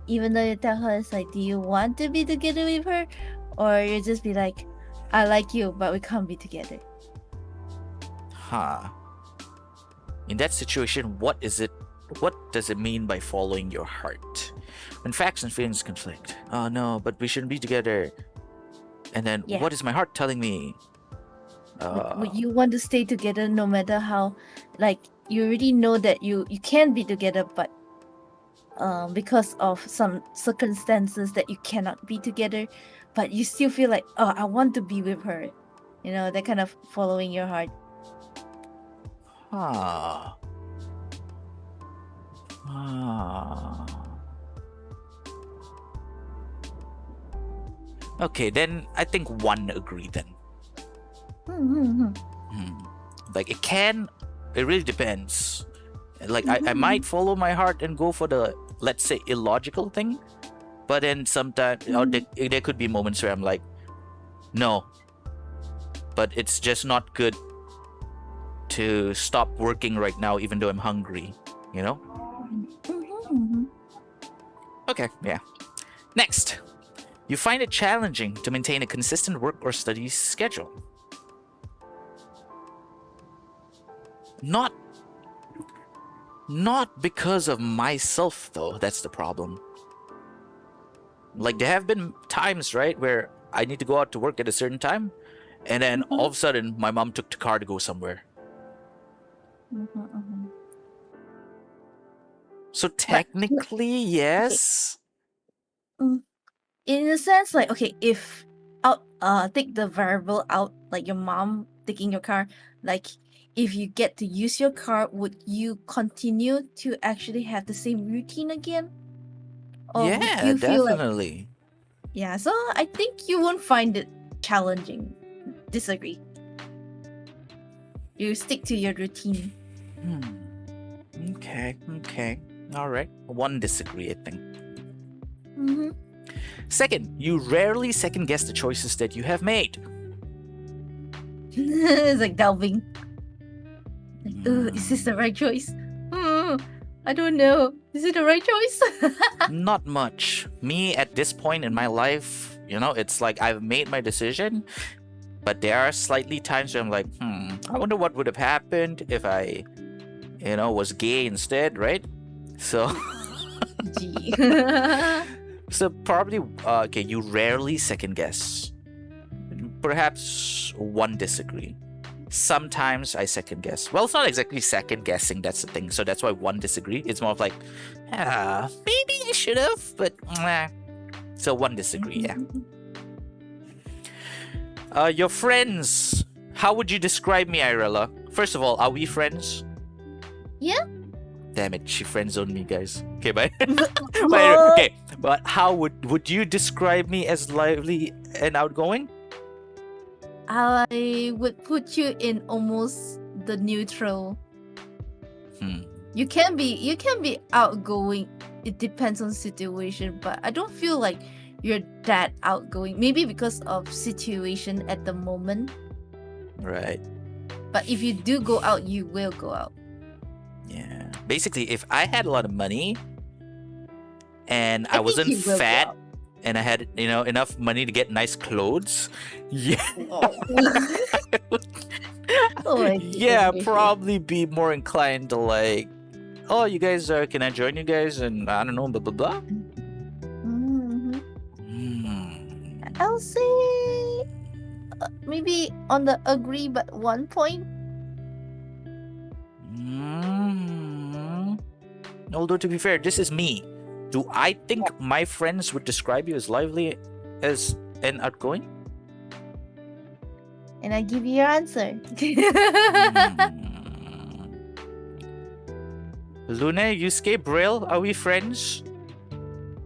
even though you tell her, it's like, do you want to be together with her? Or you just be like, I like you, but we can't be together. Huh. In that situation, what does it mean by following your heart? When facts and feelings conflict. Oh no, but we shouldn't be together. And then Yeah. what is my heart telling me? Would you want to stay together no matter how, like, you already know that you can be together, but because of some circumstances that you cannot be together, but you still feel like, oh, I want to be with her. You know, that kind of following your heart. Huh. Okay, then I think 1 agree then. Mm-hmm. Like it really depends. Like I might follow my heart and go for the, let's say, illogical thing, but then sometimes there could be moments where I'm like, no, but it's just not good to stop working right now even though I'm hungry, you know? Mm-hmm. Okay, yeah. Next, you find it challenging to maintain a consistent work or study schedule. Not because of myself, though. That's the problem. Like, there have been times, right, where I need to go out to work at a certain time, and then all of a sudden, my mom took the car to go somewhere. So technically, yes. In a sense, like, okay, if take the variable out, like your mom taking your car, like, if you get to use your car, would you continue to actually have the same routine again? Or would Yeah, you feel like, definitely. yeah, so I think you won't find it challenging. Disagree. You stick to your routine. Okay. All right. 1 disagree, I think. Mm-hmm. Second, you rarely second guess the choices that you have made. It's like delving. Like, is this the right choice? I don't know. Is it the right choice? Not much. Me at this point in my life, you know, it's like I've made my decision, but there are slightly times where I'm like, I wonder what would have happened if I, you know, was gay instead, right? So, Gee. so probably, okay, you rarely second guess. Perhaps 1 disagree. Sometimes I second guess. Well, it's not exactly second guessing, that's the thing. So that's why 1 disagree. It's more of like, maybe I should have, but nah. So 1 disagree, yeah. Your friends. How would you describe me, Irella? First of all, are we friends? Yeah. Damn it, she friend zoned me, guys. Okay, bye. What? Okay, but how would you describe me as lively and outgoing? I would put you in almost the neutral. You can be outgoing. It depends on situation, but I don't feel like you're that outgoing. Maybe because of situation at the moment. Right. But if you do go out, you will go out. Yeah. Basically, if I had a lot of money and I think wasn't you will go fat out. and I had, you know, enough money to get nice clothes, yeah. Oh my Yeah, goodness. probably be more inclined to like, oh, you guys, can I join you guys? And I don't know, blah, blah, blah. Mhm. Hmm. I'll say maybe on the agree, but 1 point. Although, to be fair, this is me. Do I think my friends would describe you as lively and outgoing? And I give you your answer. Luna, Yusuke, Brill, are we friends?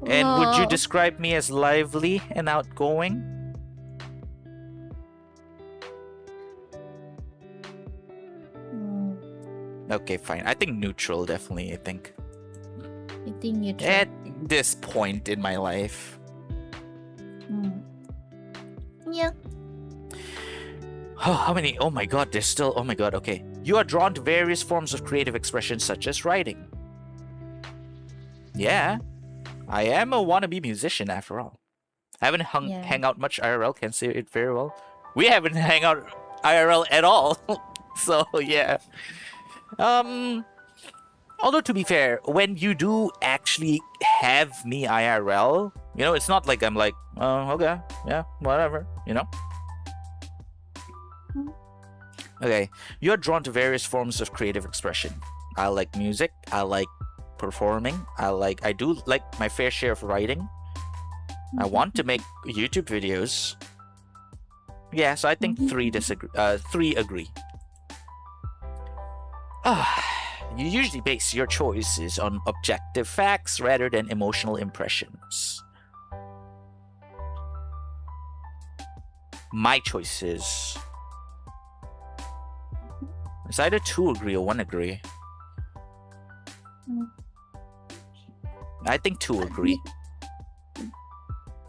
And would you Oh. describe me as lively and outgoing? Hmm, Okay, fine. I think neutral, definitely, I think. I think you try. At this point in my life. Yeah. Oh, how many? Oh my god, there's still... Oh my god, okay. You are drawn to various forms of creative expression, such as writing. Yeah. I am a wannabe musician, after all. I haven't hang out much IRL, can't say it very well. We haven't hang out IRL at all. So, yeah. Although, to be fair, when you do actually have me IRL, you know, it's not like I'm like, oh, okay, yeah, whatever, you know? Okay, you're drawn to various forms of creative expression. I like music, I like performing, I do like my fair share of writing. I want to make YouTube videos. Yeah, so I think three agree. You usually base your choices on objective facts rather than emotional impressions. My choices. It's either 2 agree or 1 agree. I think 2 agree.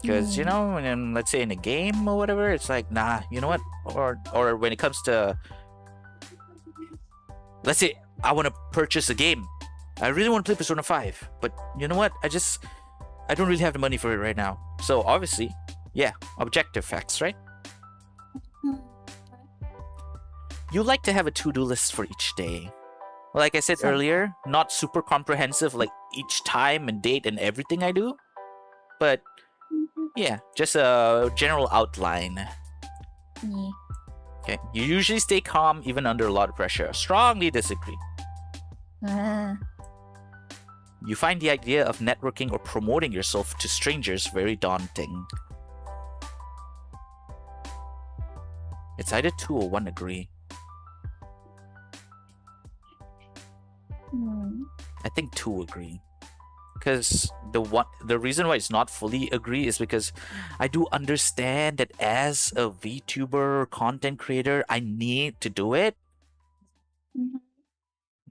Because, you know, when, let's say in a game or whatever, it's like, nah, you know what? Or when it comes to... Let's say I want to purchase a game. I really want to play Persona 5. But you know what? I don't really have the money for it right now. So obviously, yeah, objective facts, right? You like to have a to-do list for each day. Like I said earlier, not super comprehensive like each time and date and everything I do. But yeah, just a general outline. Yeah. Okay. You usually stay calm even under a lot of pressure. Strongly disagree. You find the idea of networking or promoting yourself to strangers very daunting. It's either 2 or 1 agree. I think 2 agree. Because the reason why it's not fully agree is because I do understand that as a VTuber content creator, I need to do it.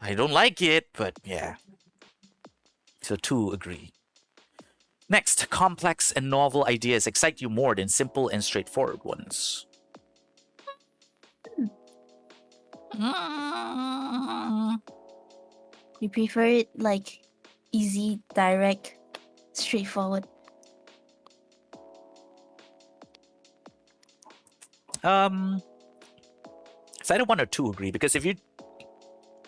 I don't like it, but yeah. So 2 agree. Next, complex and novel ideas excite you more than simple and straightforward ones. You prefer it like easy, direct, straightforward? So I don't 1 or 2 agree because if you,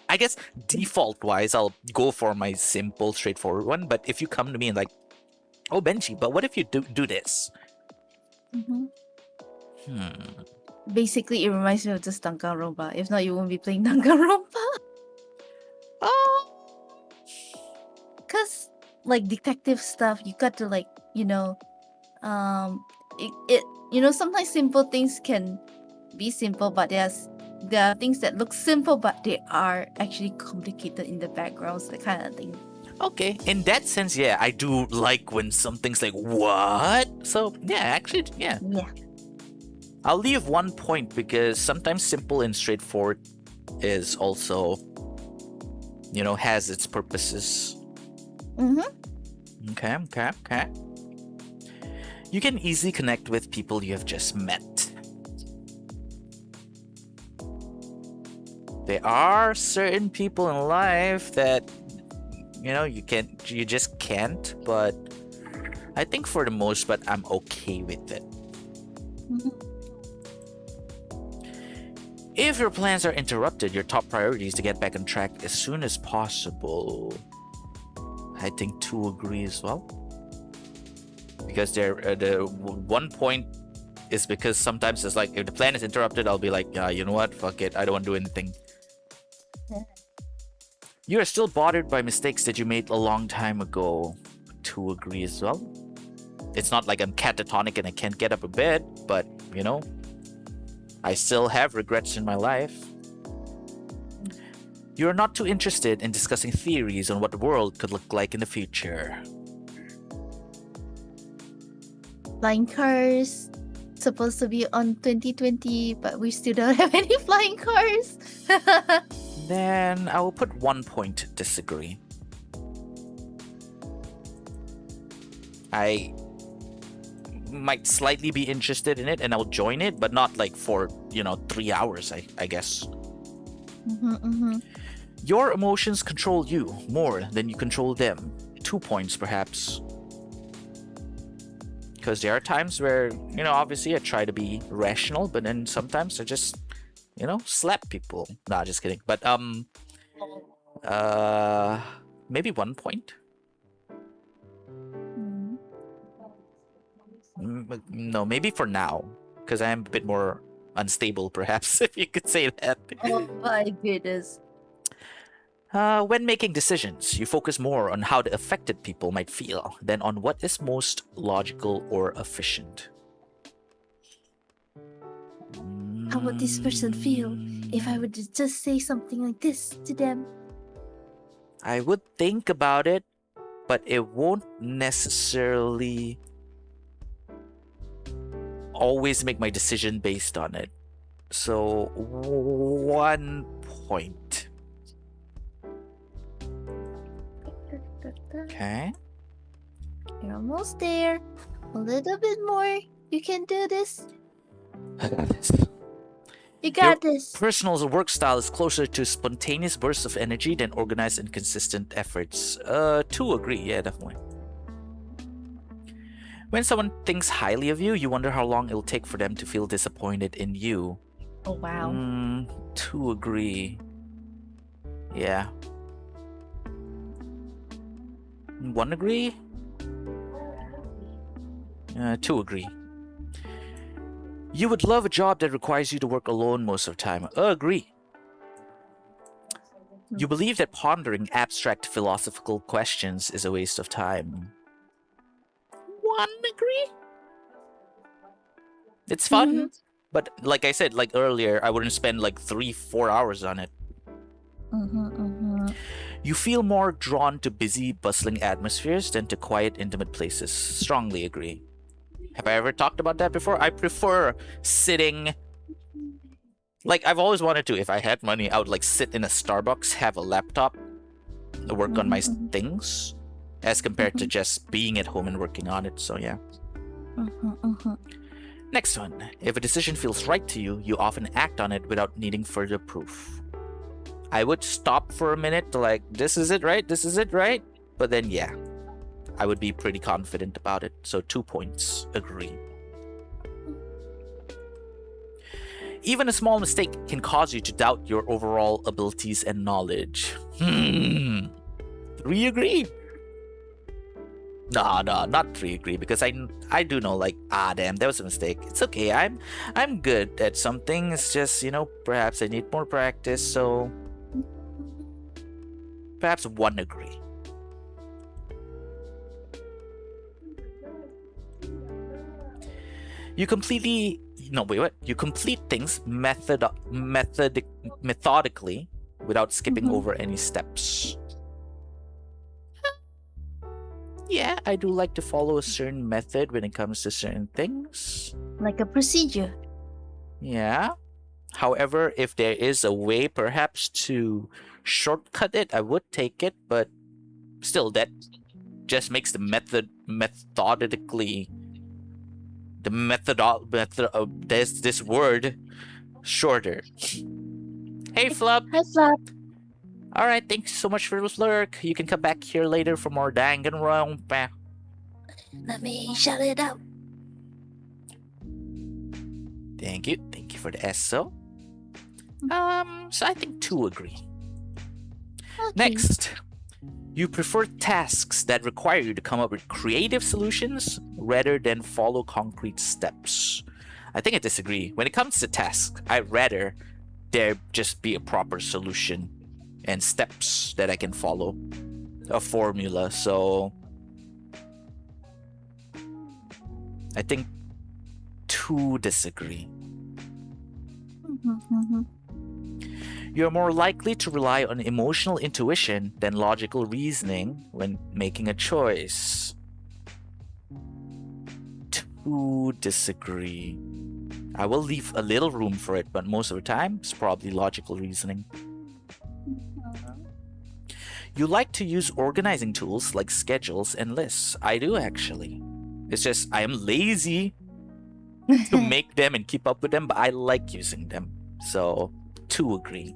I guess default wise, I'll go for my simple, straightforward one. But if you come to me and like, oh Benji, but what if you do this? Basically, it reminds me of just Danganronpa. If not, you won't be playing Danganronpa. Cause like detective stuff, you got to like, you know, you know, sometimes simple things can be simple, but there are things that look simple, but they are actually complicated in the backgrounds, that kind of thing. Okay, in that sense, yeah, I do like when something's like, what? So yeah, actually, yeah. Yeah. I'll leave 1 point because sometimes simple and straightforward is also, you know, has its purposes. Okay. You can easily connect with people you have just met. There are certain people in life that, you know, you just can't, but I think for the most part, I'm okay with it. If your plans are interrupted, your top priority is to get back on track as soon as possible. I think 2 agree as well. Because the 1 point is because sometimes it's like, if the plan is interrupted, I'll be like, yeah, you know what? Fuck it. I don't want to do anything. You are still bothered by mistakes that you made a long time ago. 2 agree as well. It's not like I'm catatonic and I can't get up a bed, but, you know, I still have regrets in my life. You're not too interested in discussing theories on what the world could look like in the future. Flying cars supposed to be on 2020, but we still don't have any flying cars. Then I will put 1 point disagree. I might slightly be interested in it and I'll join it, but not like for, 3 hours, I guess. Your emotions control you more than you control them. 2 points, perhaps. Because there are times where, obviously I try to be rational, but then sometimes I just, slap people. Nah, just kidding. But, maybe 1 point? No, maybe for now. Because I am a bit more unstable, perhaps, if you could say that. Oh my goodness. When making decisions, you focus more on how the affected people might feel than on what is most logical or efficient. How would this person feel if I were to just say something like this to them? I would think about it, but it won't necessarily always make my decision based on it. So 1 point. Okay. You're almost there. A little bit more. You can do this. I got this. You got this. Personal work style is closer to spontaneous bursts of energy than organized and consistent efforts. 2 agree. Yeah, definitely. When someone thinks highly of you, you wonder how long it'll take for them to feel disappointed in you. Oh, wow. 2 agree. Yeah. 1 agree? 2 agree. You would love a job that requires you to work alone most of the time. Agree. You believe that pondering abstract philosophical questions is a waste of time. 1 agree? It's fun, but like I said, like earlier, I wouldn't spend like 3-4 hours on it. You feel more drawn to busy, bustling atmospheres than to quiet, intimate places. Strongly agree. Have I ever talked about that before? I prefer sitting... Like, I've always wanted to. If I had money, I would like sit in a Starbucks, have a laptop, work on my things, as compared to just being at home and working on it. So yeah. Next one. If a decision feels right to you, you often act on it without needing further proof. I would stop for a minute to like, this is it, right? This is it, right? But then, yeah, I would be pretty confident about it. So 2 points. Agree. Even a small mistake can cause you to doubt your overall abilities and knowledge. 3 agree. No, not 3 agree, because I do know, like, damn, that was a mistake. It's okay. I'm good at something. It's just, perhaps I need more practice. So perhaps 1 agree. You complete things methodically without skipping over any steps. Yeah, I do like to follow a certain method when it comes to certain things. Like a procedure. Yeah. However, if there is a way perhaps to shortcut it, I would take it, but still that just makes the there's this word shorter. Hey Flub. Hi Flub. Alright, thanks so much for the lurk. You can come back here later for more Danganronpa. Let me shout it out. Thank you for the SO. So I think 2 agree. Okay. Next, you prefer tasks that require you to come up with creative solutions rather than follow concrete steps. I think I disagree. When it comes to tasks, I'd rather there just be a proper solution and steps that I can follow, a formula. So I think 2 disagree. Mm-hmm. You're more likely to rely on emotional intuition than logical reasoning when making a choice. To disagree. I will leave a little room for it, but most of the time, it's probably logical reasoning. You like to use organizing tools like schedules and lists. I do, actually. It's just I am lazy to make them and keep up with them, but I like using them. So, to agree.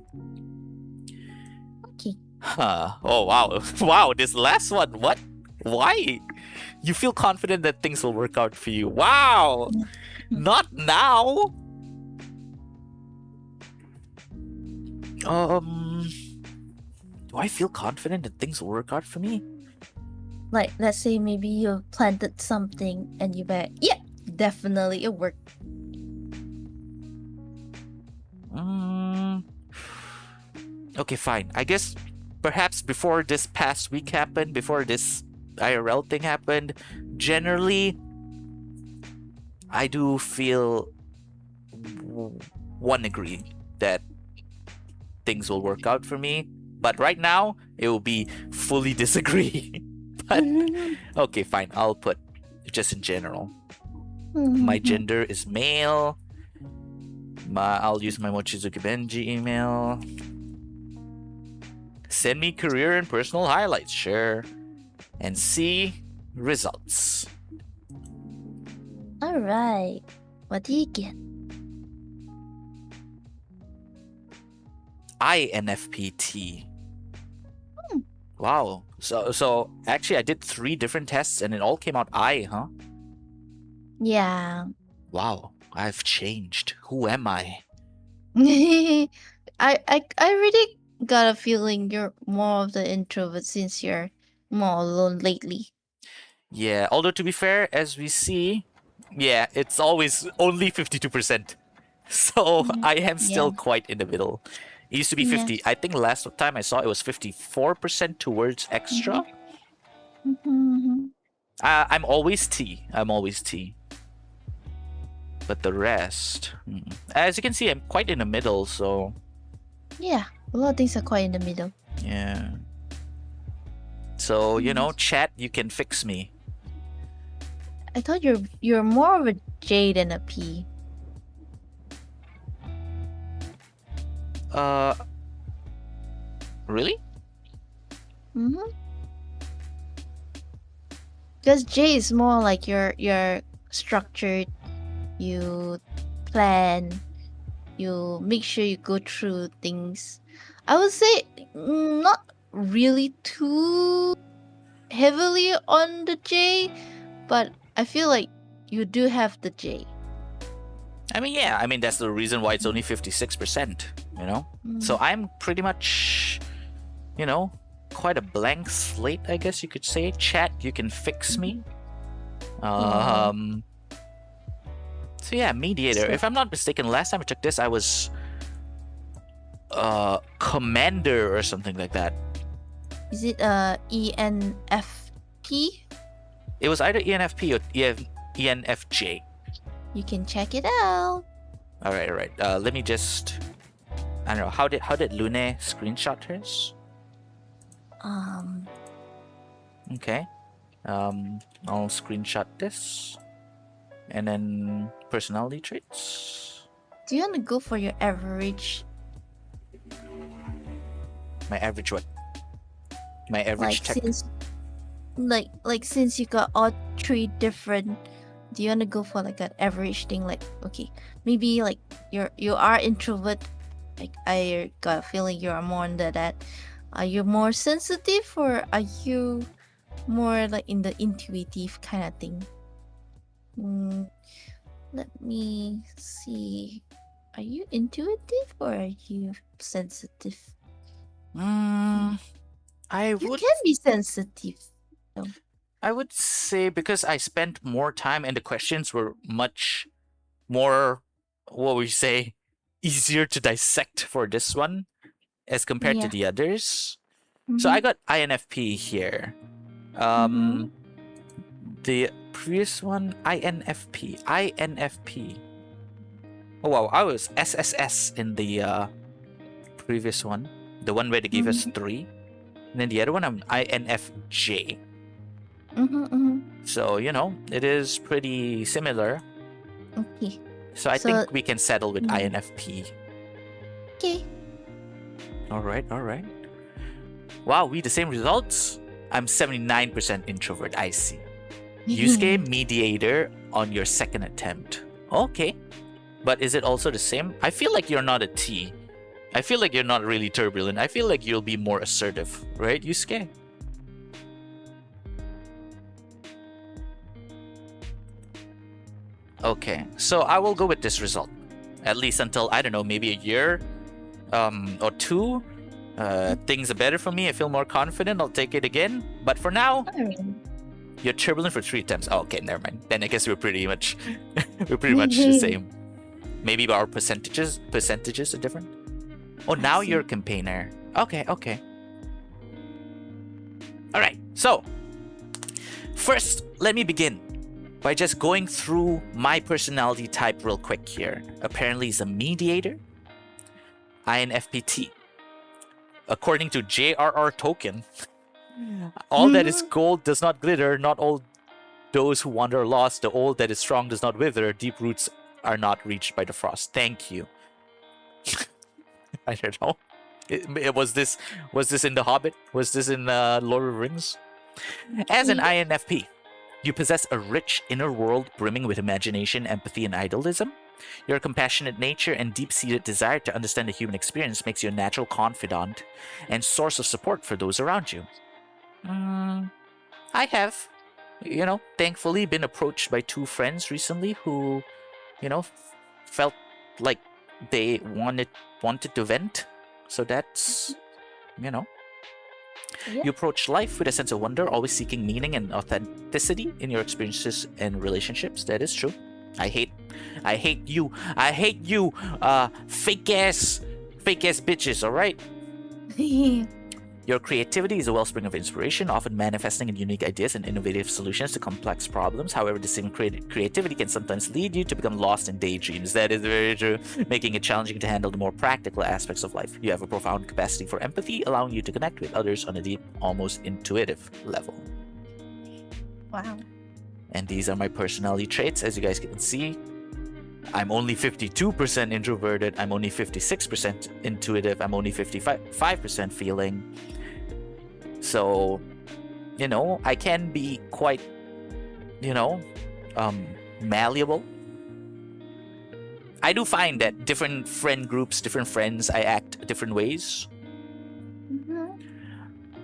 Okay. Huh. Oh, wow. Wow, this last one. What? Why? You feel confident that things will work out for you. Wow. Not now. Do I feel confident that things will work out for me? Like, let's say maybe you planted something and you bet, yeah, definitely it worked. Okay, fine. I guess perhaps before this past week happened, before this IRL thing happened, generally, I do feel one agree that things will work out for me. But right now, it will be fully disagree. But okay, fine. I'll put just in general. My gender is male. I'll use my Mochizuki Benji email. Send me career and personal highlights, sure. And see results. Alright. What do you get? INFPT. Wow. So actually I did 3 different tests and it all came out I, huh? Yeah. Wow. I've changed. Who am I? I really got a feeling you're more of the introvert since you're more alone lately. Yeah, although to be fair, as we see, yeah, it's always only 52%. So I am still quite in the middle. It used to be 50. Yes. I think last time I saw it was 54% towards extra. I'm always T. I'm always T. But the rest, as you can see, I'm quite in the middle. So Yeah, a lot of things are quite in the middle. yeah. So you know, chat, you can fix me. I thought you're more of a J than a P. Really? Because J is more like you're structured, you plan, you make sure you go through things. I would say not really too heavily on the J, but I feel like you do have the J. I mean, yeah. I mean, that's the reason why it's only 56%. You know. So I'm pretty much, you know, quite a blank slate, I guess you could say. Chat, you can fix me. So yeah, mediator. If I'm not mistaken, last time I took this, I was commander or something like that. Is it ENFP? It was either ENFP or ENFJ. You can check it out. All right. Let me just. I don't know. How did Lune screenshot hers? Okay. I'll screenshot this. And then personality traits. Do you want to go for your average? My average what? My average tech. Since you got all 3 different, do you want to go for like an average thing? Like, okay, maybe like you are introvert. Like, I got a feeling you are more under that. Are you more sensitive or are you more like in the intuitive kind of thing? Let me see. Are you intuitive or are you sensitive? You can be sensitive. though. I would say because I spent more time and the questions were much more, what would you say, easier to dissect for this one as compared to the others. So I got INFP here. The previous one, INFP. Oh wow, I was SSS in the previous one. The one where they gave us 3. And then the other one, I'm INFJ. So, you know, it is pretty similar. Okay. So I think we can settle with INFP. Okay. All right. Wow, we the same results. I'm 79% introvert, I see. Yusuke, mediator on your second attempt. Okay. But is it also the same? I feel like you're not a T. I feel like you're not really turbulent. I feel like you'll be more assertive, right, Yusuke? Okay, so I will go with this result. At least until, I don't know, maybe a year or 2. Things are better for me. I feel more confident. I'll take it again. But for now, you're turbulent for 3 attempts. Oh, okay, never mind. Then I guess we're pretty much the same. Maybe our percentages are different. Oh, now you're a campaigner. Okay. All right. So first, let me begin by just going through my personality type real quick here. Apparently, he's a mediator. INFPT. According to J.R.R. Tolkien, all that is gold does not glitter. Not all those who wander are lost. The old that is strong does not wither. Deep roots are not reached by the frost. Thank you. I don't know. Was this in The Hobbit? Was this in Lord of the Rings? As an INFP, you possess a rich inner world brimming with imagination, empathy, and idealism. Your compassionate nature and deep-seated desire to understand the human experience makes you a natural confidant and source of support for those around you. I have, thankfully been approached by 2 friends recently who, felt like they wanted to vent. So that's, Yeah. You approach life with a sense of wonder, always seeking meaning and authenticity in your experiences and relationships. That is true. I hate you, fake ass bitches, all right? Your creativity is a wellspring of inspiration, often manifesting in unique ideas and innovative solutions to complex problems. However, the same creativity can sometimes lead you to become lost in daydreams. That is very true, making it challenging to handle the more practical aspects of life. You have a profound capacity for empathy, allowing you to connect with others on a deep, almost intuitive level. Wow. And these are my personality traits, as you guys can see. I'm only 52% introverted. I'm only 56% intuitive. I'm only 55% feeling. So, I can be quite, malleable. I do find that different friend groups, different friends, I act different ways.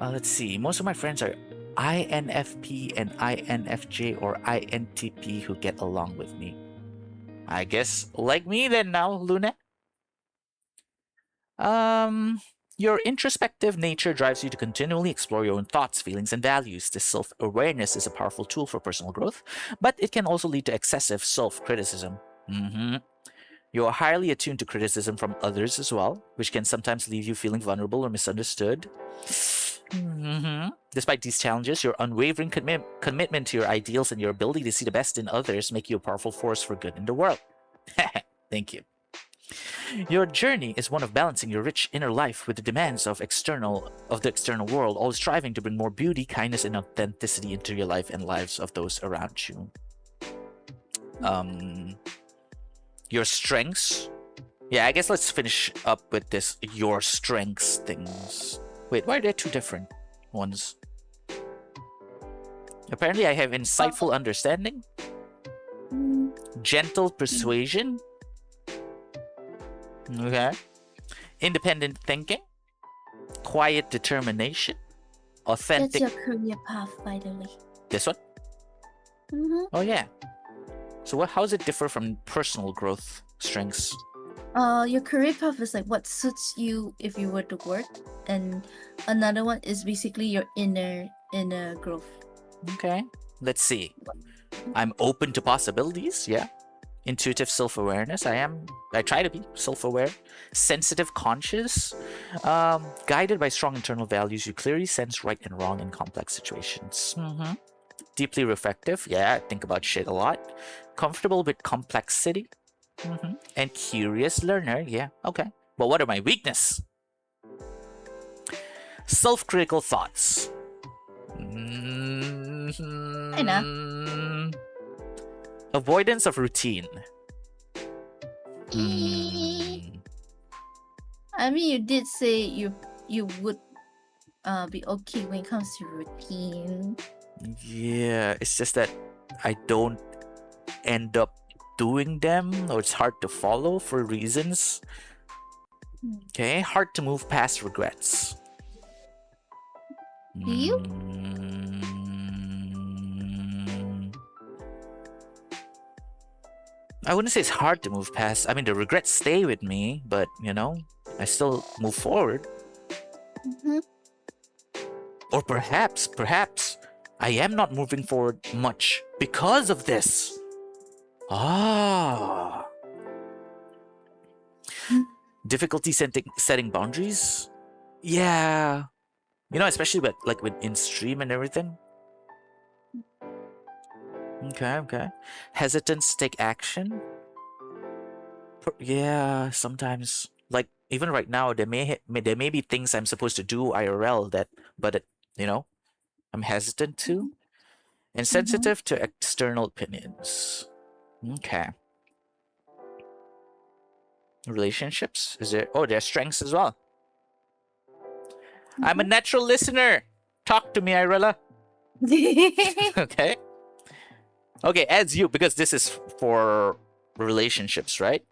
Let's see. Most of my friends are INFP and INFJ or INTP who get along with me. I guess like me then now, Luna. Your introspective nature drives you to continually explore your own thoughts, feelings, and values. This self-awareness is a powerful tool for personal growth, but it can also lead to excessive self-criticism. You are highly attuned to criticism from others as well, which can sometimes leave you feeling vulnerable or misunderstood. Despite these challenges, your unwavering commitment to your ideals and your ability to see the best in others make you a powerful force for good in the world. Thank you. Your journey is one of balancing your rich inner life with the demands of the external world, always striving to bring more beauty, kindness, and authenticity into your life and lives of those around you. Your strengths. Yeah, I guess let's finish up with this your strengths things. Wait, why are there 2 different ones? Apparently I have insightful understanding, gentle persuasion, okay, independent thinking, quiet determination, authentic. That's your career path, by the way. This one? Oh yeah. So how does it differ from personal growth strengths? Your career path is like what suits you if you were to work, and another one is basically your inner growth. Okay, let's see. I'm open to possibilities. Yeah. Intuitive self-awareness. I try to be self-aware. Sensitive, conscious. Guided by strong internal values, you clearly sense right and wrong in complex situations. Deeply reflective. Yeah, I think about shit a lot. Comfortable with complexity. And curious learner. Yeah, okay. But what are my weakness? Self-critical thoughts. Avoidance of routine. I mean, you did say you would be okay when it comes to routine. Yeah, it's just that I don't end up doing them, or it's hard to follow for reasons. Okay, hard to move past regrets. Do you? I wouldn't say it's hard to move past. I mean, the regrets stay with me, but you know, I still move forward. Or perhaps I am not moving forward much because of this. Difficulty setting boundaries. Yeah, you know, especially with in stream and everything. Okay. Hesitance to take action. Yeah, sometimes. Like even right now, there may be things I'm supposed to do IRL but you know, I'm hesitant to. And sensitive to external opinions. Okay. Relationships? Is there? Oh, there are strengths as well. I'm a natural listener. Talk to me, Irella. Okay. Okay, as you, because this is for relationships, right?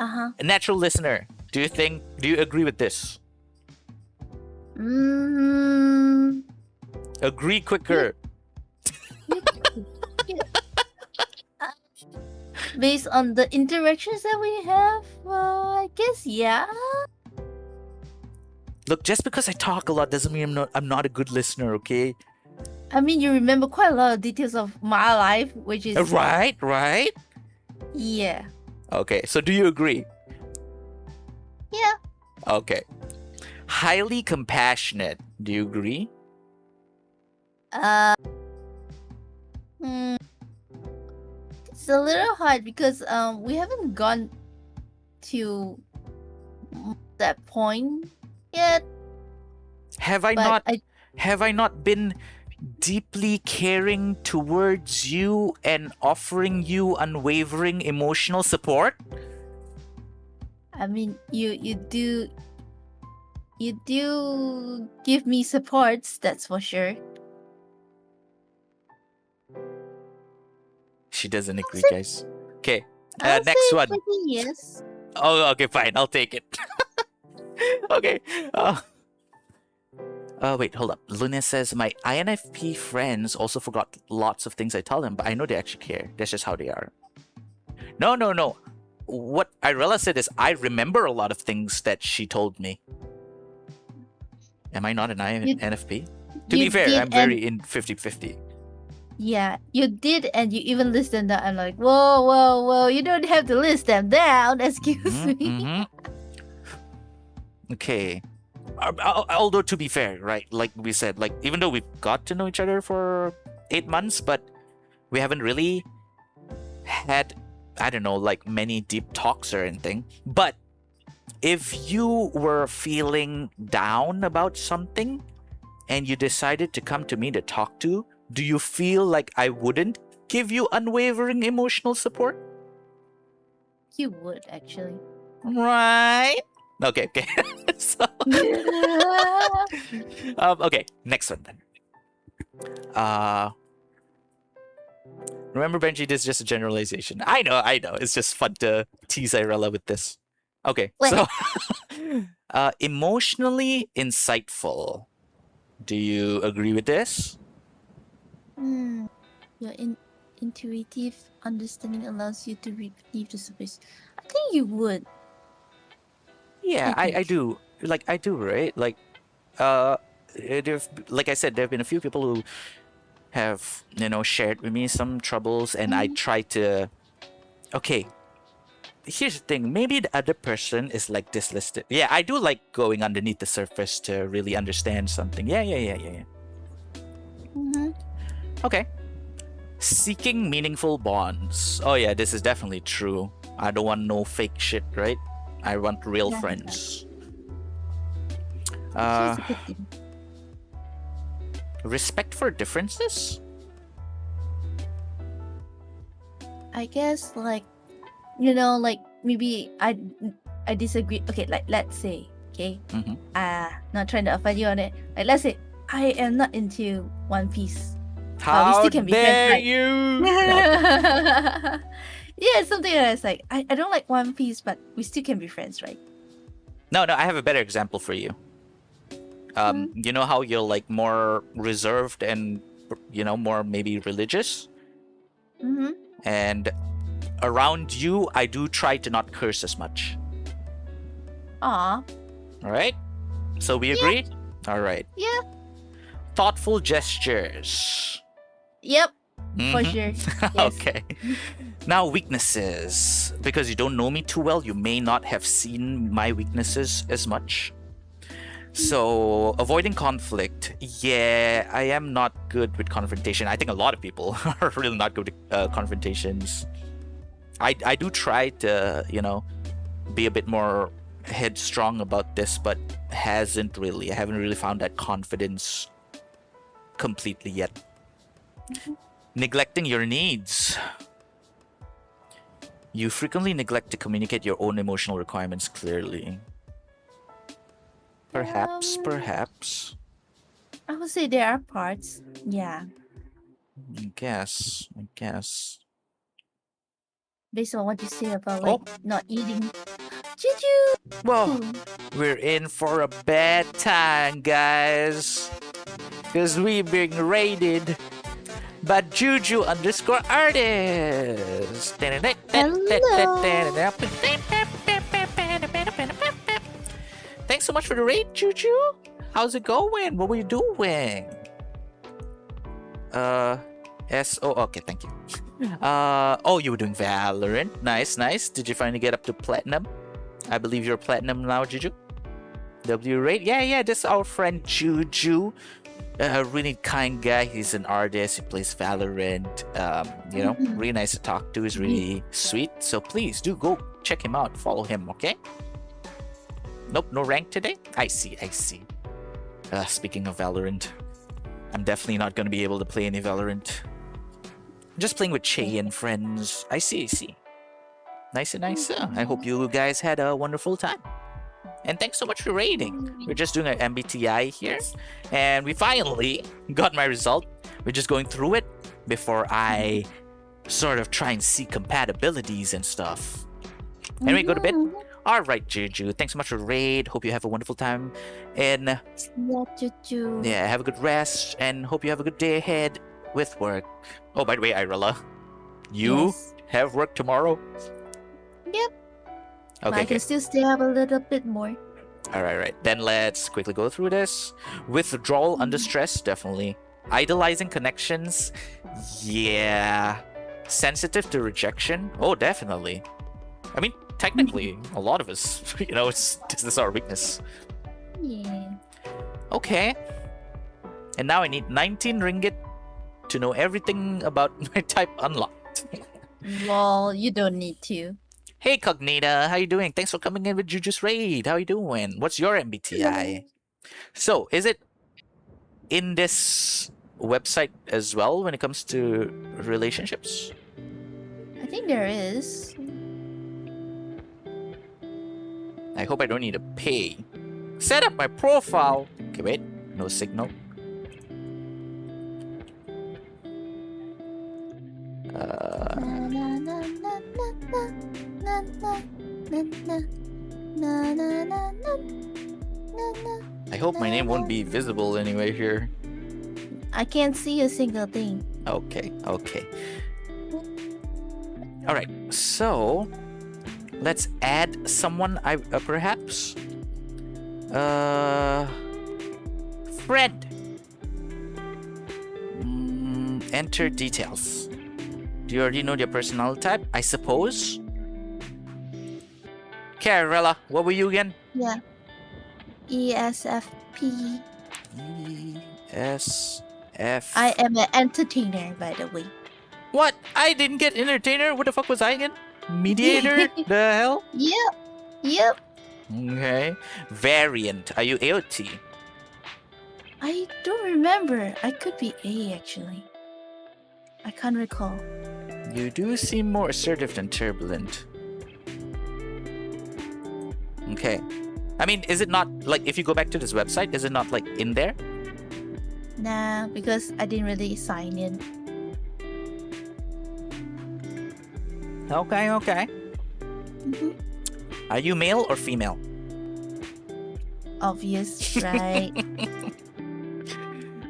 A natural listener. Do you agree with this? Agree quicker. Based on the interactions that we have, I guess yeah. Look, just because I talk a lot doesn't mean I'm not a good listener, okay? I mean, you remember quite a lot of details of my life, which is right. Yeah. Okay, so do you agree? Yeah. Okay. Highly compassionate. Do you agree? It's a little hard because we haven't gone to that point yet. Have I not been deeply caring towards you and offering you unwavering emotional support? I mean, you do give me supports, that's for sure. She doesn't agree, guys. Okay, I'll next say one. Yes. Oh, okay, fine. I'll take it. Okay. Wait, hold up. Luna says, my INFP friends also forgot lots of things I tell them, but I know they actually care. That's just how they are. No. What Irella said is, I remember a lot of things that she told me. Am I not an INFP? To be fair, I'm very in 50-50. Yeah, you did, and you even listed them. I'm like, whoa, you don't have to list them down. Excuse me. Okay. Although, to be fair, right, like we said, like even though we've got to know each other for 8 months, but we haven't really had, I don't know, like many deep talks or anything. But if you were feeling down about something and you decided to come to me to talk to, do you feel like I wouldn't give you unwavering emotional support? You would, actually. Right? Okay. So, okay, next one then. Remember, Benji, this is just a generalization. I know. It's just fun to tease Irella with this. Okay, so emotionally insightful. Do you agree with this? Your intuitive understanding allows you to receive the service. I think you would. Yeah, I do. Like, I do, right? Like, like I said, there have been a few people who have, shared with me some troubles, and I try to. Okay, here's the thing. Maybe the other person is like this listed. Yeah, I do like going underneath the surface to really understand something. Yeah. Okay. Seeking meaningful bonds. Oh yeah, this is definitely true. I don't want no fake shit, right? I want real Yeah. friends. Which is a good thing. Respect for differences? I guess like, you know, like maybe I disagree. Okay, like let's say, okay, Mhm. not trying to offend you on it. Like let's say I am not into One Piece. How still can be friends, dare right? you? Yeah, it's something that's like I don't like One Piece, but we still can be friends, right? No, I have a better example for you. You know how you're like more reserved and more maybe religious, Mm-hmm. and around you, I do try to not curse as much. Aw. All right, so we agree. All right. Yeah. Thoughtful gestures. Yep. For Mhm. sure. Yes. Okay. Now, weaknesses. Because you don't know me too well, you may not have seen my weaknesses as much. So, avoiding conflict. Yeah, I am not good with confrontation. I think a lot of people are really not good with confrontations. I do try to, be a bit more headstrong about this, but I haven't really found that confidence completely yet. Neglecting your needs. You frequently neglect to communicate your own emotional requirements clearly. Perhaps. I would say there are parts. Yeah. I guess. Based on what you say about Oh. not eating. Choo-choo! Whoa, we're in for a bad time, guys. Because we're being raided by Juju_artist. Thanks so much for the raid, Juju. How's it going? What were you doing? Okay, thank you. Oh, you were doing Valorant. Nice. Did you finally get up to platinum? I believe you're platinum now, Juju. W rate? Yeah, this is our friend Juju. A really kind guy. He's an artist. He plays Valorant. Really nice to talk to. He's really sweet. So please do go check him out. Follow him, okay? Nope, no rank today? I see. Speaking of Valorant, I'm definitely not going to be able to play any Valorant. I'm just playing with Che and friends. I see. Nice. I hope you guys had a wonderful time. And thanks so much for raiding. We're just doing an MBTI here. And we finally got my result. We're just going through it before I sort of try and see compatibilities and stuff. Anyway, go to bed. Alright, Juju. Thanks so much for raid. Hope you have a wonderful time. And Yeah, choo-choo. yeah, have a good rest. And hope you have a good day ahead with work. Oh, by the way, Irella, you Yes. have work tomorrow? Yep. But I Okay, can still stay up a little bit more. Alright. Then let's quickly go through this. Withdrawal under stress, definitely. Idolizing connections, yeah. Sensitive to rejection, oh, definitely. I mean, technically, a lot of us, this is our weakness. Yeah. Okay. And now I need 19 ringgit to know everything about my type unlocked. Well, you don't need to. Hey, Cognita, how you doing? Thanks for coming in with Juju's Raid. How you doing? What's your MBTI? So, is it in this website as well when it comes to relationships? I think there is. I hope I don't need to pay. Set up my profile. Okay, wait. No signal. I hope my name won't be visible anyway here. I can't see a single thing. Okay. Alright, so let's add someone, perhaps? Friend. Enter details. Do you already know your personality type? I suppose. Carella, what were you again? Yeah. ESFP. ESF. I am an entertainer, by the way. What? I didn't get entertainer? What the fuck was I again? Mediator? The hell? Yep. Okay. Variant. Are you A or T? I don't remember. I could be A actually. I can't recall. You do seem more assertive than turbulent. Okay. I mean, is it not like if you go back to this website, is it not like in there? Nah, because I didn't really sign in. Okay. Mhm. Are you male or female? Obvious, right?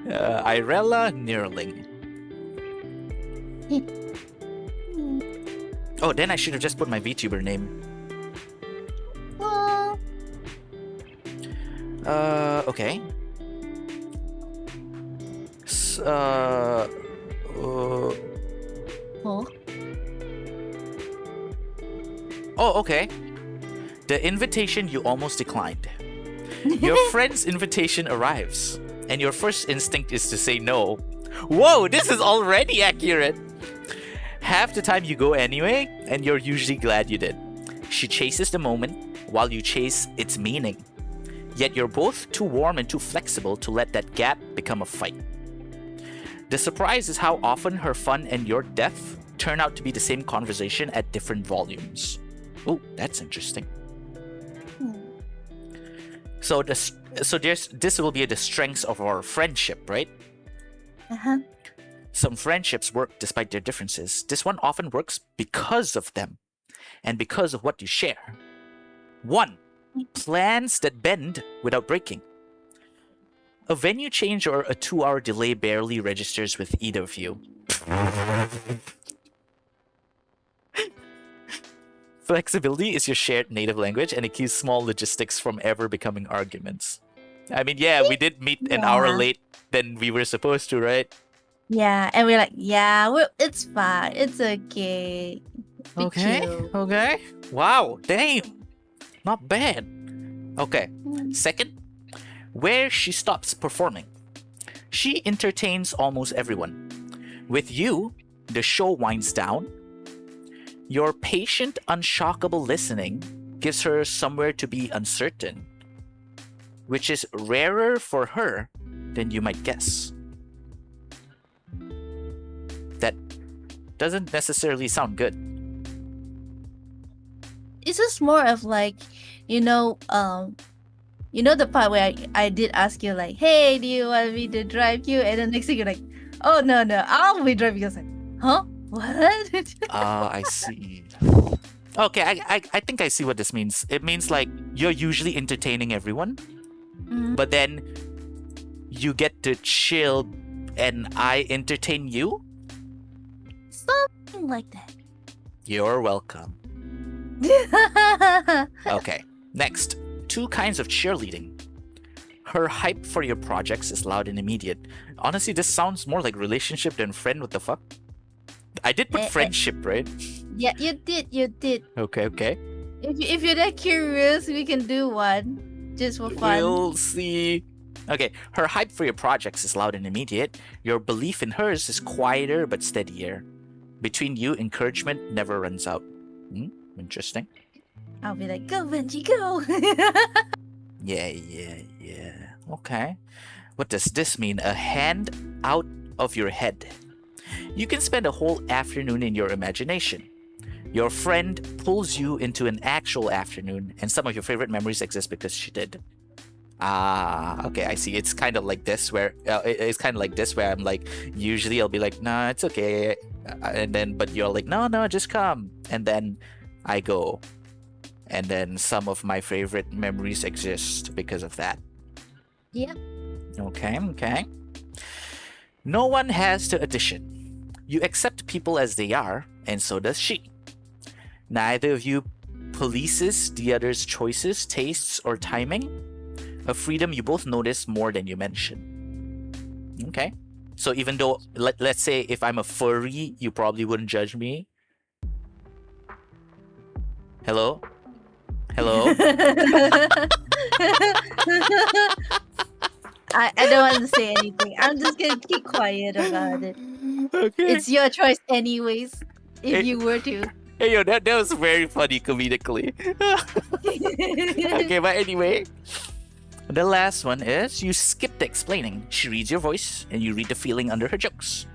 Irella Neurling. Oh, then I should have just put my VTuber name. Well, Okay. oh, Oh, okay. The invitation you almost declined. Your friend's invitation arrives, and your first instinct is to say no. Whoa, this is already accurate. Half the time you go anyway, and you're usually glad you did. She chases the moment while you chase its meaning. Yet you're both too warm and too flexible to let that gap become a fight. The surprise is how often her fun and your depth turn out to be the same conversation at different volumes. Oh, that's interesting. So this will be the strengths of our friendship, right? Some friendships work despite their differences. This one often works because of them and because of what you share. 1. Plans that bend without breaking. A venue change or a 2-hour delay barely registers with either of you. Flexibility is your shared native language, and it keeps small logistics from ever becoming arguments. I mean, yeah, we did meet an hour late than we were supposed to, right? yeah, and we're like, yeah, it's fine, it's okay. Be chill. Okay. Wow, damn. Not bad. Okay. Second, where she stops performing. She entertains almost everyone. With you, the show winds down. Your patient, unshockable listening gives her somewhere to be uncertain, which is rarer for her than you might guess. That doesn't necessarily sound good. It's just more of like, the part where I did ask you like, hey, do you want me to drive you? And then next thing you're like, oh no, I'll be driving. I was like, huh? What? I see. Okay, I think I see what this means. It means like you're usually entertaining everyone, but then you get to chill and I entertain you? Something like that. You're welcome. Okay, next. 2 kinds of cheerleading. Her hype for your projects is loud and immediate. Honestly, this sounds more like relationship than friend. What the fuck? I did put friendship, right? Yeah, you did. Okay. If you're that curious, we can do one just for fun. We'll see. Okay, her hype for your projects is loud and immediate. Your belief in hers is quieter but steadier. Between you, encouragement never runs out. Interesting. I'll be like, go Benji, go. Yeah. Okay. What does this mean? A hand out of your head. You can spend a whole afternoon in your imagination. Your friend pulls you into an actual afternoon, and some of your favorite memories exist because she did. Okay, I see. It's kind of like this where I'm like, usually I'll be like, nah, it's okay, and then but you're like, no, just come, and then I go, and then some of my favorite memories exist because of that. Yep. Okay. No one has to audition. You accept people as they are, and so does she. Neither of you polices the other's choices, tastes, or timing. A freedom you both notice more than you mention. Okay. So even though, let's say if I'm a furry, you probably wouldn't judge me. Hello? I don't want to say anything. I'm just gonna keep quiet about it. Okay. It's your choice anyways, if you were to. Hey, yo, that was very funny comedically. Okay, but anyway. The last one is you skip the explaining. She reads your voice and you read the feeling under her jokes.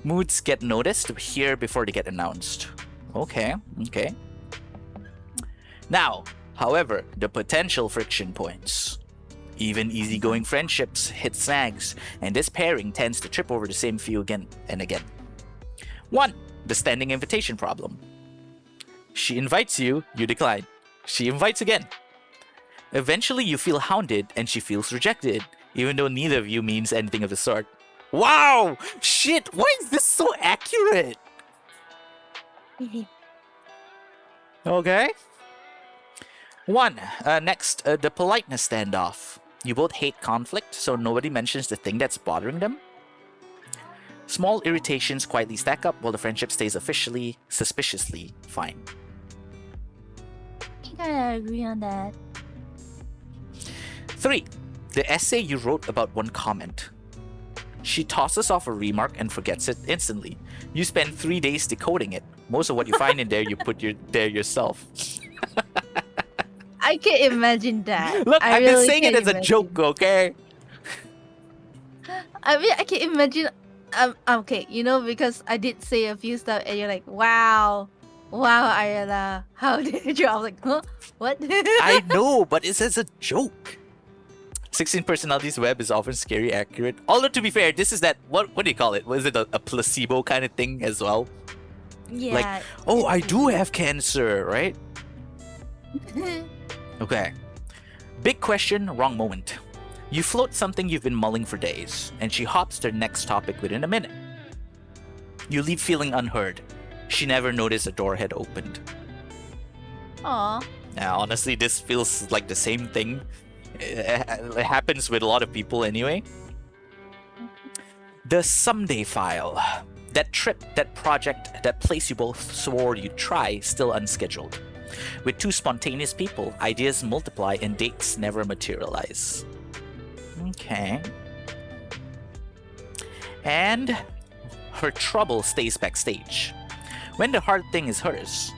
Moods get noticed here before they get announced. Okay. Now, however, the potential friction points. Even easygoing friendships hit snags, and this pairing tends to trip over the same few again and again. 1. The standing invitation problem. She invites you, you decline. She invites again. Eventually, you feel hounded and she feels rejected, even though neither of you means anything of the sort. Wow! Shit! Why is this so accurate? Okay. 1. Next, the politeness standoff. You both hate conflict, so nobody mentions the thing that's bothering them. Small irritations quietly stack up while the friendship stays officially, suspiciously fine. I kinda agree on that. 3. The essay you wrote about one comment. She tosses off a remark and forgets it instantly. You spend 3 days decoding it. Most of what you find in there, you put there yourself. I can imagine that. Look, I've been really saying it can as a imagine. joke, okay? I mean, I can imagine. Okay, because I did say a few stuff, and you're like, "Wow, Ayala, how did you?" I was like, "Huh, what?" I know, but it's as a joke. 16 Personalities Web is often scary accurate. Although, to be fair, this is that, what do you call it? Was it a placebo kind of thing as well? Yeah. Like, oh, I do have cancer, right? Okay. Big question, wrong moment. You float something you've been mulling for days, and she hops to the next topic within a minute. You leave feeling unheard. She never noticed a door had opened. Aw. Now, honestly, this feels like the same thing. It happens with a lot of people anyway. The someday file. That trip, that project, that place you both swore you'd try, still unscheduled. With two spontaneous people, ideas multiply and dates never materialize. Okay. And her trouble stays backstage. When the hard thing is hers.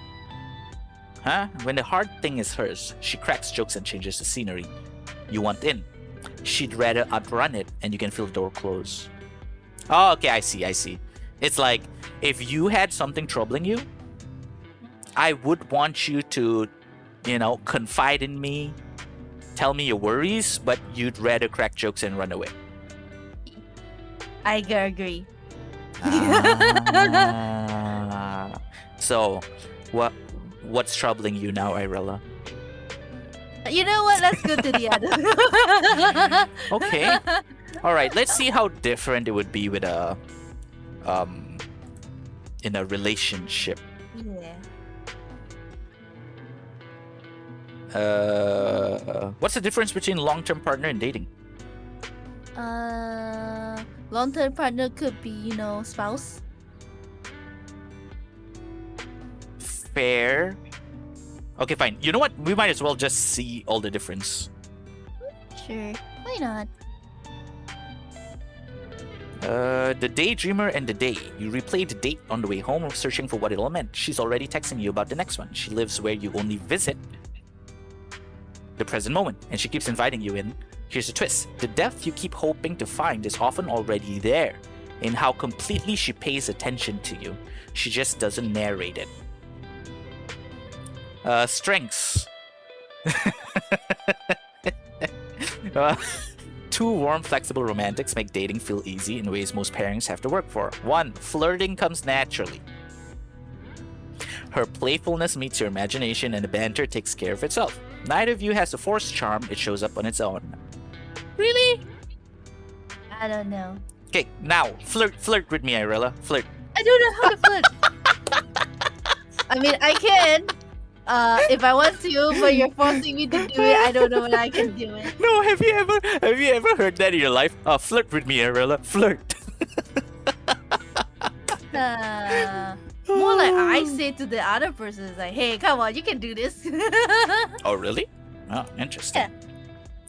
When the hard thing is hers, she cracks jokes and changes the scenery. You want in. She'd rather outrun it and you can feel the door close. Oh, okay, I see. It's like, if you had something troubling you, I would want you to, confide in me, tell me your worries, but you'd rather crack jokes and run away. I agree. So, what's troubling you now, Irella? You know what? Let's go to the other. Okay. All right. Let's see how different it would be with in a relationship. Yeah. What's the difference between long-term partner and dating? Long-term partner could be, spouse. Fair. Okay, fine. You know what? We might as well just see all the difference. Sure. Why not? The daydreamer and the day. You replay the date on the way home, searching for what it all meant. She's already texting you about the next one. She lives where you only visit the present moment, and she keeps inviting you in. Here's the twist. The depth you keep hoping to find is often already there in how completely she pays attention to you. She just doesn't narrate it. Strengths. Two warm, flexible romantics make dating feel easy in ways most pairings have to work for. 1. Flirting comes naturally. Her playfulness meets your imagination and the banter takes care of itself. Neither of you has to force charm, it shows up on its own. Really? I don't know. Okay, now, flirt with me, Irella. Flirt. I don't know how to flirt. I mean, I can. If I want to, but you're forcing me to do it. I don't know when I can do it. No, have you ever heard that in your life? Flirt with me, Irella. Flirt. More like I say to the other person, it's like, hey, come on, you can do this. Oh, really? Oh, interesting. Yeah.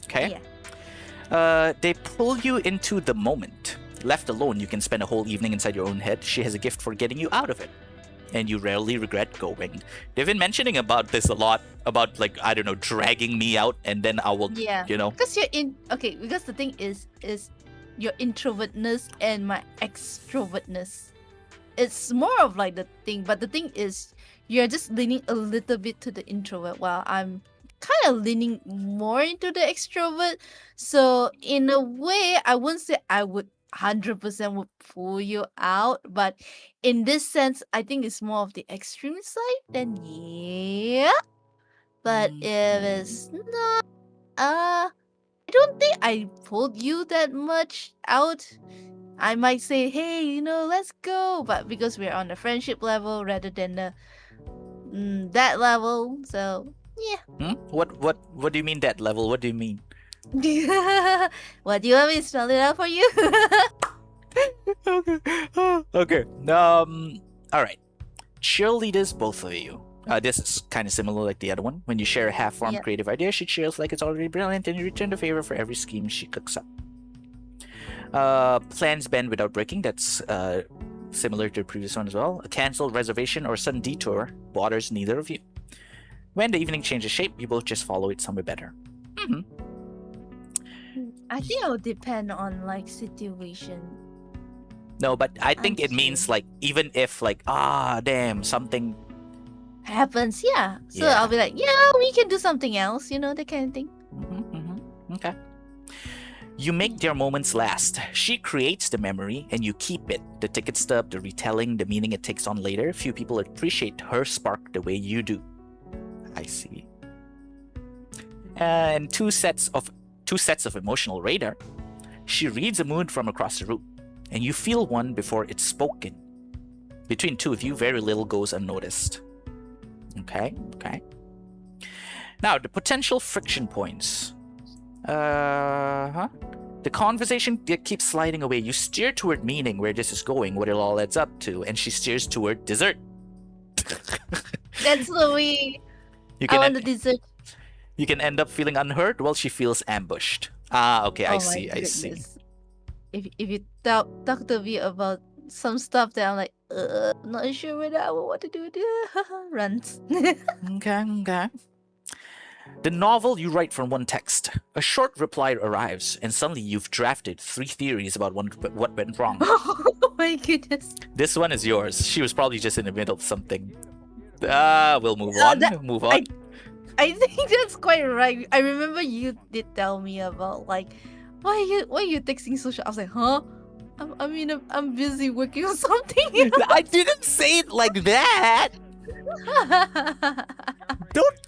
Okay. Yeah. They pull you into the moment. Left alone, you can spend a whole evening inside your own head. She has a gift for getting you out of it, and you rarely regret going. They've been mentioning about this a lot, about like, I don't know, dragging me out, and then I will, Yeah. you know. Because you're in. Okay, because the thing is your introvertness and my extrovertness. It's more of like the thing, but the thing is, you're just leaning a little bit to the introvert, while I'm kind of leaning more into the extrovert. So in a way, I wouldn't say I would 100% would pull you out, but in this sense, I think it's more of the extreme side. Then yeah, but if it's not, I don't think I pulled you that much out. I might say, hey, let's go, but because we're on the friendship level rather than the that level, so yeah. What do you mean that level? What do you mean? What do you want me to spell it out for you? Okay. All right. Cheerleaders, both of you. This is kind of similar like the other one. When you share a half-formed Yep. creative idea, she cheers like it's already brilliant, and you return the favor for every scheme she cooks up. Plans bend without breaking. That's similar to the previous one as well. A canceled reservation or sudden detour bothers neither of you. When the evening changes shape, you both just follow it somewhere better. I think it will depend on like situation. No, but I think it see. means like, even if like, damn, something. Happens, yeah. So Yeah. I'll be like, yeah, we can do something else, that kind of thing. Okay. You make their moments last. She creates the memory and you keep it. The ticket stub, the retelling, the meaning it takes on later. Few people appreciate her spark the way you do. I see. And two sets of emotional radar. She reads a mood from across the room, and you feel one before it's spoken. Between two of you, very little goes unnoticed. Okay. Now, the potential friction points. The conversation keeps sliding away. You steer toward meaning where this is going, what it all adds up to, and she steers toward dessert. That's the way. You I can want the dessert. you can end up feeling unheard while she feels ambushed. Okay, I Oh my see. goodness. If you talk to me about some stuff that I'm like, not sure whether I will want to do this. Runs. Okay. The novel you write from one text. A short reply arrives, and suddenly you've drafted 3 theories about what went wrong. Oh my goodness. This one is yours. She was probably just in the middle of something. We'll move on. Move on. I think that's quite right. I remember you did tell me about like, why are you texting social? I was like, huh? I'm busy working on something. I didn't say it like that.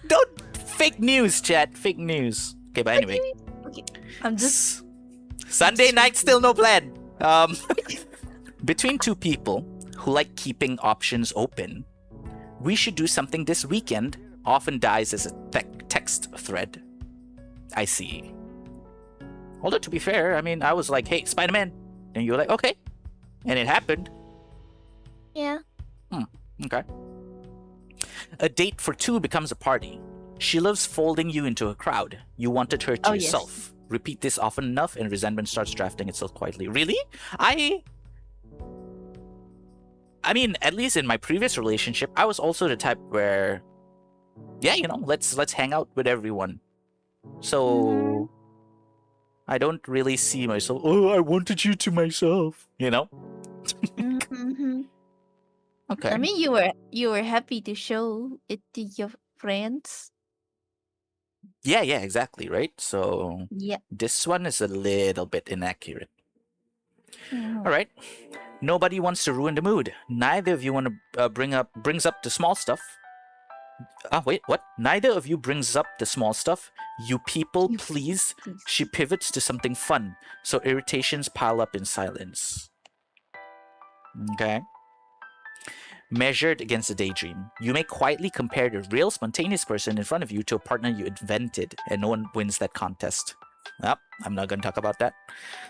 Don't fake news, chat. Fake news. Okay, but anyway. Okay, I'm just Sunday night, still no plan. Between two people who like keeping options open, we should do something this weekend often dies as a text thread. I see. Although to be fair, I mean, I was like, hey, Spider-Man. And you were like, okay. And it happened. yeah. Okay. A date for two becomes a party. She loves folding you into a crowd. You wanted her to Oh, yes. yourself. Repeat this often enough and resentment starts drafting itself quietly. Really? I mean, at least in my previous relationship, I was also the type where, yeah, let's hang out with everyone. So I don't really see myself, I wanted you to myself, Mm-hmm. Okay. I mean, you were happy to show it to your friends. Yeah, exactly, right? So Yeah. this one is a little bit inaccurate. Mhm. All right. Nobody wants to ruin the mood. Neither of you want to brings up the small stuff. Wait, what? Neither of you brings up the small stuff. You people, You please. please. She pivots to something fun, so irritations pile up in silence. Okay. Measured against a daydream. You may quietly compare the real spontaneous person in front of you to a partner you invented, and no one wins that contest. I'm not going to talk about that.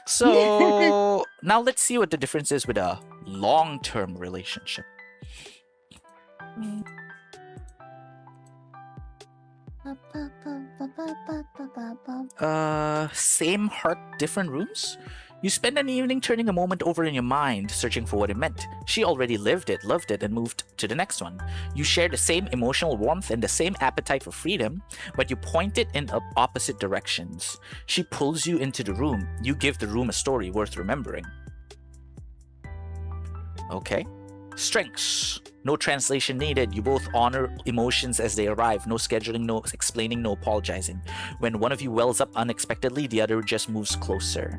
So now let's see what the difference is with a long-term relationship. Same heart, different rooms. You spend an evening turning a moment over in your mind, searching for what it meant. She already lived it, loved it, and moved to the next one. You share the same emotional warmth and the same appetite for freedom, but you point it in opposite directions. She pulls you into the room. You give the room a story worth remembering. Okay. Strengths. No translation needed. You both honor emotions as they arrive. No scheduling, no explaining, no apologizing. When one of you wells up unexpectedly, the other just moves closer.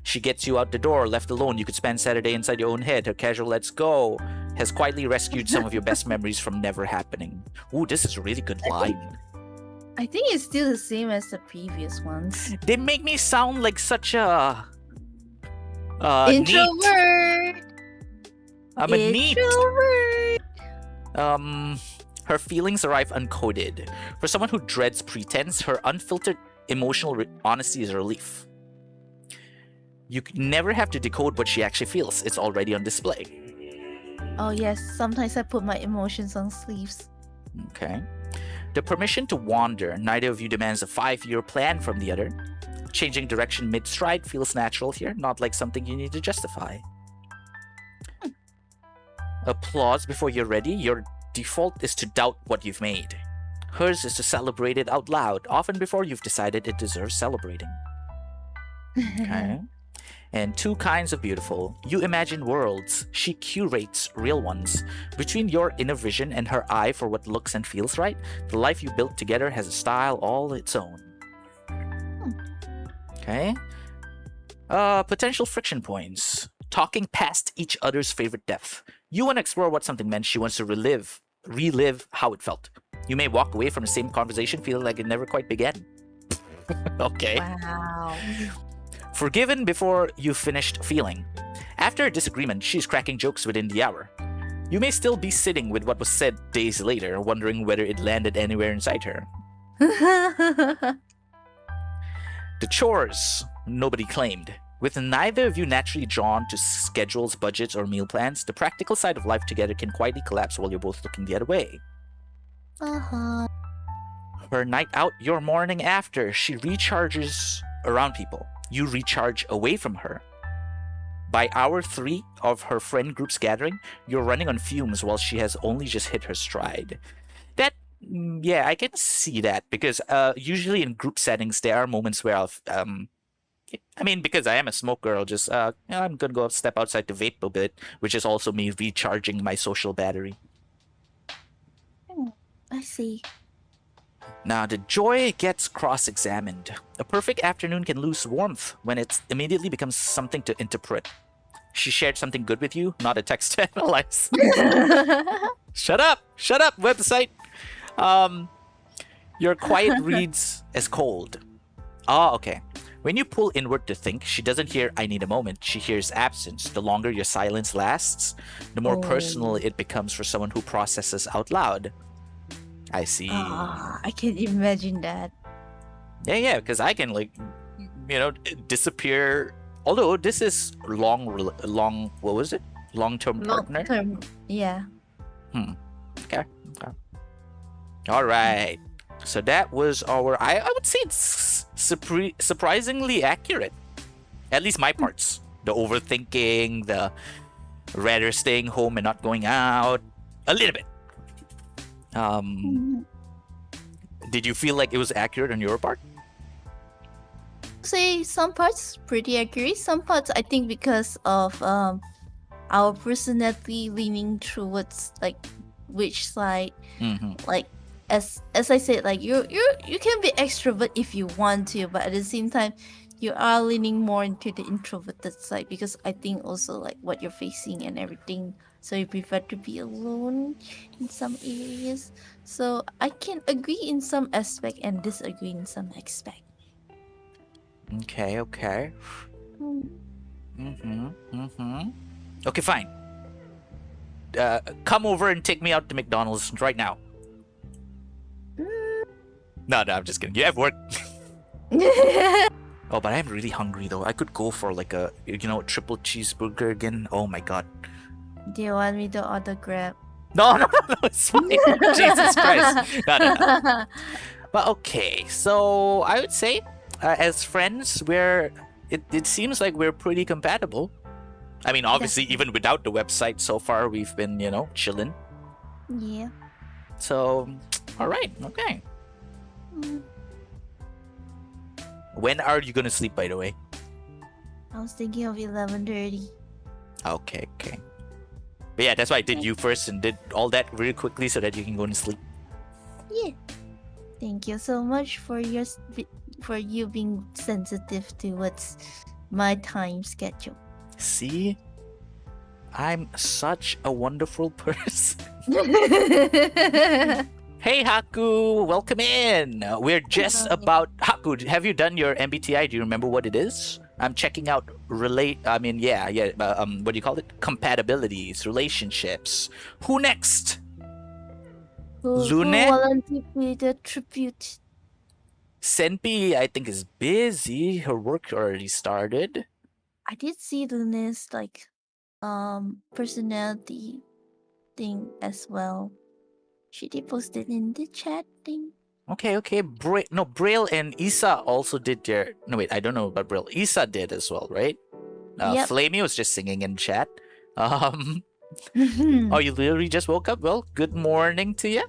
She gets you out the door, left alone. You could spend Saturday inside your own head. Her casual let's go has quietly rescued some of your best memories from never happening. Ooh, this is a really good line. I think it's still the same as the previous ones. They make me sound like such a... Introvert! Neat. I'm a neat. Introvert! Her feelings arrive uncoded. For someone who dreads pretense, her unfiltered emotional honesty is a relief. You never have to decode what she actually feels. It's already on display. Oh yes, sometimes I put my emotions on sleeves. Okay. The permission to wander. Neither of you demands a 5-year plan from the other. Changing direction mid-stride feels natural here, not like something you need to justify. Applause before you're ready. Your default is to doubt what you've made. Hers is to celebrate it out loud, often before you've decided it deserves celebrating. Okay. And 2 kinds of beautiful. You imagine worlds. She curates real ones. Between your inner vision and her eye for what looks and feels right, the life you built together has a style all its own. Okay. Potential friction points. Talking past each other's favorite depth. You want to explore what something meant. She wants to relive how it felt. You may walk away from the same conversation feeling like it never quite began. Okay. Wow. Forgiven before you finished feeling. After a disagreement, she's cracking jokes within the hour. You may still be sitting with what was said days later, wondering whether it landed anywhere inside her. The chores nobody claimed. With neither of you naturally drawn to schedules, budgets, or meal plans, the practical side of life together can quietly collapse while you're both looking the other way. Uh-huh. Her night out, your morning after, she recharges around people. You recharge away from her. By hour 3 of her friend group's gathering, you're running on fumes while she has only just hit her stride. That, yeah, I can see that because usually in group settings, there are moments where because I am a smoker, I'll just, I'm gonna go step outside to vape a bit, which is also me recharging my social battery. I see. Now, the joy gets cross-examined. A perfect afternoon can lose warmth when it immediately becomes something to interpret. She shared something good with you, not a text to analyze. Shut up, website. Your quiet reads as cold. Okay. When you pull inward to think, she doesn't hear "I need a moment." She hears absence. The longer your silence lasts, the more personal it becomes for someone who processes out loud. I see. I can imagine that. Yeah, because I can disappear. Although this is long. What was it? Long-term partner. Long-term, yeah. Okay. All right. So that was our. I would say it's surprisingly accurate. At least my parts. The overthinking, the rather staying home and not going out. A little bit. Did you feel like it was accurate on your part? Say some parts pretty accurate. Some parts I think because of our personality leaning towards like which side. Like as I said, like you can be extrovert if you want to, but at the same time you are leaning more into the introverted side because I think also like what you're facing and everything. So you prefer to be alone in some areas. So I can agree in some aspect and disagree in some aspect. Okay. Okay, fine. Come over and take me out to McDonald's right now. No, I'm just kidding. You have work. Oh, but I'm really hungry though. I could go for like a triple cheeseburger again. Oh my god. Do you want me to order Grab? No, it's fine. Jesus Christ. No. But okay, so I would say as friends, it seems like we're pretty compatible. I mean, obviously, even without the website, so far we've been, chilling. Yeah. So, all right, okay. When are you gonna sleep, by the way? I was thinking of 11:30. Okay. But yeah, that's why I did you first and did all that really quickly so that you can go and sleep. Yeah. Thank you so much for you being sensitive towards my time schedule. See? I'm such a wonderful person. Hey, Haku, welcome in. We're just about... Haku, have you done your MBTI? Do you remember what it is? I'm checking out what do you call it? Compatibilities, relationships. Who next? Lune? Who volunteered to the tribute? Senpi, I think, is busy. Her work already started. I did see Luna's personality thing as well. She did post it in the chat thing. Okay. Braille and Isa also did their... No, wait, I don't know about Braille. Isa did as well, right? Yep. Flamey was just singing in chat. Oh, you literally just woke up? Well, good morning to you.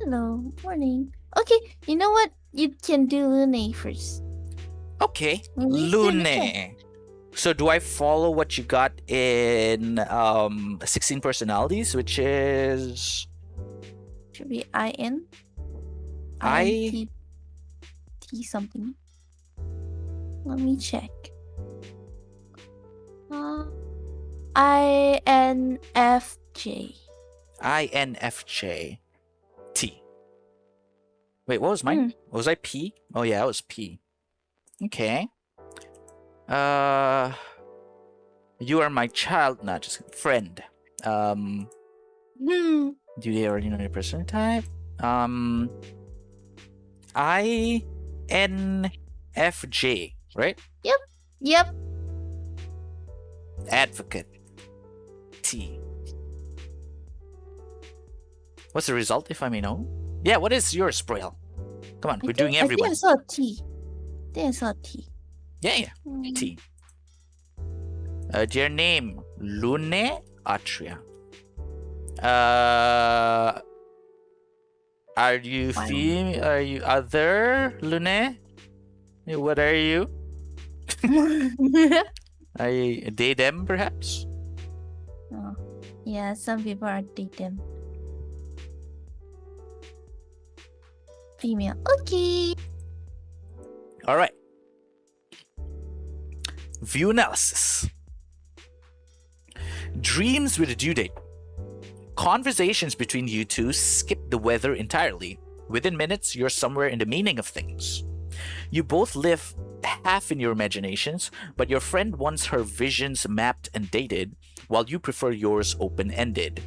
Hello, morning. Okay, you know what? You can do Lune first. Okay, Lune. So do I follow what you got in 16 personalities, which is... Should be IN? I... T something. Let me check. INFJ. INFJ. T. Wait, what was mine? Was I P? Oh yeah, I was P. Okay. You are my child, not just friend. Do they already know your personality type? INFJ, right? Yep. Advocate. T. What's the result, if I may know? Yeah, what is yours, Braille? Come on, we're doing everyone. I think I saw T. Yeah. T. Dear name, Lune Atria. Are you female? Are you other, Lune? What are you? Are you they, them, perhaps? Oh, yeah, some people are they, them. Female. Okay. All right. View analysis. Dreams with a due date. Conversations between you two skip the weather entirely. Within minutes, you're somewhere in the meaning of things. You both live half in your imaginations, but your friend wants her visions mapped and dated, while you prefer yours open-ended.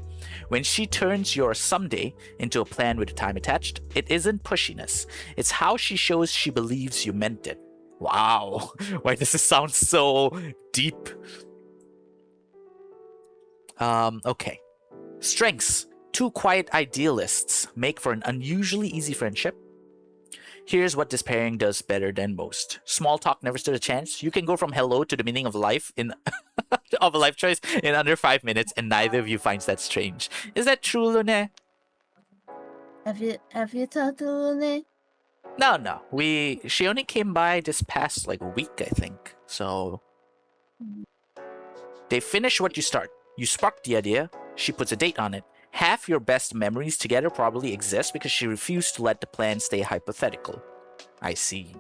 When she turns your someday into a plan with a time attached, it isn't pushiness. It's how she shows she believes you meant it. Wow, why does this sound so deep? Okay. Strengths. Two quiet idealists make for an unusually easy friendship. Here's what this pairing does better than most. Small talk never stood a chance. You can go from hello to the meaning of life of a life choice in under 5 minutes, and neither of you finds that strange. Is that true, Lune? Have you talked to Lune? No. She only came by this past week, I think. So they finish what you start. You spark the idea. She puts a date on it. Half your best memories together probably exist because she refused to let the plan stay hypothetical. I see.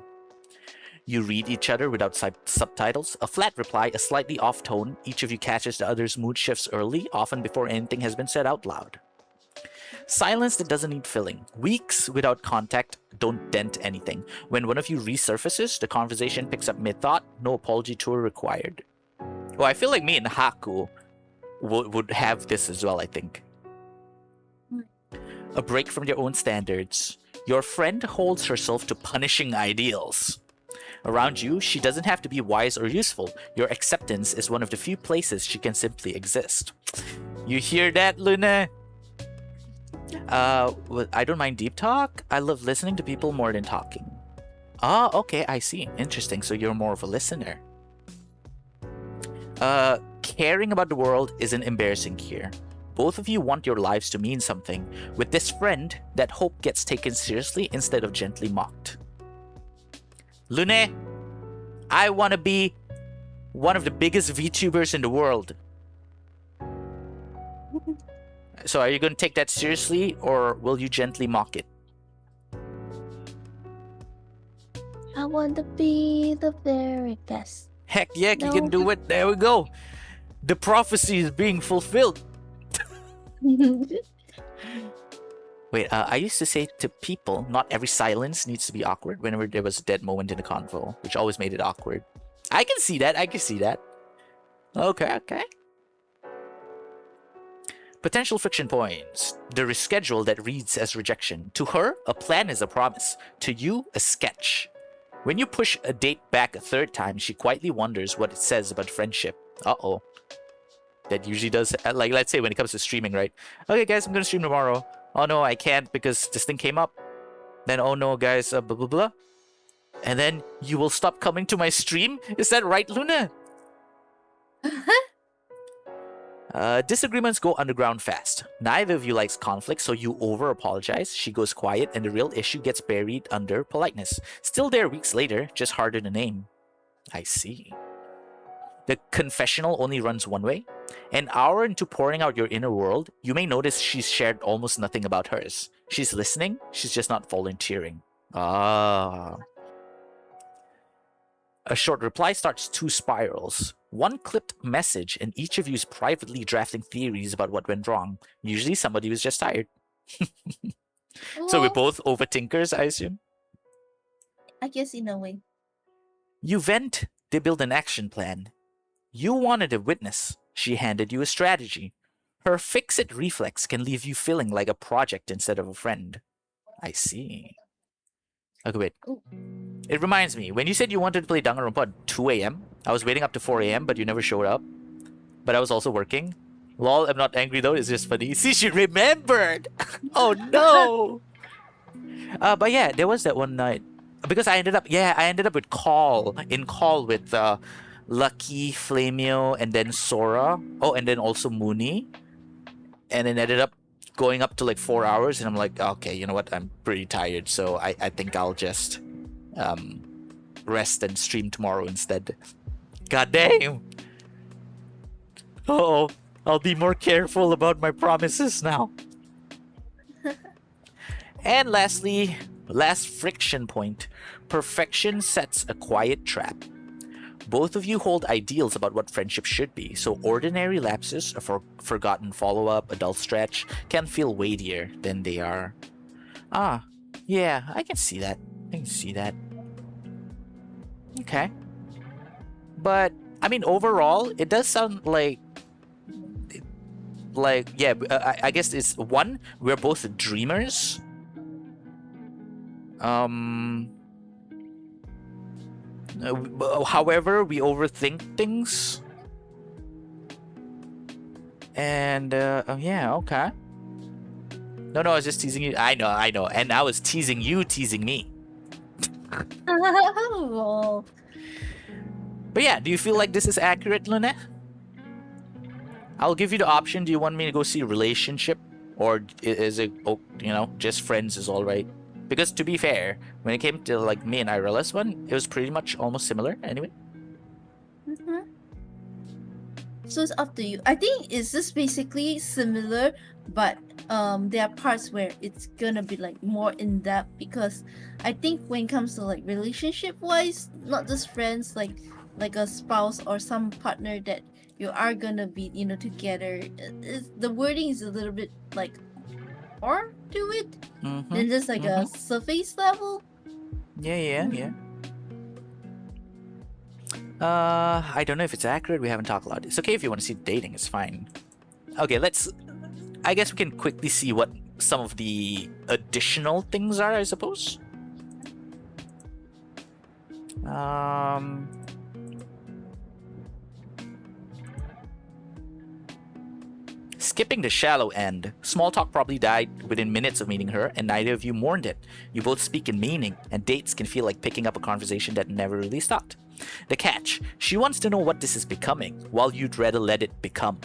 You read each other without subtitles. A flat reply, a slightly off tone. Each of you catches the other's mood shifts early, often before anything has been said out loud. Silence that doesn't need filling. Weeks without contact don't dent anything. When one of you resurfaces, the conversation picks up mid-thought. No apology tour required. Well, I feel like me and Haku would have this as well, I think. A break from your own standards. Your friend holds herself to punishing ideals. Around you, she doesn't have to be wise or useful. Your acceptance is one of the few places she can simply exist. You hear that, Luna? I don't mind deep talk. I love listening to people more than talking. Ah, okay, I see. Interesting. So you're more of a listener. Caring about the world isn't embarrassing here. Both of you want your lives to mean something. With this friend, that hope gets taken seriously instead of gently mocked. Lune, I want to be one of the biggest VTubers in the world. So are you going to take that seriously, or will you gently mock it? I want to be the very best. Heck yeah, you No. can do it. There we go. The prophecy is being fulfilled. Wait, I used to say to people, not every silence needs to be awkward whenever there was a dead moment in a convo, which always made it awkward. I can see that. I can see that. Okay, okay. Potential friction points. The reschedule that reads as rejection. To her, a plan is a promise. To you, a sketch. When you push a date back a third time, she quietly wonders what it says about friendship. Uh-oh. That usually does, like, let's say when it comes to streaming, right? Okay, guys, I'm gonna stream tomorrow. Oh no, I can't because this thing came up. Then, oh no, guys, blah, blah, blah. And then you will stop coming to my stream? Is that right, Luna? Disagreements go underground fast. Neither of you likes conflict, so you over-apologize. She goes quiet, and the real issue gets buried under politeness. Still there weeks later, just harder to name. I see. The confessional only runs one way. An hour into pouring out your inner world, you may notice she's shared almost nothing about hers. She's listening, she's just not volunteering. Ah. A short reply starts two spirals. One clipped message, and each of you is privately drafting theories about what went wrong. Usually somebody was just tired. So we're both overthinkers, I assume? I guess in a way. You vent, they build an action plan. You wanted a witness. She handed you a strategy. Her fix-it reflex can leave you feeling like a project instead of a friend. I see. Okay, wait. Ooh. It reminds me, when you said you wanted to play Danganronpa at 2 a.m., I was waiting up to 4 a.m., but you never showed up. But I was also working. Lol, I'm not angry though, it's just funny. See, she remembered! Oh no! But yeah, there was that one night. Because I ended up with in call with Lucky, Flamio, and then Sora. Oh, and then also Mooney. And then ended up going up to like 4 hours, and I'm like, okay, you know what? I'm pretty tired, so I think I'll just rest and stream tomorrow instead. God damn! Uh-oh, I'll be more careful about my promises now. And lastly, last friction point. Perfection sets a quiet trap. Both of you hold ideals about what friendship should be, so ordinary lapses, a forgotten follow-up, a dull stretch, can feel weightier than they are. Ah, yeah, I can see that. I can see that. Okay. But, I mean, overall, it does sound like... yeah, I guess it's one, we're both dreamers. However, we overthink things. And, yeah, okay. No, I was just teasing you. I know. And I was teasing you, teasing me. Well, But yeah, do you feel like this is accurate, Lune? I'll give you the option. Do you want me to go see relationship? Or is it, just friends is alright? Because to be fair, when it came to like me and Irela's one, it was pretty much almost similar anyway. so it's up to you. I think it's just basically similar, but there are parts where it's gonna be like more in depth, because I think when it comes to like relationship wise, not just friends, like a spouse or some partner that you are gonna be together, the wording is a little bit like more to it than just like a surface level. Yeah. I don't know if it's accurate. We haven't talked a lot. It's okay if you want to see dating. It's fine. Okay, I guess we can quickly see what some of the additional things are, I suppose. Skipping the shallow end, small talk probably died within minutes of meeting her, and neither of you mourned it. You both speak in meaning, and dates can feel like picking up a conversation that never really stopped. The catch, she wants to know what this is becoming, while you'd rather let it become.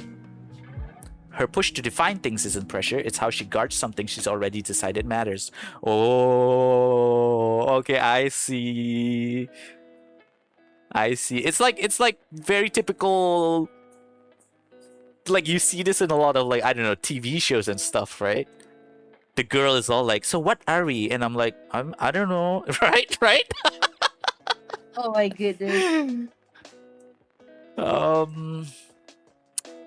Her push to define things isn't pressure, it's how she guards something she's already decided matters. Oh, okay, I see. It's like very typical. Like you see this in a lot of like, I don't know, TV shows and stuff, right? The girl is all like, "So what are we?" And I'm like, I don't know, right? Oh my goodness.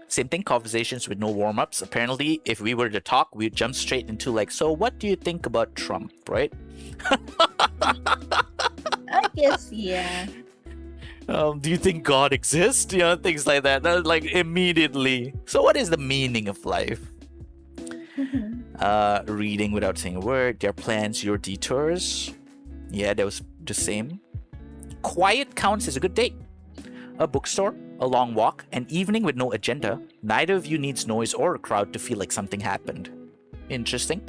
Same thing, conversations with no warm-ups. Apparently, if we were to talk, we'd jump straight into like, "So what do you think about Trump?" Right? I guess, yeah. Do you think God exists? You know, things like that. Like immediately. So what is the meaning of life? Reading without saying a word. Their plans, your detours. Yeah, that was the same. Quiet counts as a good date. A bookstore, a long walk, an evening with no agenda. Neither of you needs noise or a crowd to feel like something happened. Interesting.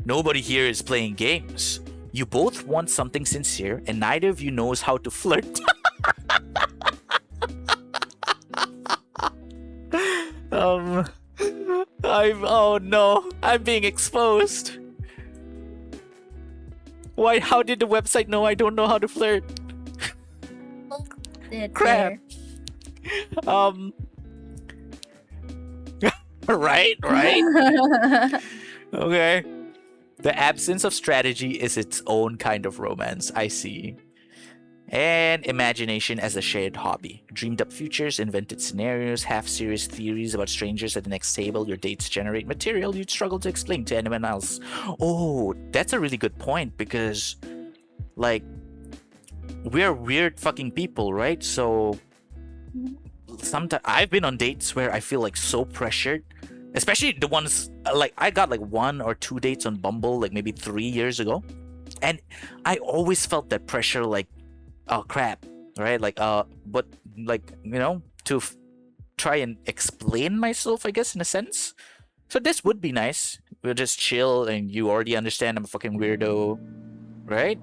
Nobody here is playing games. You both want something sincere, and neither of you knows how to flirt. Oh no, I'm being exposed. Why? How did the website know I don't know how to flirt? Crap. Right. Okay. The absence of strategy is its own kind of romance, I see. And imagination as a shared hobby. Dreamed up futures, invented scenarios, half-serious theories about strangers at the next table. Your dates generate material you'd struggle to explain to anyone else. Oh, that's a really good point because, like, we're weird fucking people, right? So, sometimes I've been on dates where I feel like so pressured. Especially the ones, like, I got like 1 or 2 dates on Bumble, like maybe 3 years ago. And I always felt that pressure, like, oh crap, right? Like, but like, you know, to try and explain myself, I guess, in a sense. So this would be nice. We'll just chill and you already understand I'm a fucking weirdo, right?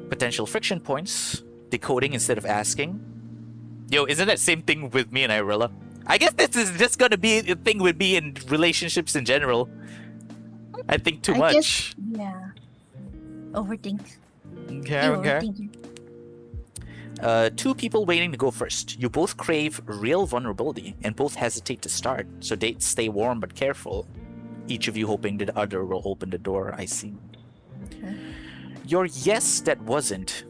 Potential friction points. Decoding instead of asking. Yo, isn't that same thing with me and Irella? I guess this is just gonna be a thing with me in relationships in general. I think too much. Guess, yeah. Overthink. Okay. Two people waiting to go first. You both crave real vulnerability and both hesitate to start. So dates stay warm but careful. Each of you hoping the other will open the door. I see. Okay. Your yes that wasn't.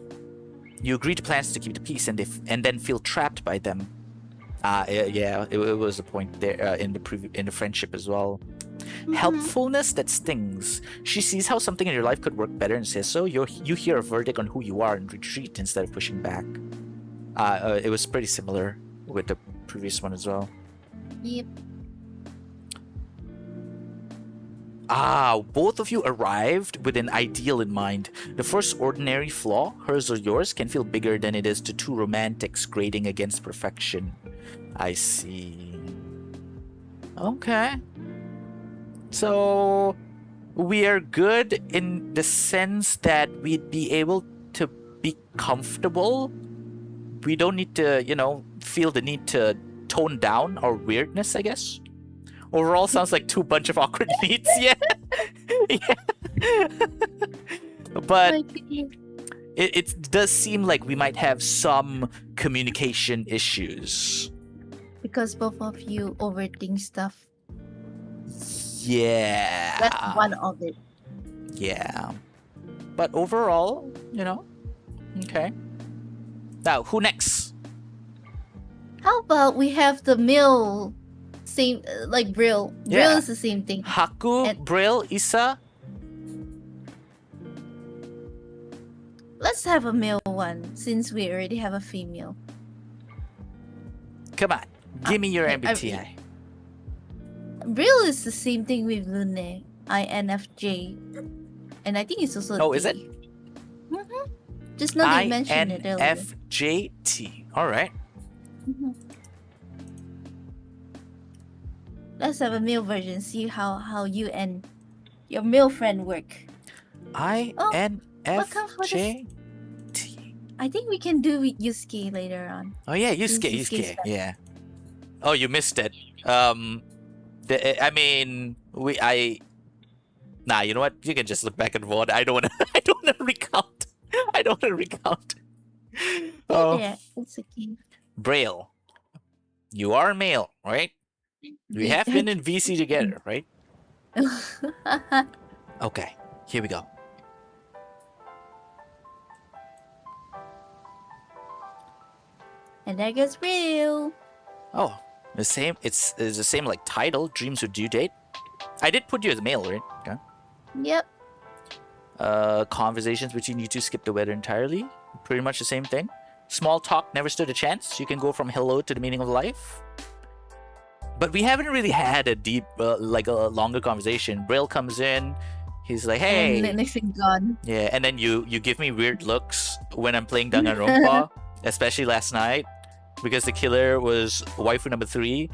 You agree to plans to keep the peace and then feel trapped by them. Yeah, it was a point there in the friendship as well. Helpfulness that stings. She sees how something in your life could work better and says so. You hear a verdict on who you are and retreat instead of pushing back. It was pretty similar with the previous one as well. Yep. Both of you arrived with an ideal in mind. The first ordinary flaw, hers or yours, can feel bigger than it is to two romantics grading against perfection. I see. Okay. So, we are good in the sense that we'd be able to be comfortable. We don't need to, feel the need to tone down our weirdness, I guess. Overall, sounds like two bunch of awkward needs. Yeah. But it does seem like we might have some communication issues. Because both of you overthink stuff. Yeah. That's one of it. Yeah. But overall, okay. Now, who next? How about we have the male... Same, like Brill. Yeah. Brill is the same thing. Haku, Brill, Isa. Let's have a male one since we already have a female. Come on, give me your MBTI. Brill is the same thing with Lune, INFJ, and I think it's also. Oh, is it? Just now they mentioned it earlier. INFJT. All right. Let's have a male version. See how you and your male friend work. What comes for this? INFJ. I think we can do with Yusuke later on. Oh yeah, Since Yusuke, Yusuke's Yusuke. Yeah. Oh, you missed it. I mean, Nah, you know what? You can just look back and vote. I don't wanna. I don't wanna recount. I don't wanna recount. Oh, Yeah, it's okay. Braille. You are male, right? We have been in VC together, right? Okay, here we go. And there goes real. Oh, the same. It's the same like title. Dreams with due date. I did put you as male, right? Okay. Yep. Conversations between you two skip the weather entirely. Pretty much the same thing. Small talk never stood a chance. You can go from hello to the meaning of life. But we haven't really had a deep, like a longer conversation. Braille comes in. He's like, hey. And next thing gone. Yeah, and then you give me weird looks when I'm playing Danganronpa, especially last night, because the killer was waifu number 3.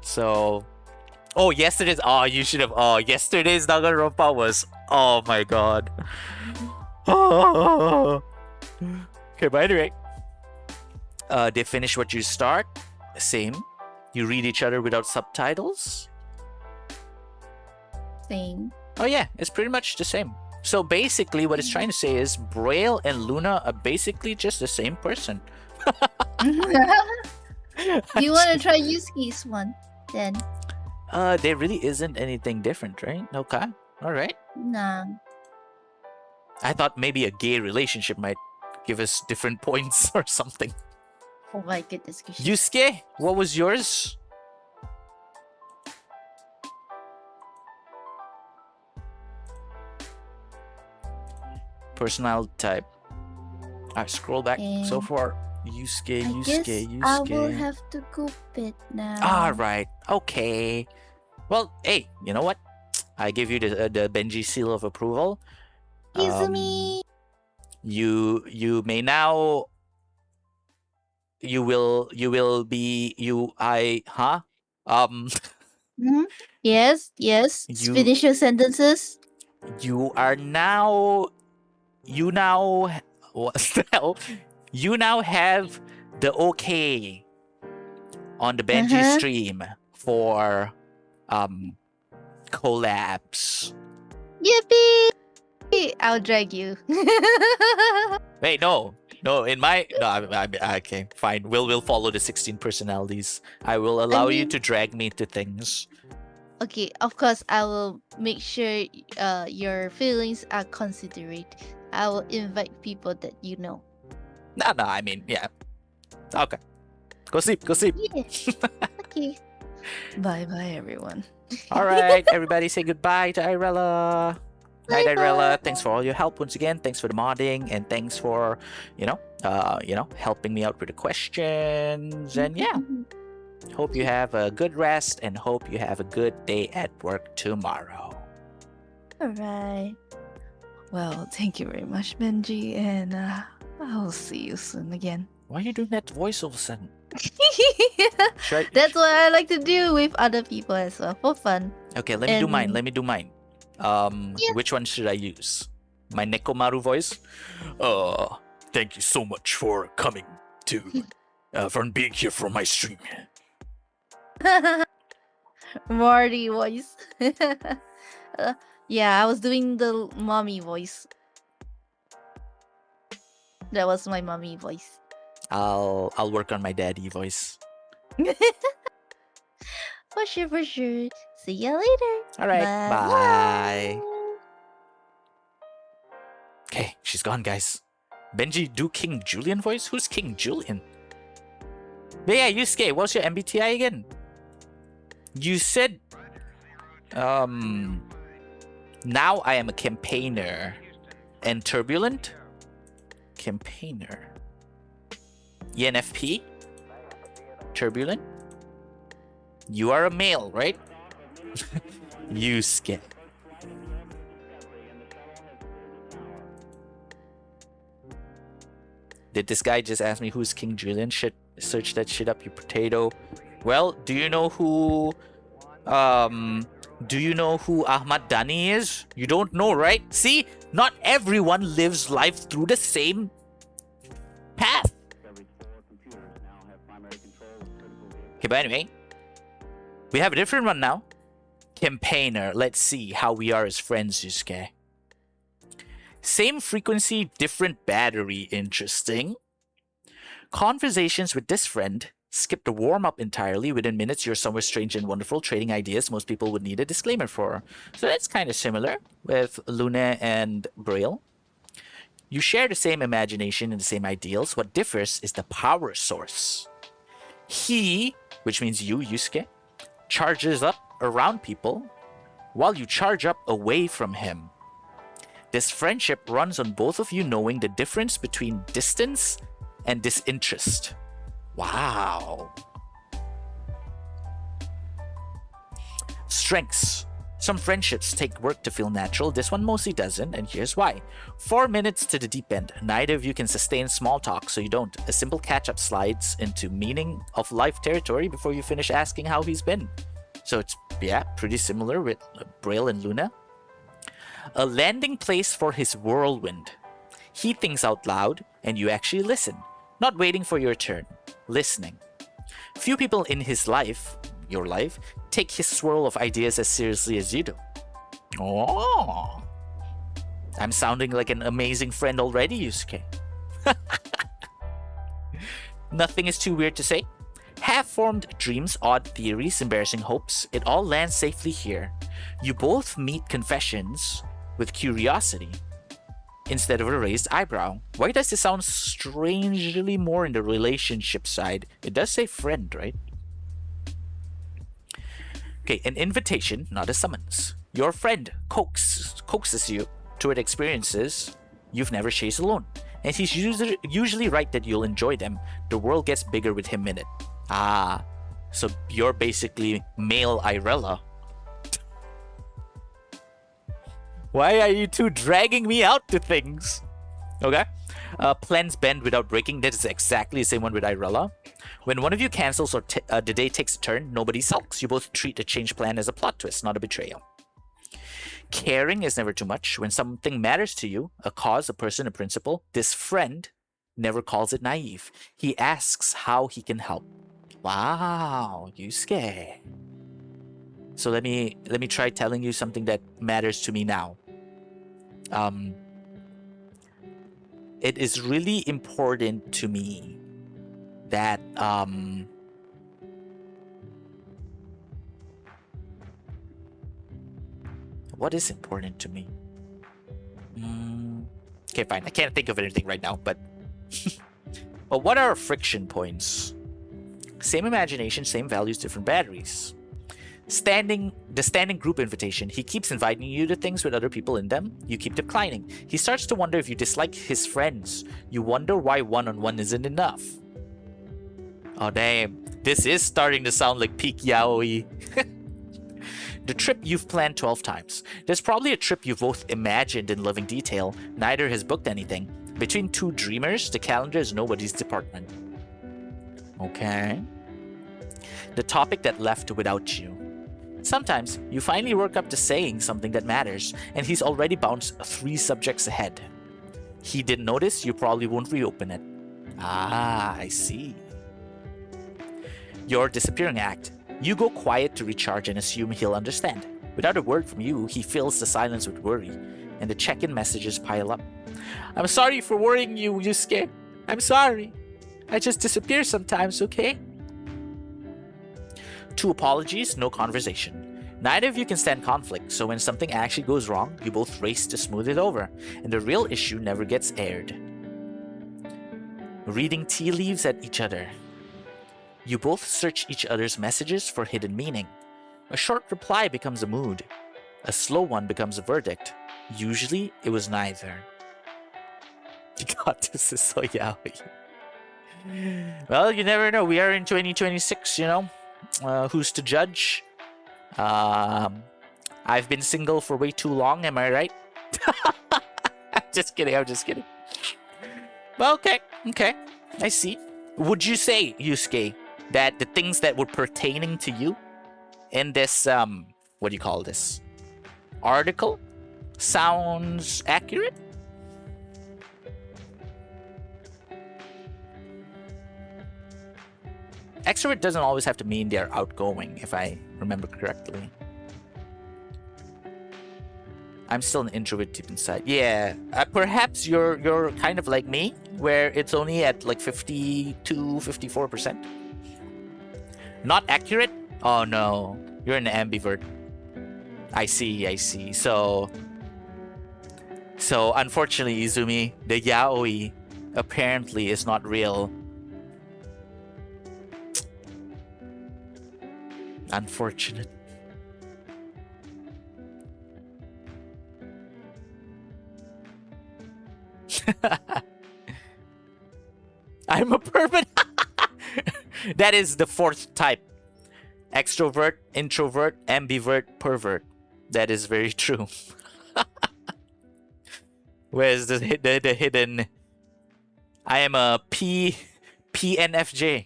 So, yesterday's Danganronpa was, oh my god. Okay, by the way, they finish what you start. Same. You read each other without subtitles. Same. Oh yeah, it's pretty much the same. So basically what it's trying to say is Braille and Luna are basically just the same person. Do you want to try Yusuke's one then? There really isn't anything different, right? Okay. Alright. Nah. I thought maybe a gay relationship might give us different points or something. Oh my goodness gracious. Yusuke, what was yours? Personality type. Alright, scroll back. So far, Yusuke. I will have to coop it now. Alright, okay. Well, hey, you know what? I give you the Benji seal of approval. Izumi. You may now. You will be Yes. Finish your sentences. You now what the hell? You now have the okay on the Benji stream for collabs. Yippee! I'll drag you. Wait, no, okay, fine. We'll follow the 16 personalities. I will allow you to drag me to things. Okay, of course I will make sure your feelings are considerate. I will invite people that you know. No, I mean, yeah. Okay. Go sleep. Yeah. Okay. Bye everyone. Alright, everybody say goodbye to Irella. Night, Irella. Thanks for all your help once again. Thanks for the modding, and thanks for, helping me out with the questions. And yeah, hope you have a good rest, and hope you have a good day at work tomorrow. Alright. Well, thank you very much, Benji, and I'll see you soon again. Why are you doing that voice all of a sudden? That's what I like to do with other people as well, for fun. Okay, let me do mine. Which one should I use? My Nekomaru voice? Thank you so much for coming to, for being here for my stream. Marty voice. Yeah, I was doing the mommy voice. That was my mommy voice. I'll work on my daddy voice. For sure. See ya later. Alright, bye. Okay, she's gone, guys. Benji, do King Julian voice? Who's King Julian? But yeah, Yusuke, what's your MBTI again? You said, now I am a campaigner and turbulent. Campaigner. ENFP. Turbulent. You are a male, right? Yusuke. Did this guy just ask me who's King Julian? Shit, Search that shit up, you potato. Well, do you know who Ahmad Dani is? You don't know, right? See? Not everyone lives life through the same path. Okay, but anyway, we have a different one now. Campaigner. Let's see how we are as friends, Yusuke. Same frequency, different battery. Interesting. Conversations with this friend. Skip the warm-up entirely. Within minutes, you're somewhere strange and wonderful, trading ideas most people would need a disclaimer for. So that's kind of similar with Luna and Braille. You share the same imagination and the same ideals. What differs is the power source. He, which means you, Yusuke, charges up around people while you charge up away from him. This friendship runs on both of you knowing the difference between distance and disinterest. Wow. Strengths. Some friendships take work to feel natural. This one mostly doesn't, and here's why. 4 minutes to the deep end. Neither of you can sustain small talk, so you don't. A simple catch-up slides into meaning of life territory before you finish asking how he's been. So it's, yeah, pretty similar with Braille and Luna. A landing place for his whirlwind. He thinks out loud, and you actually listen. Not waiting for your turn. Listening. Few people in his life, your life, take his swirl of ideas as seriously as you do. Oh, I'm sounding like an amazing friend already, Yusuke. Nothing is too weird to say. Half-formed dreams, odd theories, embarrassing hopes, it all lands safely here. You both meet confessions with curiosity instead of a raised eyebrow. Why does this sound strangely more in the relationship side? It does say friend, right? Okay, an invitation, not a summons. Your friend coaxes you toward experiences you've never chased alone. And he's usually right that you'll enjoy them. The world gets bigger with him in it. Ah, so you're basically male Irella. Why are you two dragging me out to things? Okay. Plans bend without breaking. That is exactly the same one with Irella. When one of you cancels or the day takes a turn, nobody sulks. You both treat a change plan as a plot twist, not a betrayal. Caring is never too much. When something matters to you, a cause, a person, a principle, this friend never calls it naive. He asks how he can help. Wow, Yusuke. So let me try telling you something that matters to me now. It is really important to me that what is important to me? Okay, fine. I can't think of anything right now, but but what are friction points? Same imagination, same values, different batteries. The standing group invitation. He keeps inviting you to things with other people in them. You keep declining. He starts to wonder if you dislike his friends. You wonder why one-on-one isn't enough. Oh, damn. This is starting to sound like peak yaoi. The trip you've planned 12 times. There's probably a trip you've both imagined in loving detail. Neither has booked anything. Between two dreamers, the calendar is nobody's department. Okay. The topic that left without you. Sometimes, you finally work up to saying something that matters, and he's already bounced 3 subjects ahead. He didn't notice, you probably won't reopen it. Ah, I see. Your disappearing act. You go quiet to recharge and assume he'll understand. Without a word from you, he fills the silence with worry, and the check-in messages pile up. I'm sorry for worrying you, Yusuke. I'm sorry. I just disappear sometimes, okay? 2 apologies, no conversation. Neither of you can stand conflict, so when something actually goes wrong, you both race to smooth it over, and the real issue never gets aired. Reading tea leaves at each other. You both search each other's messages for hidden meaning. A short reply becomes a mood. A slow one becomes a verdict. Usually, it was neither. God, this is so yaoi. Well, you never know. We are in 2026, you know? Who's to judge? I've been single for way too long, am I right? I'm just kidding. Well, okay. I see. Would you say, Yusuke, that the things that were pertaining to you in this what do you call this article sounds accurate? Extrovert doesn't always have to mean they're outgoing, if I remember correctly. I'm still an introvert deep inside. Yeah, perhaps you're kind of like me, where it's only at like 52-54%. Not accurate? Oh no, you're an ambivert. I see. So unfortunately, Izumi, the yaoi apparently is not real. Unfortunate. I'm a pervert. That is the fourth type. Extrovert, introvert, ambivert, pervert. That is very true. Where's the hidden? I am a PNFJ.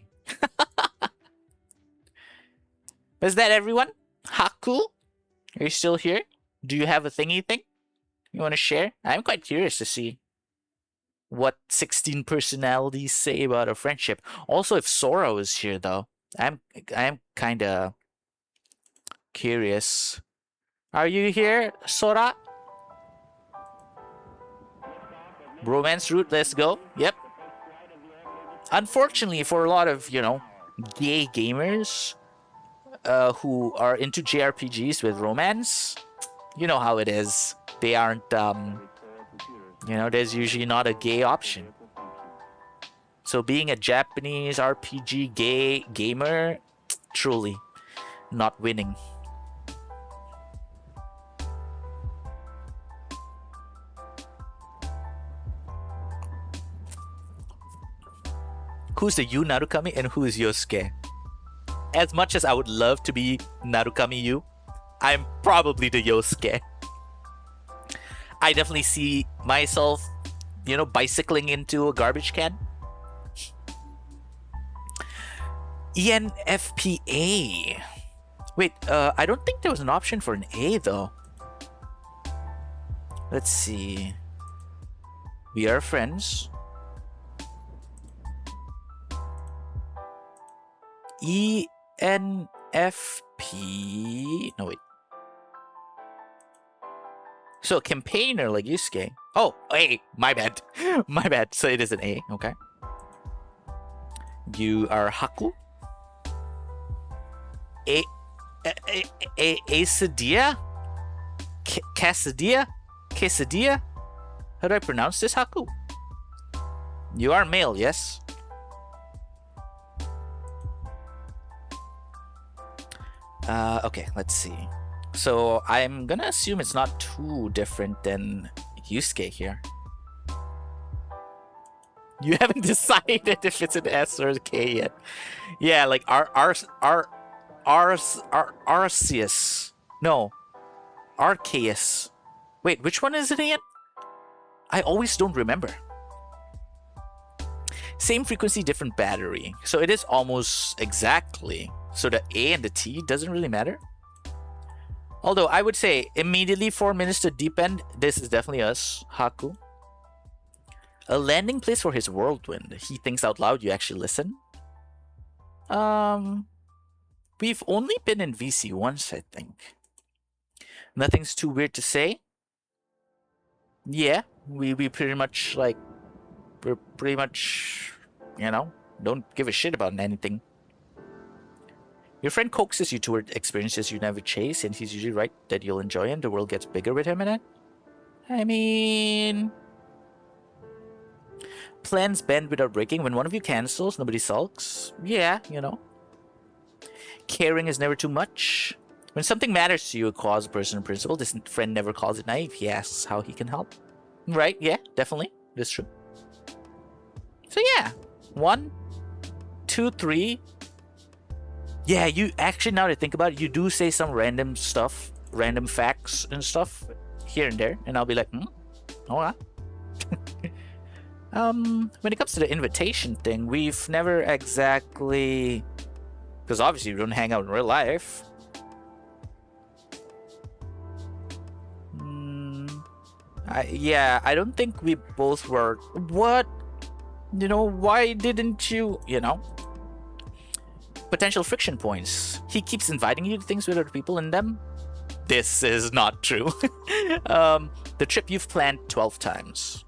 Is that everyone? Haku? Are you still here? Do you have a thingy thing you want to share? I'm quite curious to see what 16 personalities say about a friendship. Also, if Sora was here, though, I'm kind of curious. Are you here, Sora? Romance route, let's go. Yep. Unfortunately, for a lot of, gay gamers who are into JRPGs with romance, you know how it is. They aren't, there's usually not a gay option. So being a Japanese RPG gay gamer, truly not winning. Who's the Yu Narukami and who is Yosuke? As much as I would love to be Narukami Yu, I'm probably the Yosuke. I definitely see myself, bicycling into a garbage can. ENFPA. Wait, I don't think there was an option for an A though. Let's see. We are friends. ENFP. No, wait. So a campaigner like Yusuke. Oh, A. My bad. My bad. So it is an A. Okay. You are Haku. Quesadilla? Quesadilla? How do I pronounce this, Haku? You are male, yes? Okay, let's see. So I'm gonna assume it's not too different than Yusuke here. You haven't decided if it's an S or a K yet. Yeah, like Arceus. No. Arceus. Wait, which one is it again? I always don't remember. Same frequency, different battery. So it is almost exactly. So the A and the T doesn't really matter. Although I would say immediately 4 minutes to deep end, this is definitely us, Haku. A landing place for his whirlwind. He thinks out loud, you actually listen. We've only been in VC once, I think. Nothing's too weird to say. Yeah, we pretty much we're pretty much, don't give a shit about anything. Your friend coaxes you toward experiences you never chase, and he's usually right that you'll enjoy him. The world gets bigger with him in it. I mean, plans bend without breaking. When one of you cancels, nobody sulks. Yeah, Caring is never too much. When something matters to you, it calls a person in principle. This friend never calls it naive. He asks how he can help. Right? Yeah, definitely. That's true. So yeah, 1, 2, 3. Yeah, you actually, now that I think about it, you do say some random stuff, random facts and stuff here and there, and I'll be like, all right. When it comes to the invitation thing, we've never exactly, because obviously we don't hang out in real life. I don't think we both were. What? You know, why didn't you? You know, potential friction points. He keeps inviting you to things with other people in them. This is not true. The trip you've planned 12 times.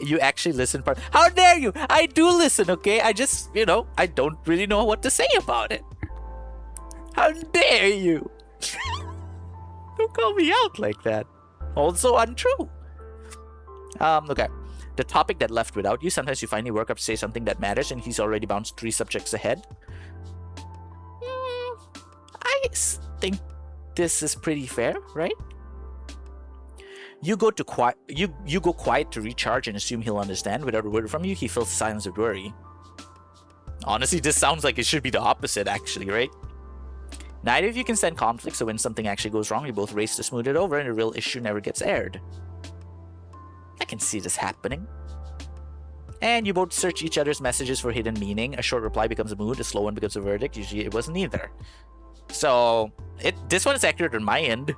You actually listen part. How dare you? I do listen, okay? I just, you know, I don't really know what to say about it. How dare you? Don't call me out like that. Also untrue. Okay. The topic that left without you. Sometimes you finally work up to say something that matters and he's already bounced 3 subjects ahead. I think this is pretty fair, right? You go quiet to recharge and assume he'll understand. Without a word from you, he fills the silence with worry. Honestly, this sounds like it should be the opposite, actually, right? Neither of you can stand conflict, so when something actually goes wrong, you both race to smooth it over and the real issue never gets aired. I can see this happening. And you both search each other's messages for hidden meaning. A short reply becomes a mood, a slow one becomes a verdict. Usually it wasn't either. So, this one is accurate on my end.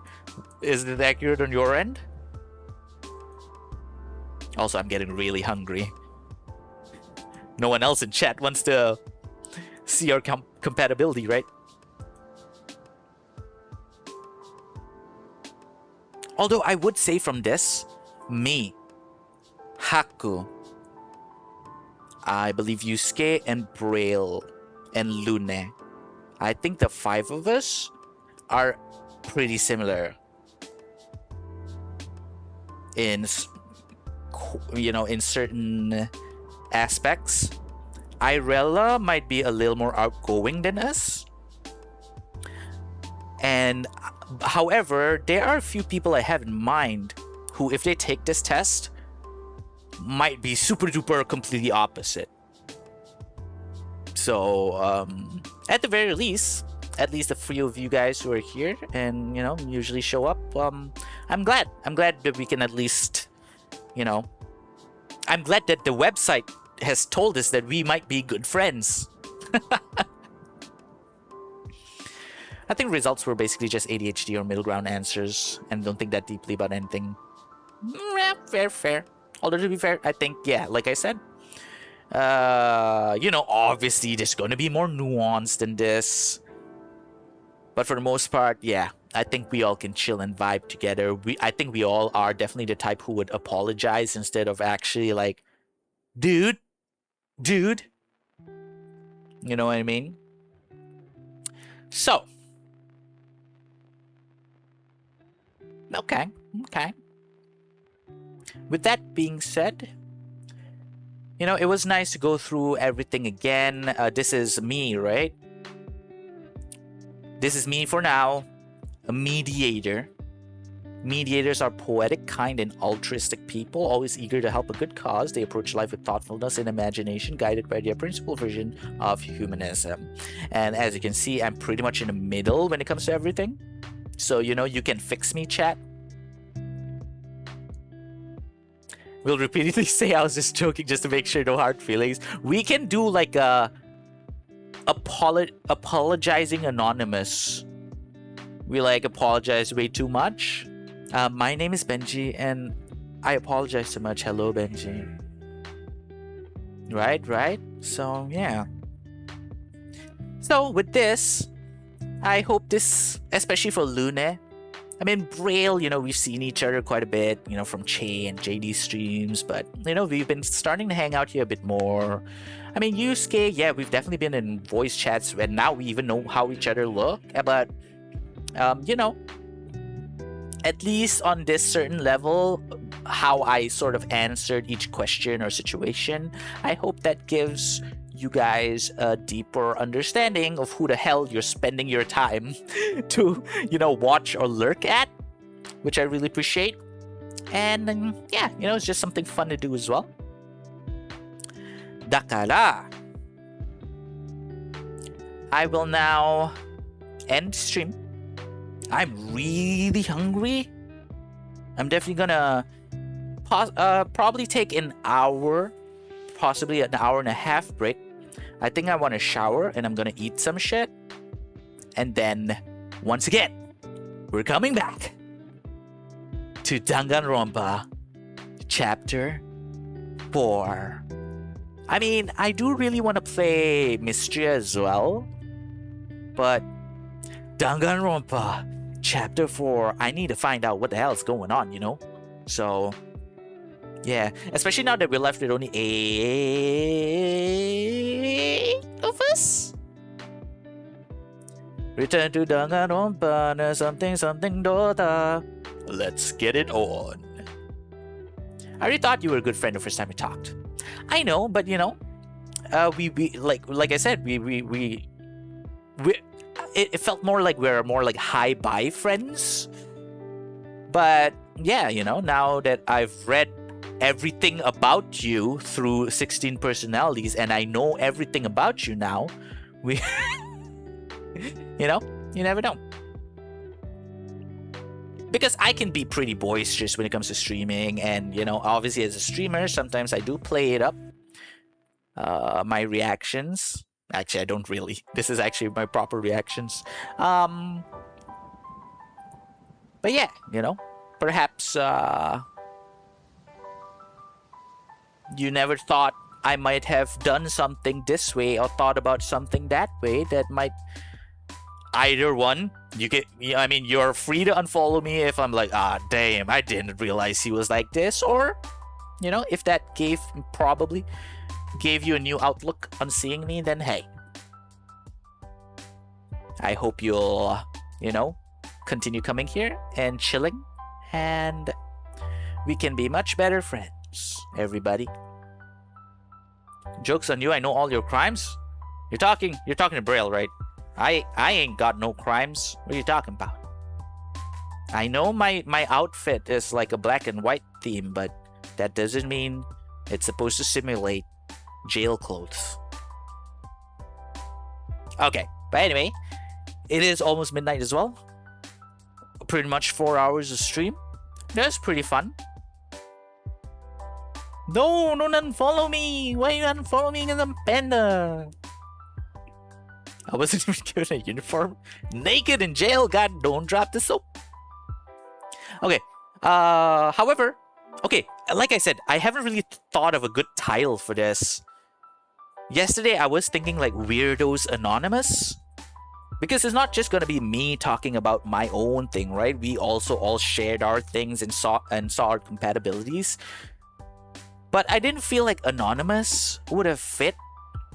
Is it accurate on your end? Also, I'm getting really hungry. No one else in chat wants to see our compatibility, right? Although I would say from this, me, Haku, I believe Yusuke and Braille and Lune, I think the 5 of us are pretty similar in, you know, in certain aspects. Irella might be a little more outgoing than us. And however, there are a few people I have in mind who, if they take this test, might be super duper completely opposite. So, at the very least, at least the few of you guys who are here and, you know, usually show up, I'm glad. I'm glad that we can at least, you know, I'm glad that the website has told us that we might be good friends. I think results were basically just ADHD or middle ground answers and don't think that deeply about anything. Yeah, fair. Although to be fair, I think, yeah, like I said, you know, obviously there's going to be more nuance than this. But for the most part, yeah, I think we all can chill and vibe together. I think we all are definitely the type who would apologize instead of actually like, dude. You know what I mean? So. Okay. With that being said, you know, it was nice to go through everything again. This is me, right? This is me for now, a mediator. Mediators are poetic, kind, and altruistic people, always eager to help a good cause. They approach life with thoughtfulness and imagination, guided by their principal vision of humanism. And as you can see, I'm pretty much in the middle when it comes to everything. So, you know, you can fix me, chat. We'll repeatedly say I was just joking just to make sure no hard feelings. We can do like a apologizing anonymous. We like apologize way too much. My name is Benji and I apologize so much. Hello, Benji. Right? So, yeah. So, with this, I hope this, especially for Lune, I mean, Braille, you know, we've seen each other quite a bit, you know, from Che and JD streams, but, you know, we've been starting to hang out here a bit more. I mean, Yusuke, yeah, we've definitely been in voice chats, and now we even know how each other look, but, you know, at least on this certain level, how I sort of answered each question or situation, I hope that gives you guys a deeper understanding of who the hell you're spending your time to, you know, watch or lurk at, which I really appreciate. And yeah, you know, it's just something fun to do as well. Dakara, I will now end stream. I'm really hungry. I'm definitely gonna probably take an hour, possibly an hour and a half break. I think I want to shower and I'm gonna eat some shit. And then, once again, we're coming back to Danganronpa Chapter 4. I mean, I do really want to play Mystery as well, but Danganronpa Chapter 4, I need to find out what the hell is going on, you know? So, yeah, especially now that we're left with only 8 of us. Return to Danganronpa, something Dota. Let's get it on. I already thought you were a good friend the first time we talked. I know, but you know, we like I said, it felt more like we're more like hi bye friends. But yeah, you know, now that I've read everything about you through 16 personalities and I know everything about you now, we you know, you never know. Because I can be pretty boisterous when it comes to streaming, and you know, obviously as a streamer, sometimes I do play it up. My reactions. Actually, I don't really. This is actually my proper reactions. But yeah, you know, perhaps you never thought I might have done something this way or thought about something that way that might either one. I mean, you're free to unfollow me if I'm like, damn, I didn't realize he was like this, or you know, if that probably gave you a new outlook on seeing me, then hey, I hope you'll, you know, continue coming here and chilling, and we can be much better friends, everybody. Joke's on you, I know all your crimes. You're talking to Braille, right? I ain't got no crimes. What are you talking about? I know my outfit is like a black and white theme, but that doesn't mean it's supposed to simulate jail clothes. Okay, but anyway, it is almost midnight as well. Pretty much 4 hours of stream. That's pretty fun. No, don't unfollow me. Why are you unfollowing the panda? I wasn't even given a uniform. Naked in jail. God, don't drop the soap. Okay. However, okay, like I said, I haven't really thought of a good title for this. Yesterday, I was thinking like Weirdos Anonymous. Because it's not just gonna be me talking about my own thing, right? We also all shared our things and saw our compatibilities. But I didn't feel like Anonymous would have fit.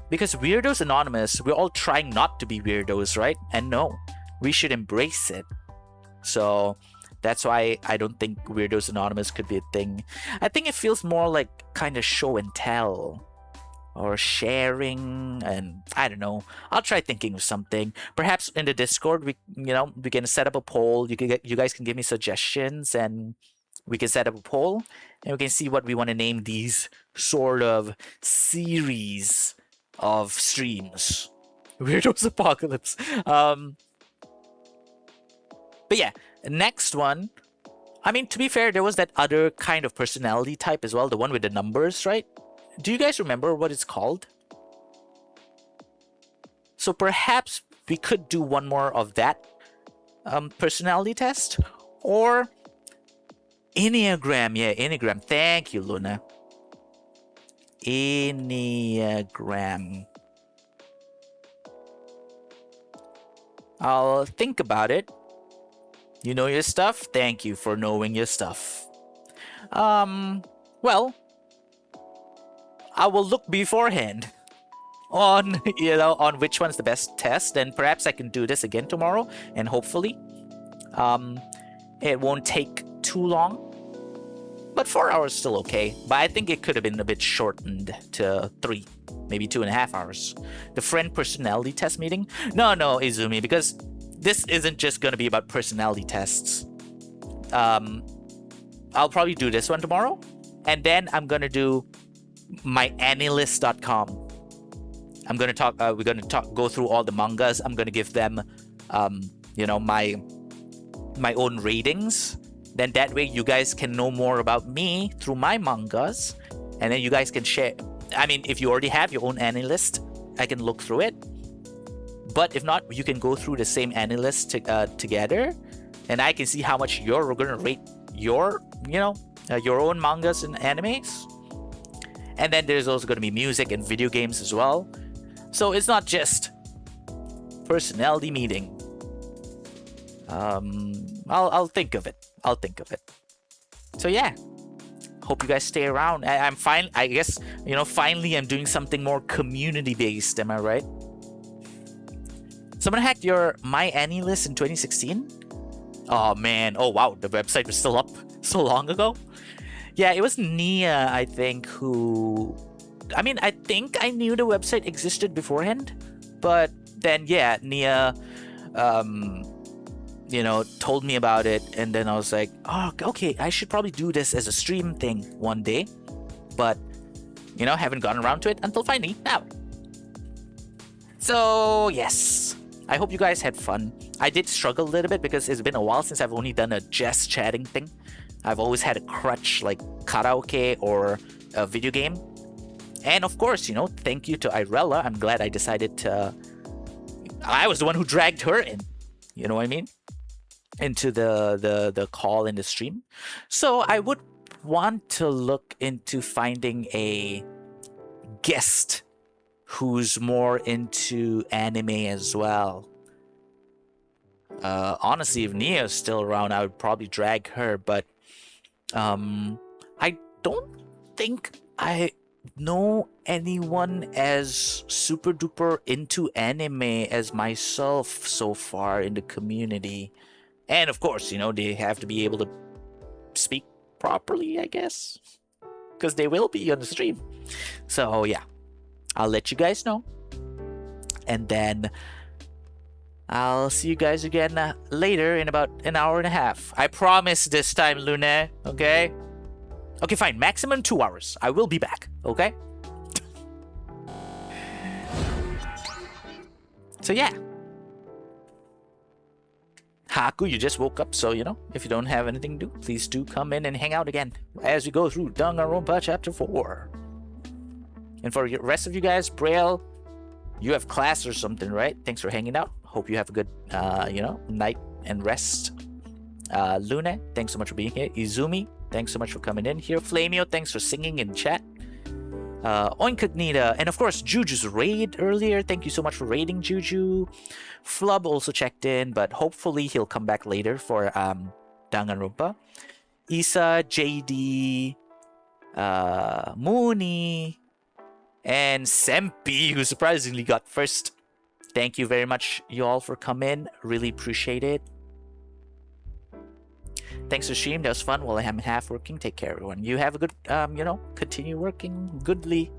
Because Weirdos Anonymous, we're all trying not to be weirdos, right? And no, we should embrace it. So that's why I don't think Weirdos Anonymous could be a thing. I think it feels more like kind of show and tell. Or sharing, and I don't know. I'll try thinking of something. Perhaps in the Discord, we can set up a poll. You guys can give me suggestions, and we can set up a poll, and we can see what we want to name these sort of series of streams. Weirdos Apocalypse. But yeah, next one. I mean, to be fair, there was that other kind of personality type as well, the one with the numbers, right? Do you guys remember what it's called? So perhaps we could do one more of that personality test, or Enneagram. Yeah, Enneagram. Thank you, Luna. Enneagram. I'll think about it. You know your stuff? Thank you for knowing your stuff. Well, I will look beforehand on, on which one's the best test, and perhaps I can do this again tomorrow, and hopefully it won't take too long. But 4 hours is still okay. But I think it could have been a bit shortened to 3, maybe 2.5 hours. The friend personality test meeting? No, Izumi, because this isn't just going to be about personality tests. I'll probably do this one tomorrow, and then I'm going to do my Anilist.com. I'm going to talk, we're going to go through all the mangas. I'm going to give them, my own ratings. Then that way you guys can know more about me through my mangas, and then you guys can share. I mean, if you already have your own anime list, I can look through it. But if not, you can go through the same anime list together, and I can see how much you're gonna rate your, your own mangas and animes. And then there's also gonna be music and video games as well. So it's not just personality meeting. I'll think of it. I'll think of it. So yeah, hope you guys stay around. I'm fine. I guess, finally I'm doing something more community based. Am I right? Someone hacked my Annie list in 2016. Oh man. Oh wow. The website was still up so long ago. Yeah, it was Nia, I think, who... I mean, I think I knew the website existed beforehand. But then, yeah, Nia... told me about it, and then I was like, oh, okay, I should probably do this as a stream thing one day, but haven't gotten around to it until finally now. So yes, I hope you guys had fun. I did struggle a little bit because it's been a while since I've only done a just chatting thing. I've always had a crutch like karaoke or a video game, and of course, thank you to Irella. I'm glad I decided to... I was the one who dragged her in, you know what I mean, into the call in the stream. So I would want to look into finding a guest who's more into anime as well. Honestly, if Nia's still around, I would probably drag her, but I don't think I know anyone as super duper into anime as myself so far in the community. And of course, they have to be able to speak properly, I guess, because they will be on the stream. So yeah, I'll let you guys know, and then I'll see you guys again later in about an hour and a half. I promise this time, Luna. Okay? Okay, fine. Maximum 2 hours. I will be back. Okay? So yeah. Haku, you just woke up, so if you don't have anything to do, please do come in and hang out again as we go through Danganronpa Chapter 4. And for the rest of you guys, Braille, you have class or something, right? Thanks for hanging out. Hope you have a good, night and rest. Luna, thanks so much for being here. Izumi, thanks so much for coming in here. Flamio, thanks for singing in chat. Oincognita, and of course Juju's raid earlier. Thank you so much for raiding, Juju. Flub also checked in, but hopefully he'll come back later for Danganronpa. Isa, JD, Mooney, and Sempi, who surprisingly got first. Thank you very much, you all, for coming. Really appreciate it. Thanks for stream. That was fun. While I'm half working, take care, everyone. You have a good, continue working goodly.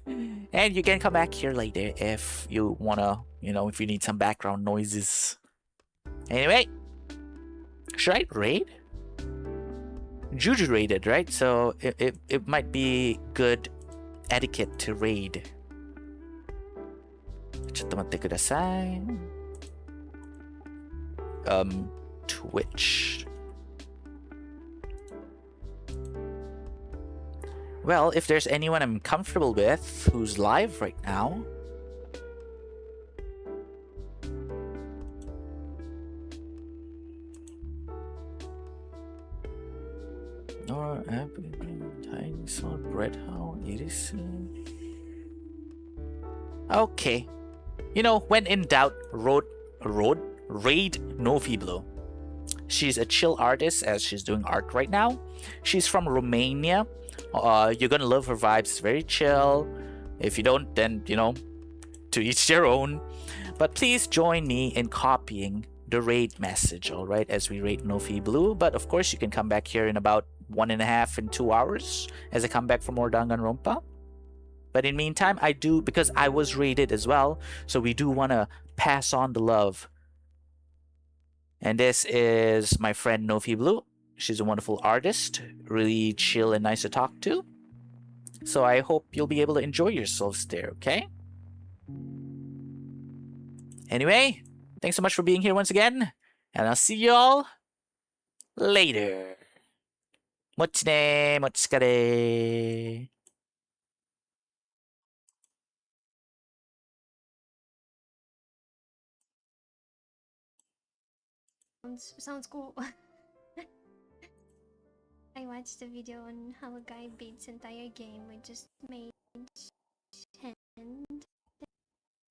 And you can come back here later if you wanna, if you need some background noises. Anyway, should I raid? Juju raided, right? So it might be good etiquette to raid. ちょっと待ってください。Twitch. Well, if there's anyone I'm comfortable with who's live right now, or tiny salt bread, how it is. Okay, when in doubt, raid Novi Blue. She's a chill artist as she's doing art right now. She's from Romania. You're gonna love her vibes. It's very chill. If you don't, then to each their own. But please join me in copying the raid message, all right, as we raid Novi Blue. But of course, you can come back here in about 1.5 and 2 hours as I come back for more Danganronpa. But in the meantime, I do, because I was raided as well, so we do want to pass on the love. And this is my friend Novi Blue. She's a wonderful artist, really chill and nice to talk to. So I hope you'll be able to enjoy yourselves there, okay? Anyway, thanks so much for being here once again, and I'll see you all later. Mochi ne, mochikare. Sounds cool. I watched the video on how a guy beats entire game with just made